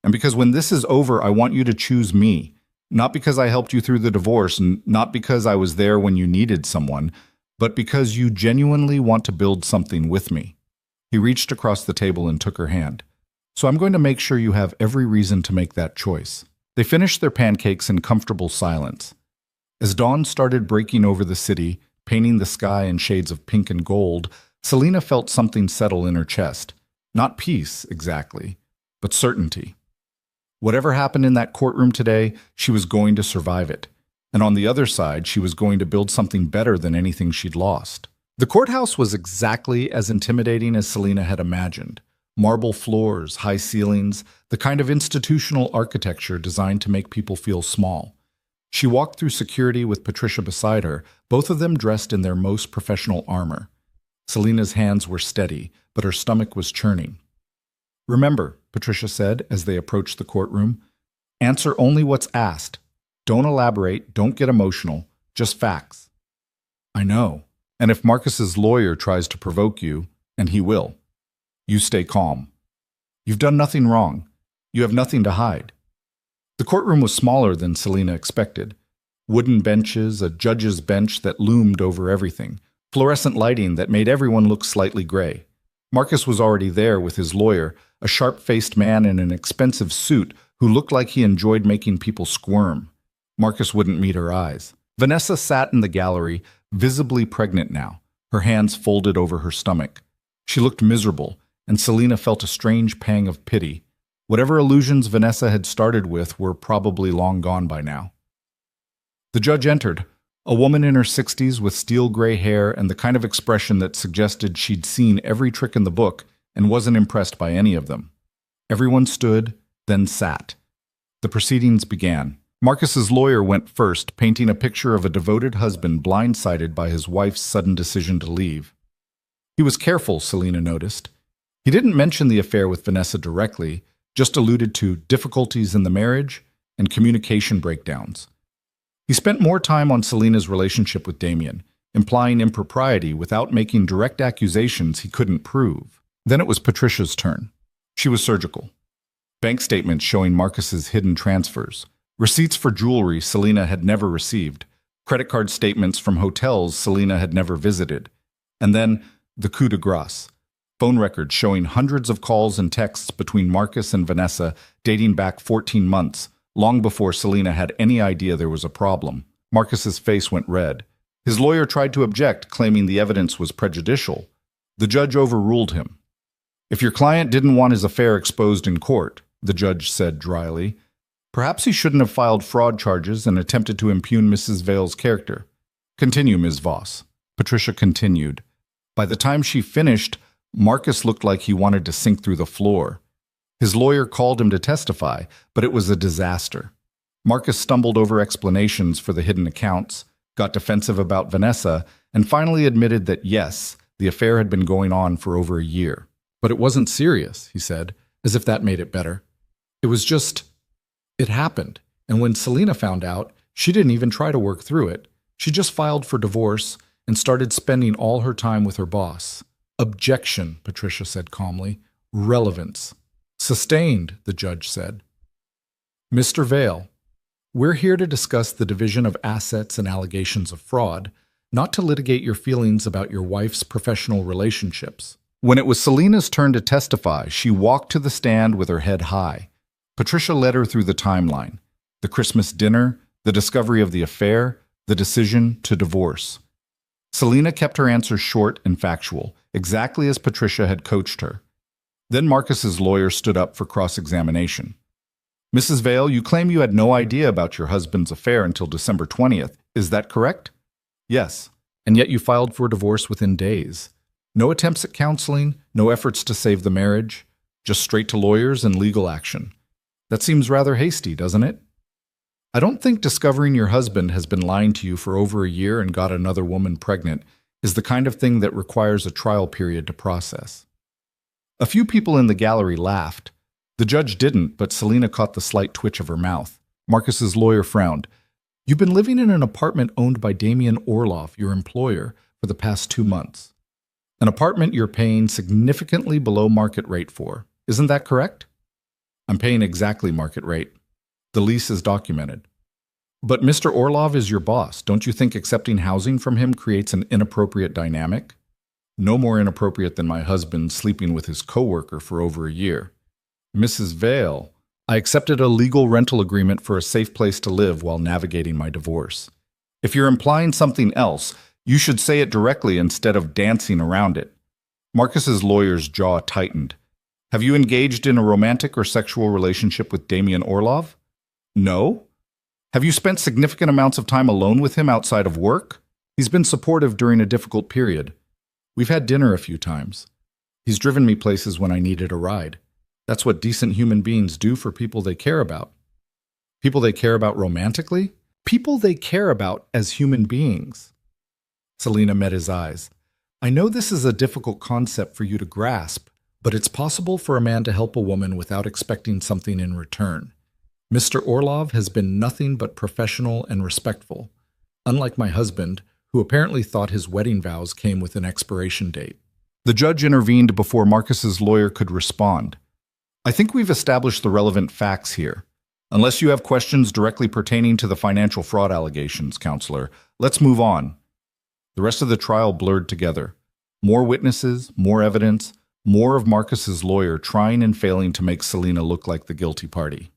And because when this is over, I want you to choose me. Not because I helped you through the divorce, and not because I was there when you needed someone, but because you genuinely want to build something with me. He reached across the table and took her hand. So I'm going to make sure you have every reason to make that choice. They finished their pancakes in comfortable silence. As dawn started breaking over the city, painting the sky in shades of pink and gold, Selina felt something settle in her chest. Not peace, exactly, but certainty. Whatever happened in that courtroom today, she was going to survive it. And on the other side, she was going to build something better than anything she'd lost. The courthouse was exactly as intimidating as Selina had imagined. Marble floors, high ceilings, the kind of institutional architecture designed to make people feel small. She walked through security with Patricia beside her, both of them dressed in their most professional armor. Selina's hands were steady, but her stomach was churning. "Remember," Patricia said as they approached the courtroom, "answer only what's asked. Don't elaborate, don't get emotional, just facts." "I know. And if Marcus's lawyer tries to provoke you, and he will, you stay calm. You've done nothing wrong. You have nothing to hide." The courtroom was smaller than Selina expected. Wooden benches, a judge's bench that loomed over everything, fluorescent lighting that made everyone look slightly gray. Marcus was already there with his lawyer, a sharp-faced man in an expensive suit who looked like he enjoyed making people squirm. Marcus wouldn't meet her eyes. Vanessa sat in the gallery, visibly pregnant now, her hands folded over her stomach. She looked miserable, and Selina felt a strange pang of pity. Whatever illusions Vanessa had started with were probably long gone by now. The judge entered, a woman in her 60s with steel gray hair and the kind of expression that suggested she'd seen every trick in the book and wasn't impressed by any of them. Everyone stood, then sat. The proceedings began. Marcus's lawyer went first, painting a picture of a devoted husband blindsided by his wife's sudden decision to leave. He was careful, Selina noticed. He didn't mention the affair with Vanessa directly, just alluded to difficulties in the marriage and communication breakdowns. He spent more time on Selina's relationship with Damien, implying impropriety without making direct accusations he couldn't prove. Then it was Patricia's turn. She was surgical. Bank statements showing Marcus's hidden transfers, receipts for jewelry Selina had never received, credit card statements from hotels Selina had never visited, and then the coup de grace. Phone records showing hundreds of calls and texts between Marcus and Vanessa dating back 14 months, long before Selina had any idea there was a problem. Marcus's face went red. His lawyer tried to object, claiming the evidence was prejudicial. The judge overruled him. "If your client didn't want his affair exposed in court," the judge said dryly, "perhaps he shouldn't have filed fraud charges and attempted to impugn Mrs. Vale's character. Continue, Ms. Voss." Patricia continued. By the time she finished, Marcus looked like he wanted to sink through the floor. His lawyer called him to testify, but it was a disaster. Marcus stumbled over explanations for the hidden accounts, got defensive about Vanessa, and finally admitted that yes, the affair had been going on for over a year. "But it wasn't serious," he said, as if that made it better. "It was just... it happened. And when Selina found out, she didn't even try to work through it. She just filed for divorce and started spending all her time with her boss." "Objection," Patricia said calmly. "Relevance." "Sustained," the judge said. "Mr. Vale, we're here to discuss the division of assets and allegations of fraud, not to litigate your feelings about your wife's professional relationships." When it was Selina's turn to testify, she walked to the stand with her head high. Patricia led her through the timeline: the Christmas dinner, the discovery of the affair, the decision to divorce. Selina kept her answers short and factual, exactly as Patricia had coached her. Then Marcus's lawyer stood up for cross-examination. "Mrs. Vale, you claim you had no idea about your husband's affair until December 20th. Is that correct?" "Yes. And yet you filed for divorce within days. No attempts at counseling, no efforts to save the marriage, just straight to lawyers and legal action. That seems rather hasty, doesn't it?" "I don't think discovering your husband has been lying to you for over a year and got another woman pregnant is the kind of thing that requires a trial period to process." A few people in the gallery laughed. The judge didn't, but Selina caught the slight twitch of her mouth. Marcus's lawyer frowned. "You've been living in an apartment owned by Damien Orloff, your employer, for the past 2 months. An apartment you're paying significantly below market rate for. Isn't that correct?" "I'm paying exactly market rate. The lease is documented." "But Mr. Orlov is your boss. Don't you think accepting housing from him creates an inappropriate dynamic?" "No more inappropriate than my husband sleeping with his coworker for over a year." Mrs. Vale, I accepted a legal rental agreement for a safe place to live while navigating my divorce. If you're implying something else, you should say it directly instead of dancing around it. Marcus's lawyer's jaw tightened. Have you engaged in a romantic or sexual relationship with Damian Orlov? No. Have you spent significant amounts of time alone with him outside of work? He's been supportive during a difficult period. We've had dinner a few times. He's driven me places when I needed a ride. That's what decent human beings do for people they care about. People they care about romantically? People they care about as human beings. Selina met his eyes. I know this is a difficult concept for you to grasp, but it's possible for a man to help a woman without expecting something in return. Mr. Orlov has been nothing but professional and respectful, unlike my husband, who apparently thought his wedding vows came with an expiration date. The judge intervened before Marcus's lawyer could respond. I think we've established the relevant facts here. Unless you have questions directly pertaining to the financial fraud allegations, counselor, let's move on. The rest of the trial blurred together. More witnesses, more evidence, more of Marcus's lawyer trying and failing to make Selina look like the guilty party.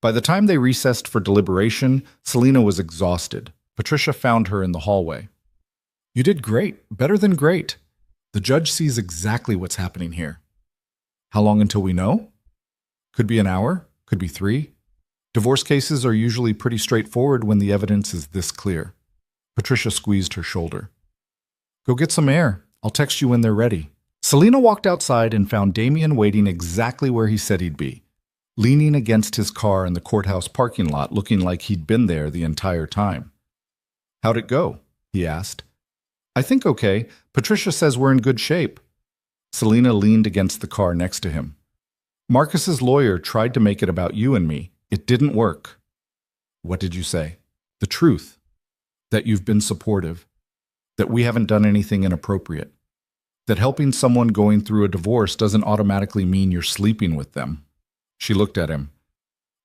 By the time they recessed for deliberation, Selina was exhausted. Patricia found her in the hallway. You did great, better than great. The judge sees exactly what's happening here. How long until we know? Could be an hour, could be 3. Divorce cases are usually pretty straightforward when the evidence is this clear. Patricia squeezed her shoulder. Go get some air. I'll text you when they're ready. Selina walked outside and found Damian waiting exactly where he said he'd be, leaning against his car in the courthouse parking lot, looking like he'd been there the entire time. How'd it go? He asked. I think okay. Patricia says we're in good shape. Selina leaned against the car next to him. Marcus's lawyer tried to make it about you and me. It didn't work. What did you say? The truth. That you've been supportive. That we haven't done anything inappropriate. That helping someone going through a divorce doesn't automatically mean you're sleeping with them. She looked at him.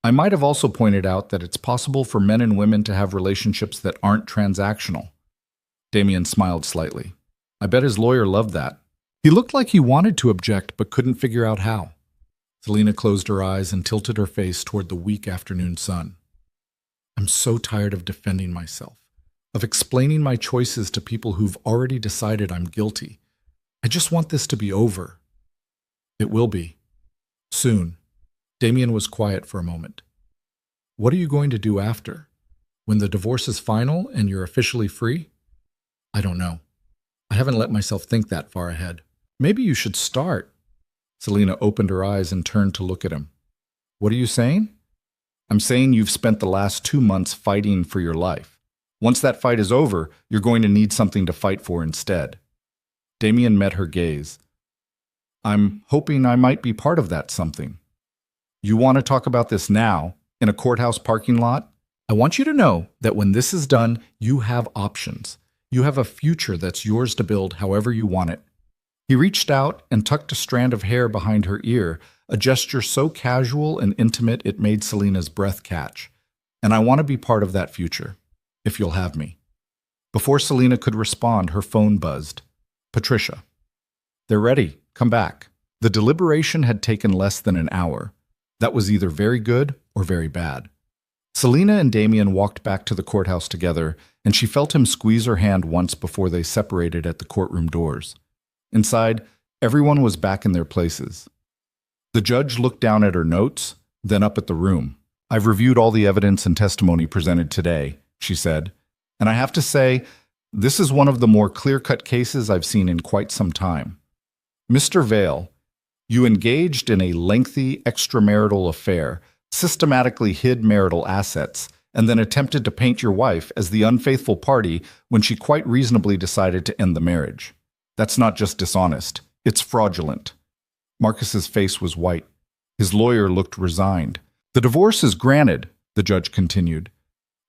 I might have also pointed out that it's possible for men and women to have relationships that aren't transactional. Damian smiled slightly. I bet his lawyer loved that. He looked like he wanted to object but couldn't figure out how. Selina closed her eyes and tilted her face toward the weak afternoon sun. I'm so tired of defending myself, of explaining my choices to people who've already decided I'm guilty. I just want this to be over. It will be. Soon. Damian was quiet for a moment. What are you going to do after? When the divorce is final and you're officially free? I don't know. I haven't let myself think that far ahead. Maybe you should start. Selina opened her eyes and turned to look at him. What are you saying? I'm saying you've spent the last 2 months fighting for your life. Once that fight is over, you're going to need something to fight for instead. Damian met her gaze. I'm hoping I might be part of that something. You want to talk about this now, in a courthouse parking lot? I want you to know that when this is done, you have options. You have a future that's yours to build however you want it. He reached out and tucked a strand of hair behind her ear, a gesture so casual and intimate it made Selina's breath catch. And I want to be part of that future, if you'll have me. Before Selina could respond, her phone buzzed. Patricia. They're ready. Come back. The deliberation had taken less than an hour. That was either very good or very bad. Selina and Damian walked back to the courthouse together, and she felt him squeeze her hand once before they separated at the courtroom doors. Inside, everyone was back in their places. The judge looked down at her notes, then up at the room. I've reviewed all the evidence and testimony presented today, she said, and I have to say, this is one of the more clear-cut cases I've seen in quite some time. Mr. Vale, you engaged in a lengthy extramarital affair, systematically hid marital assets, and then attempted to paint your wife as the unfaithful party when she quite reasonably decided to end the marriage. That's not just dishonest, it's fraudulent. Marcus's face was white. His lawyer looked resigned. The divorce is granted, the judge continued.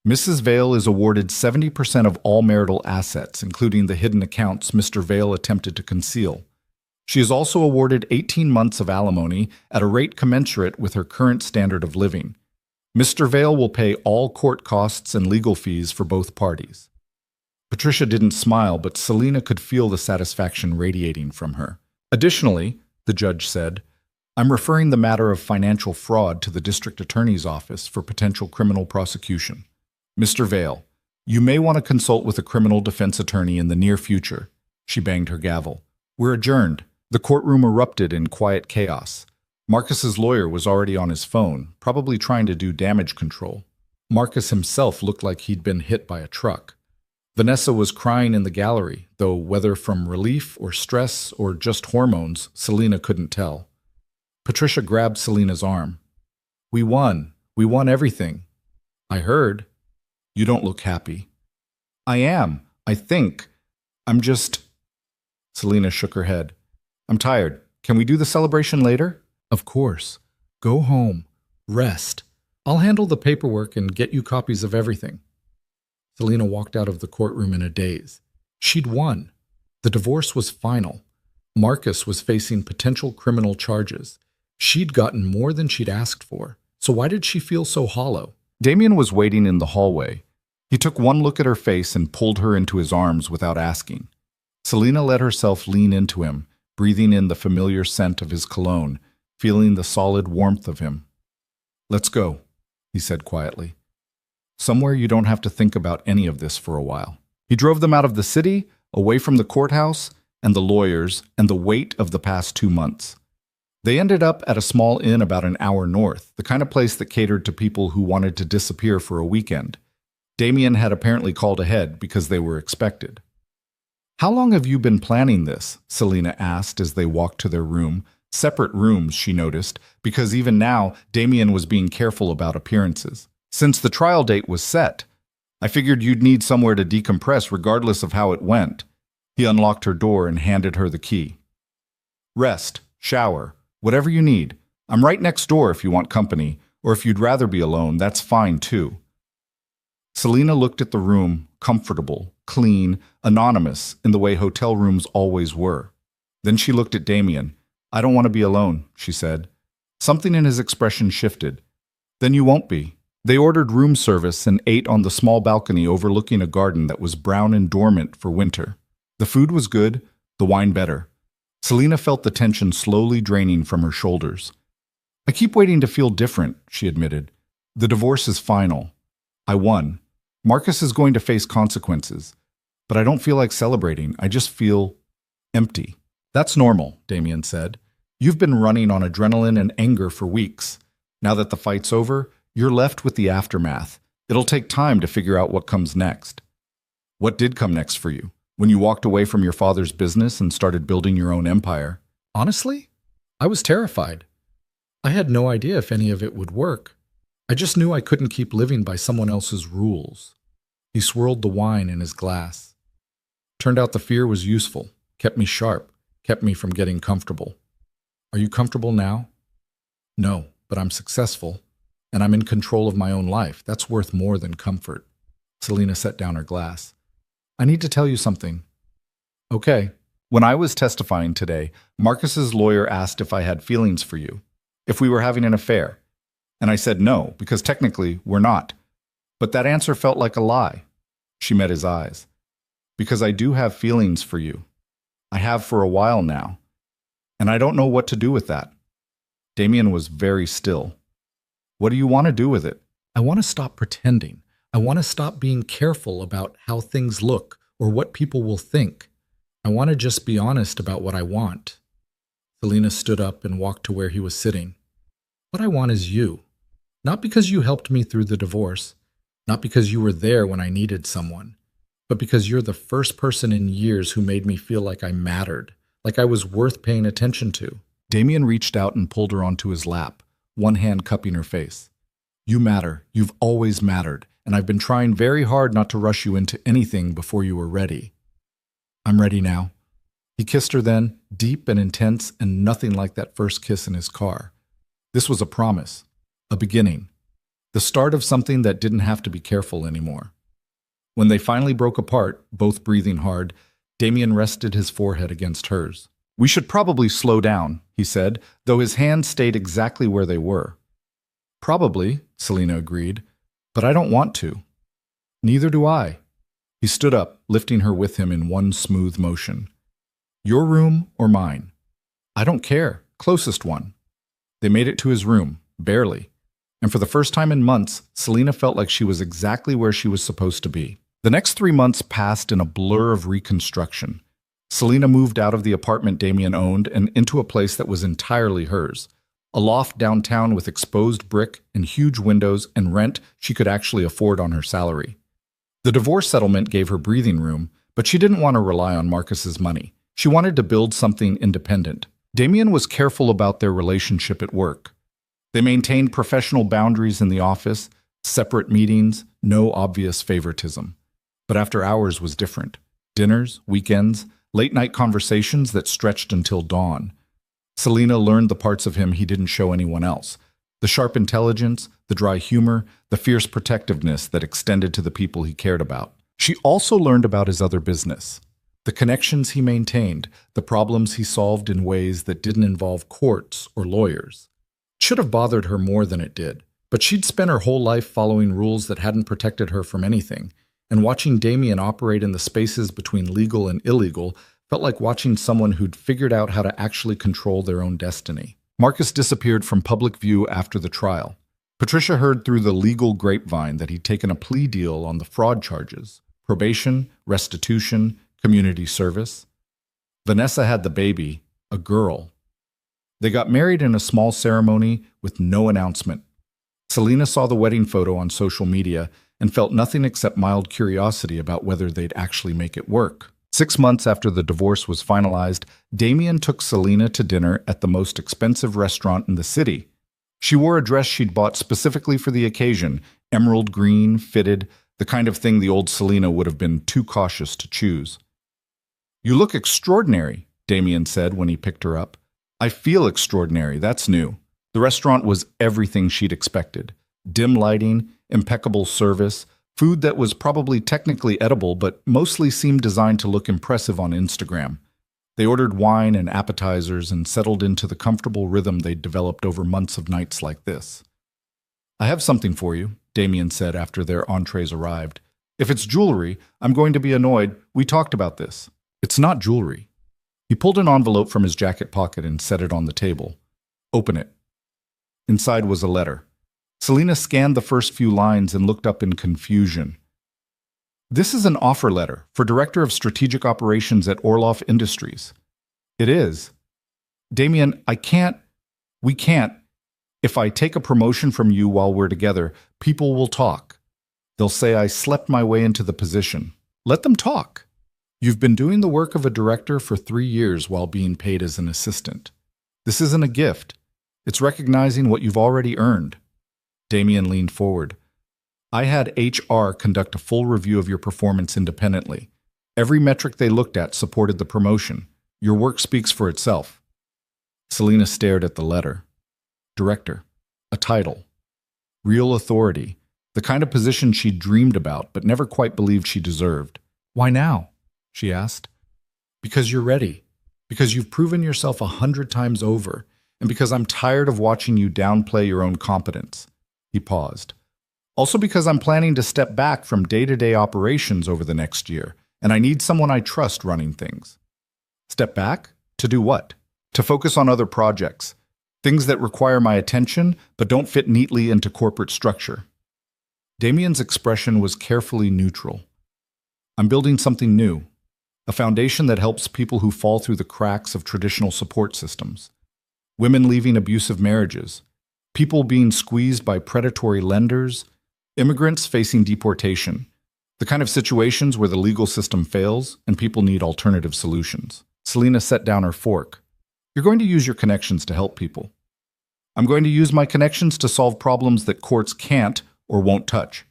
Mrs. Vale is awarded 70% of all marital assets, including the hidden accounts Mr. Vale attempted to conceal. She is also awarded 18 months of alimony at a rate commensurate with her current standard of living. Mr. Vale will pay all court costs and legal fees for both parties. Patricia didn't smile, but Selina could feel the satisfaction radiating from her. Additionally, the judge said, I'm referring the matter of financial fraud to the district attorney's office for potential criminal prosecution. Mr. Vale, you may want to consult with a criminal defense attorney in the near future. She banged her gavel. We're adjourned. The courtroom erupted in quiet chaos. Marcus's lawyer was already on his phone, probably trying to do damage control. Marcus himself looked like he'd been hit by a truck. Vanessa was crying in the gallery, though whether from relief or stress or just hormones, Selena couldn't tell. Patricia grabbed Selena's arm. We won. We won everything. I heard. You don't look happy. I am. I think. I'm just... Selena shook her head. I'm tired. Can we do the celebration later? Of course. Go home. Rest. I'll handle the paperwork and get you copies of everything. Selena walked out of the courtroom in a daze. She'd won. The divorce was final. Marcus was facing potential criminal charges. She'd gotten more than she'd asked for, so why did she feel so hollow? Damien was waiting in the hallway. He took one look at her face and pulled her into his arms without asking. Selena let herself lean into him, breathing in the familiar scent of his cologne, feeling the solid warmth of him. Let's go, he said quietly. Somewhere you don't have to think about any of this for a while. He drove them out of the city, away from the courthouse, and the lawyers, and the weight of the past 2 months. They ended up at a small inn about an hour north, the kind of place that catered to people who wanted to disappear for a weekend. Damien had apparently called ahead because they were expected. How long have you been planning this? Selena asked as they walked to their room. Separate rooms, she noticed, because even now, Damien was being careful about appearances. Since the trial date was set, I figured you'd need somewhere to decompress regardless of how it went. He unlocked her door and handed her the key. Rest, shower, whatever you need. I'm right next door if you want company, or if you'd rather be alone, that's fine too. Selena looked at the room, comfortable, clean, anonymous, in the way hotel rooms always were. Then she looked at Damien. I don't want to be alone, she said. Something in his expression shifted. Then you won't be. They ordered room service and ate on the small balcony overlooking a garden that was brown and dormant for winter. The food was good, the wine better. Selena felt the tension slowly draining from her shoulders. I keep waiting to feel different, she admitted. The divorce is final. I won. Marcus is going to face consequences. But I don't feel like celebrating. I just feel empty. That's normal, Damien said. You've been running on adrenaline and anger for weeks. Now that the fight's over, you're left with the aftermath. It'll take time to figure out what comes next. What did come next for you? When you walked away from your father's business and started building your own empire? Honestly, I was terrified. I had no idea if any of it would work. I just knew I couldn't keep living by someone else's rules. He swirled the wine in his glass. Turned out the fear was useful, kept me sharp, kept me from getting comfortable. Are you comfortable now? No, but I'm successful, and I'm in control of my own life. That's worth more than comfort. Selena set down her glass. I need to tell you something. Okay. When I was testifying today, Marcus's lawyer asked if I had feelings for you, if we were having an affair. And I said no, because technically we're not. But that answer felt like a lie. She met his eyes. Because I do have feelings for you. I have for a while now. And I don't know what to do with that. Damien was very still. What do you want to do with it? I want to stop pretending. I want to stop being careful about how things look or what people will think. I want to just be honest about what I want. Selena stood up and walked to where he was sitting. What I want is you. Not because you helped me through the divorce, not because you were there when I needed someone, but because you're the first person in years who made me feel like I mattered, like I was worth paying attention to. Damien reached out and pulled her onto his lap, one hand cupping her face. You matter. You've always mattered, and I've been trying very hard not to rush you into anything before you were ready. I'm ready now. He kissed her then, deep and intense, and nothing like that first kiss in his car. This was a promise, a beginning, the start of something that didn't have to be careful anymore. When they finally broke apart, both breathing hard, Damien rested his forehead against hers. We should probably slow down, he said, though his hands stayed exactly where they were. Probably, Selena agreed, but I don't want to. Neither do I. He stood up, lifting her with him in one smooth motion. Your room or mine? I don't care. Closest one. They made it to his room, barely. And for the first time in months, Selena felt like she was exactly where she was supposed to be. The next 3 months passed in a blur of reconstruction. Selena moved out of the apartment Damien owned and into a place that was entirely hers. A loft downtown with exposed brick and huge windows and rent she could actually afford on her salary. The divorce settlement gave her breathing room, but she didn't want to rely on Marcus's money. She wanted to build something independent. Damien was careful about their relationship at work. They maintained professional boundaries in the office, separate meetings, no obvious favoritism. But after hours was different. Dinners, weekends, late-night conversations that stretched until dawn. Selena learned the parts of him he didn't show anyone else. The sharp intelligence, the dry humor, the fierce protectiveness that extended to the people he cared about. She also learned about his other business. The connections he maintained, the problems he solved in ways that didn't involve courts or lawyers. It should have bothered her more than it did. But she'd spent her whole life following rules that hadn't protected her from anything. And watching Damien operate in the spaces between legal and illegal felt like watching someone who'd figured out how to actually control their own destiny. Marcus disappeared from public view after the trial. Patricia heard through the legal grapevine that he'd taken a plea deal on the fraud charges, probation, restitution, community service. Vanessa had the baby, a girl. They got married in a small ceremony with no announcement. Selena saw the wedding photo on social media and felt nothing except mild curiosity about whether they'd actually make it work. 6 months after the divorce was finalized, Damien took Selena to dinner at the most expensive restaurant in the city. She wore a dress she'd bought specifically for the occasion, emerald green, fitted, the kind of thing the old Selena would have been too cautious to choose. "You look extraordinary," Damien said when he picked her up. "I feel extraordinary, that's new." The restaurant was everything she'd expected. Dim lighting, impeccable service, food that was probably technically edible but mostly seemed designed to look impressive on Instagram. They ordered wine and appetizers and settled into the comfortable rhythm they'd developed over months of nights like this. "I have something for you," Damien said after their entrees arrived. "If it's jewelry, I'm going to be annoyed. We talked about this." "It's not jewelry." He pulled an envelope from his jacket pocket and set it on the table. "Open it." Inside was a letter. Selena scanned the first few lines and looked up in confusion. "This is an offer letter for Director of Strategic Operations at Orloff Industries." "It is." "Damien, we can't. If I take a promotion from you while we're together, people will talk. They'll say I slept my way into the position." "Let them talk. You've been doing the work of a director for 3 years while being paid as an assistant. This isn't a gift. It's recognizing what you've already earned." Damien leaned forward. "I had HR conduct a full review of your performance independently. Every metric they looked at supported the promotion. Your work speaks for itself." Selena stared at the letter. Director. A title. Real authority. The kind of position she'd dreamed about but never quite believed she deserved. "Why now?" she asked. "Because you're ready. Because you've proven yourself 100 times over. And because I'm tired of watching you downplay your own competence." He paused. "Also because I'm planning to step back from day-to-day operations over the next year, and I need someone I trust running things." "Step back? To do what?" "To focus on other projects. Things that require my attention, but don't fit neatly into corporate structure." Damien's expression was carefully neutral. "I'm building something new. A foundation that helps people who fall through the cracks of traditional support systems. Women leaving abusive marriages. People being squeezed by predatory lenders, immigrants facing deportation, the kind of situations where the legal system fails and people need alternative solutions." Selena set down her fork. "You're going to use your connections to help people. I'm going to use my connections to solve problems that courts can't or won't touch.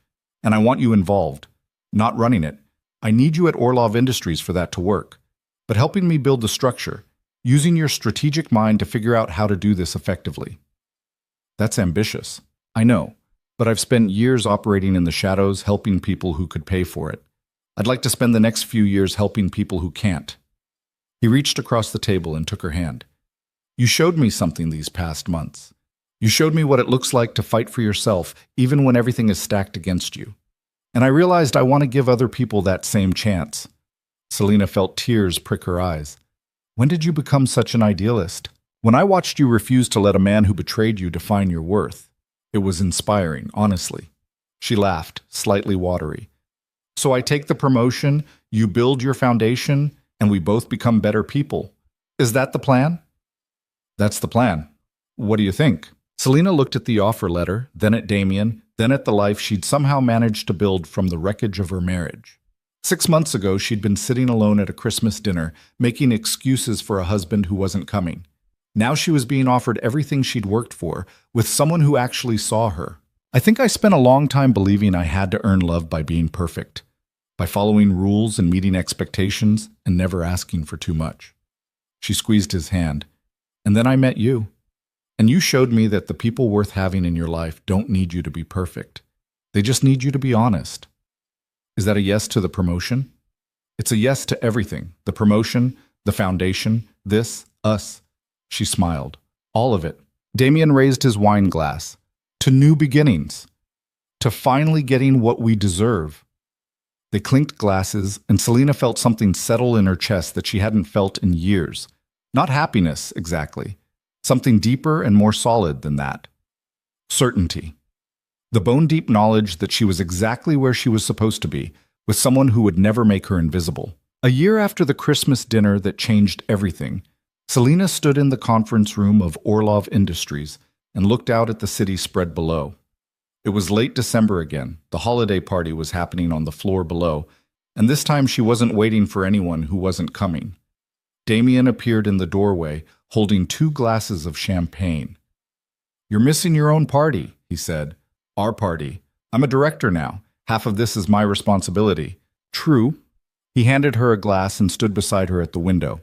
And I want you involved, not running it. I need you at Orlov Industries for that to work, but helping me build the structure, using your strategic mind to figure out how to do this effectively." "That's ambitious. I know, but I've spent years operating in the shadows helping people who could pay for it. I'd like to spend the next few years helping people who can't." He reached across the table and took her hand. "You showed me something these past months. You showed me what it looks like to fight for yourself, even when everything is stacked against you. And I realized I want to give other people that same chance." Selena felt tears prick her eyes. "When did you become such an idealist?" When I watched you refuse to let a man who betrayed you define your worth, it was inspiring, honestly. She laughed, slightly watery. So I take the promotion, you build your foundation, and we both become better people. Is that the plan? That's the plan. What do you think? Selena looked at the offer letter, then at Damien, then at the life she'd somehow managed to build from the wreckage of her marriage. 6 months ago, she'd been sitting alone at a Christmas dinner, making excuses for a husband who wasn't coming. Now she was being offered everything she'd worked for, with someone who actually saw her. I think I spent a long time believing I had to earn love by being perfect, by following rules and meeting expectations and never asking for too much. She squeezed his hand. And then I met you. And you showed me that the people worth having in your life don't need you to be perfect. They just need you to be honest. Is that a yes to the promotion? It's a yes to everything. The promotion, the foundation, this, us. She smiled. All of it. Damien raised his wine glass. To new beginnings. To finally getting what we deserve. They clinked glasses, and Selena felt something settle in her chest that she hadn't felt in years. Not happiness, exactly. Something deeper and more solid than that. Certainty. The bone-deep knowledge that she was exactly where she was supposed to be, with someone who would never make her invisible. A year after the Christmas dinner that changed everything, Selena stood in the conference room of Orlov Industries and looked out at the city spread below. It was late December again. The holiday party was happening on the floor below, and this time she wasn't waiting for anyone who wasn't coming. Damien appeared in the doorway, holding 2 glasses of champagne. "You're missing your own party," he said. "Our party. I'm a director now. Half of this is my responsibility." "True." He handed her a glass and stood beside her at the window.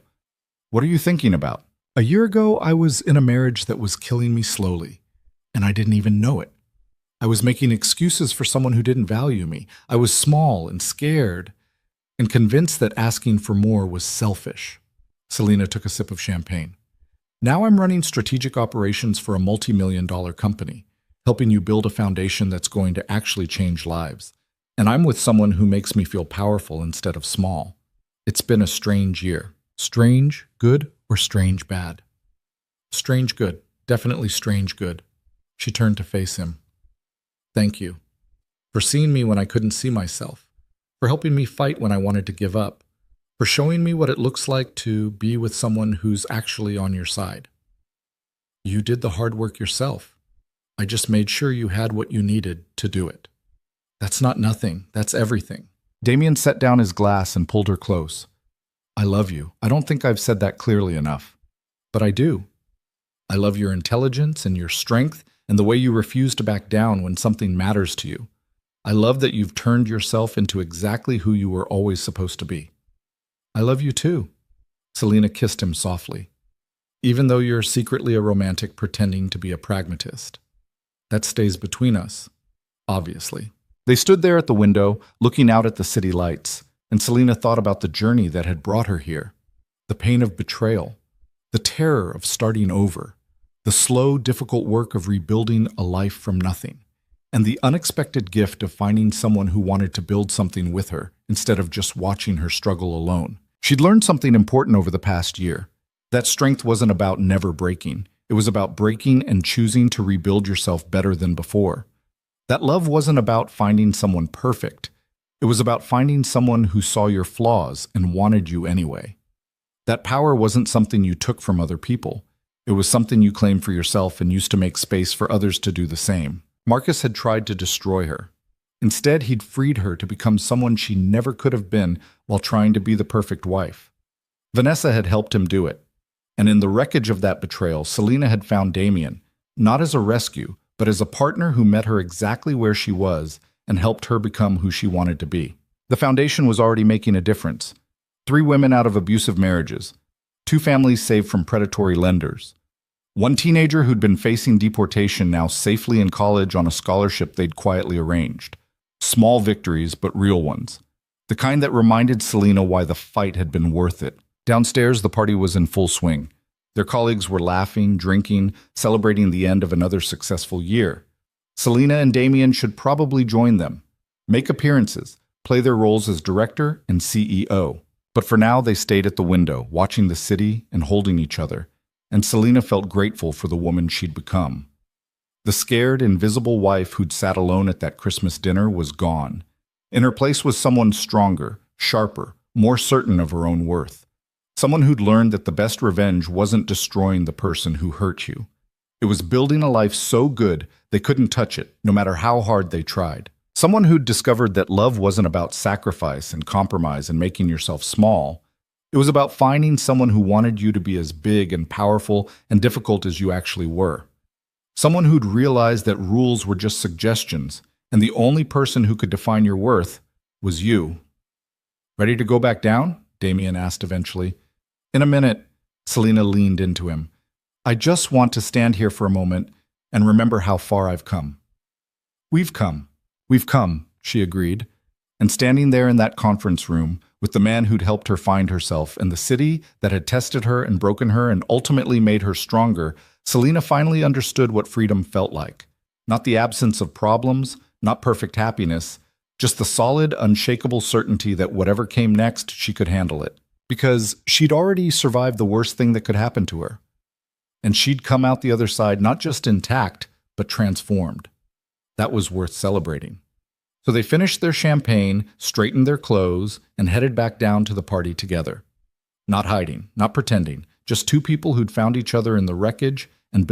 "What are you thinking about?" "A year ago, I was in a marriage that was killing me slowly, and I didn't even know it. I was making excuses for someone who didn't value me. I was small and scared, and convinced that asking for more was selfish." Selena took a sip of champagne. "Now I'm running strategic operations for a multi-million-dollar company, helping you build a foundation that's going to actually change lives. And I'm with someone who makes me feel powerful instead of small. It's been a strange year." "Strange good or strange bad?" "Strange good. Definitely strange good." She turned to face him. "Thank you. For seeing me when I couldn't see myself. For helping me fight when I wanted to give up. For showing me what it looks like to be with someone who's actually on your side. You did the hard work yourself. I just made sure you had what you needed to do it." "That's not nothing. That's everything." Damien set down his glass and pulled her close. "I love you. I don't think I've said that clearly enough. But I do. I love your intelligence and your strength and the way you refuse to back down when something matters to you. I love that you've turned yourself into exactly who you were always supposed to be." "I love you too." Selena kissed him softly. "Even though you're secretly a romantic pretending to be a pragmatist. That stays between us, obviously." They stood there at the window, looking out at the city lights, and Selena thought about the journey that had brought her here. The pain of betrayal, the terror of starting over, the slow, difficult work of rebuilding a life from nothing, and the unexpected gift of finding someone who wanted to build something with her instead of just watching her struggle alone. She'd learned something important over the past year. That strength wasn't about never breaking. It was about breaking and choosing to rebuild yourself better than before. That love wasn't about finding someone perfect. It was about finding someone who saw your flaws and wanted you anyway. That power wasn't something you took from other people. It was something you claimed for yourself and used to make space for others to do the same. Marcus had tried to destroy her. Instead, he'd freed her to become someone she never could have been while trying to be the perfect wife. Vanessa had helped him do it. And in the wreckage of that betrayal, Selena had found Damien, not as a rescue, but as a partner who met her exactly where she was and helped her become who she wanted to be. The foundation was already making a difference. 3 women out of abusive marriages, 2 families saved from predatory lenders, 1 teenager who'd been facing deportation now safely in college on a scholarship they'd quietly arranged. Small victories, but real ones. The kind that reminded Selena why the fight had been worth it. Downstairs, the party was in full swing. Their colleagues were laughing, drinking, celebrating the end of another successful year. Selena and Damien should probably join them, make appearances, play their roles as director and CEO. But for now, they stayed at the window, watching the city and holding each other. and Selena felt grateful for the woman she'd become. The scared, invisible wife who'd sat alone at that Christmas dinner was gone. In her place was someone stronger, sharper, more certain of her own worth. Someone who'd learned that the best revenge wasn't destroying the person who hurt you. It was building a life so good they couldn't touch it, no matter how hard they tried. Someone who'd discovered that love wasn't about sacrifice and compromise and making yourself small. It was about finding someone who wanted you to be as big and powerful and difficult as you actually were. Someone who'd realized that rules were just suggestions, and the only person who could define your worth was you. "Ready to go back down?" Damien asked eventually. "In a minute," Selena leaned into him. "I just want to stand here for a moment and remember how far I've come." We've come, she agreed. And standing there in that conference room, with the man who'd helped her find herself and the city that had tested her and broken her and ultimately made her stronger, Selena finally understood what freedom felt like. Not the absence of problems, not perfect happiness, just the solid, unshakable certainty that whatever came next, she could handle it. Because she'd already survived the worst thing that could happen to her. And she'd come out the other side not just intact, but transformed. That was worth celebrating. So they finished their champagne, straightened their clothes, and headed back down to the party together. Not hiding, not pretending, just two people who'd found each other in the wreckage and built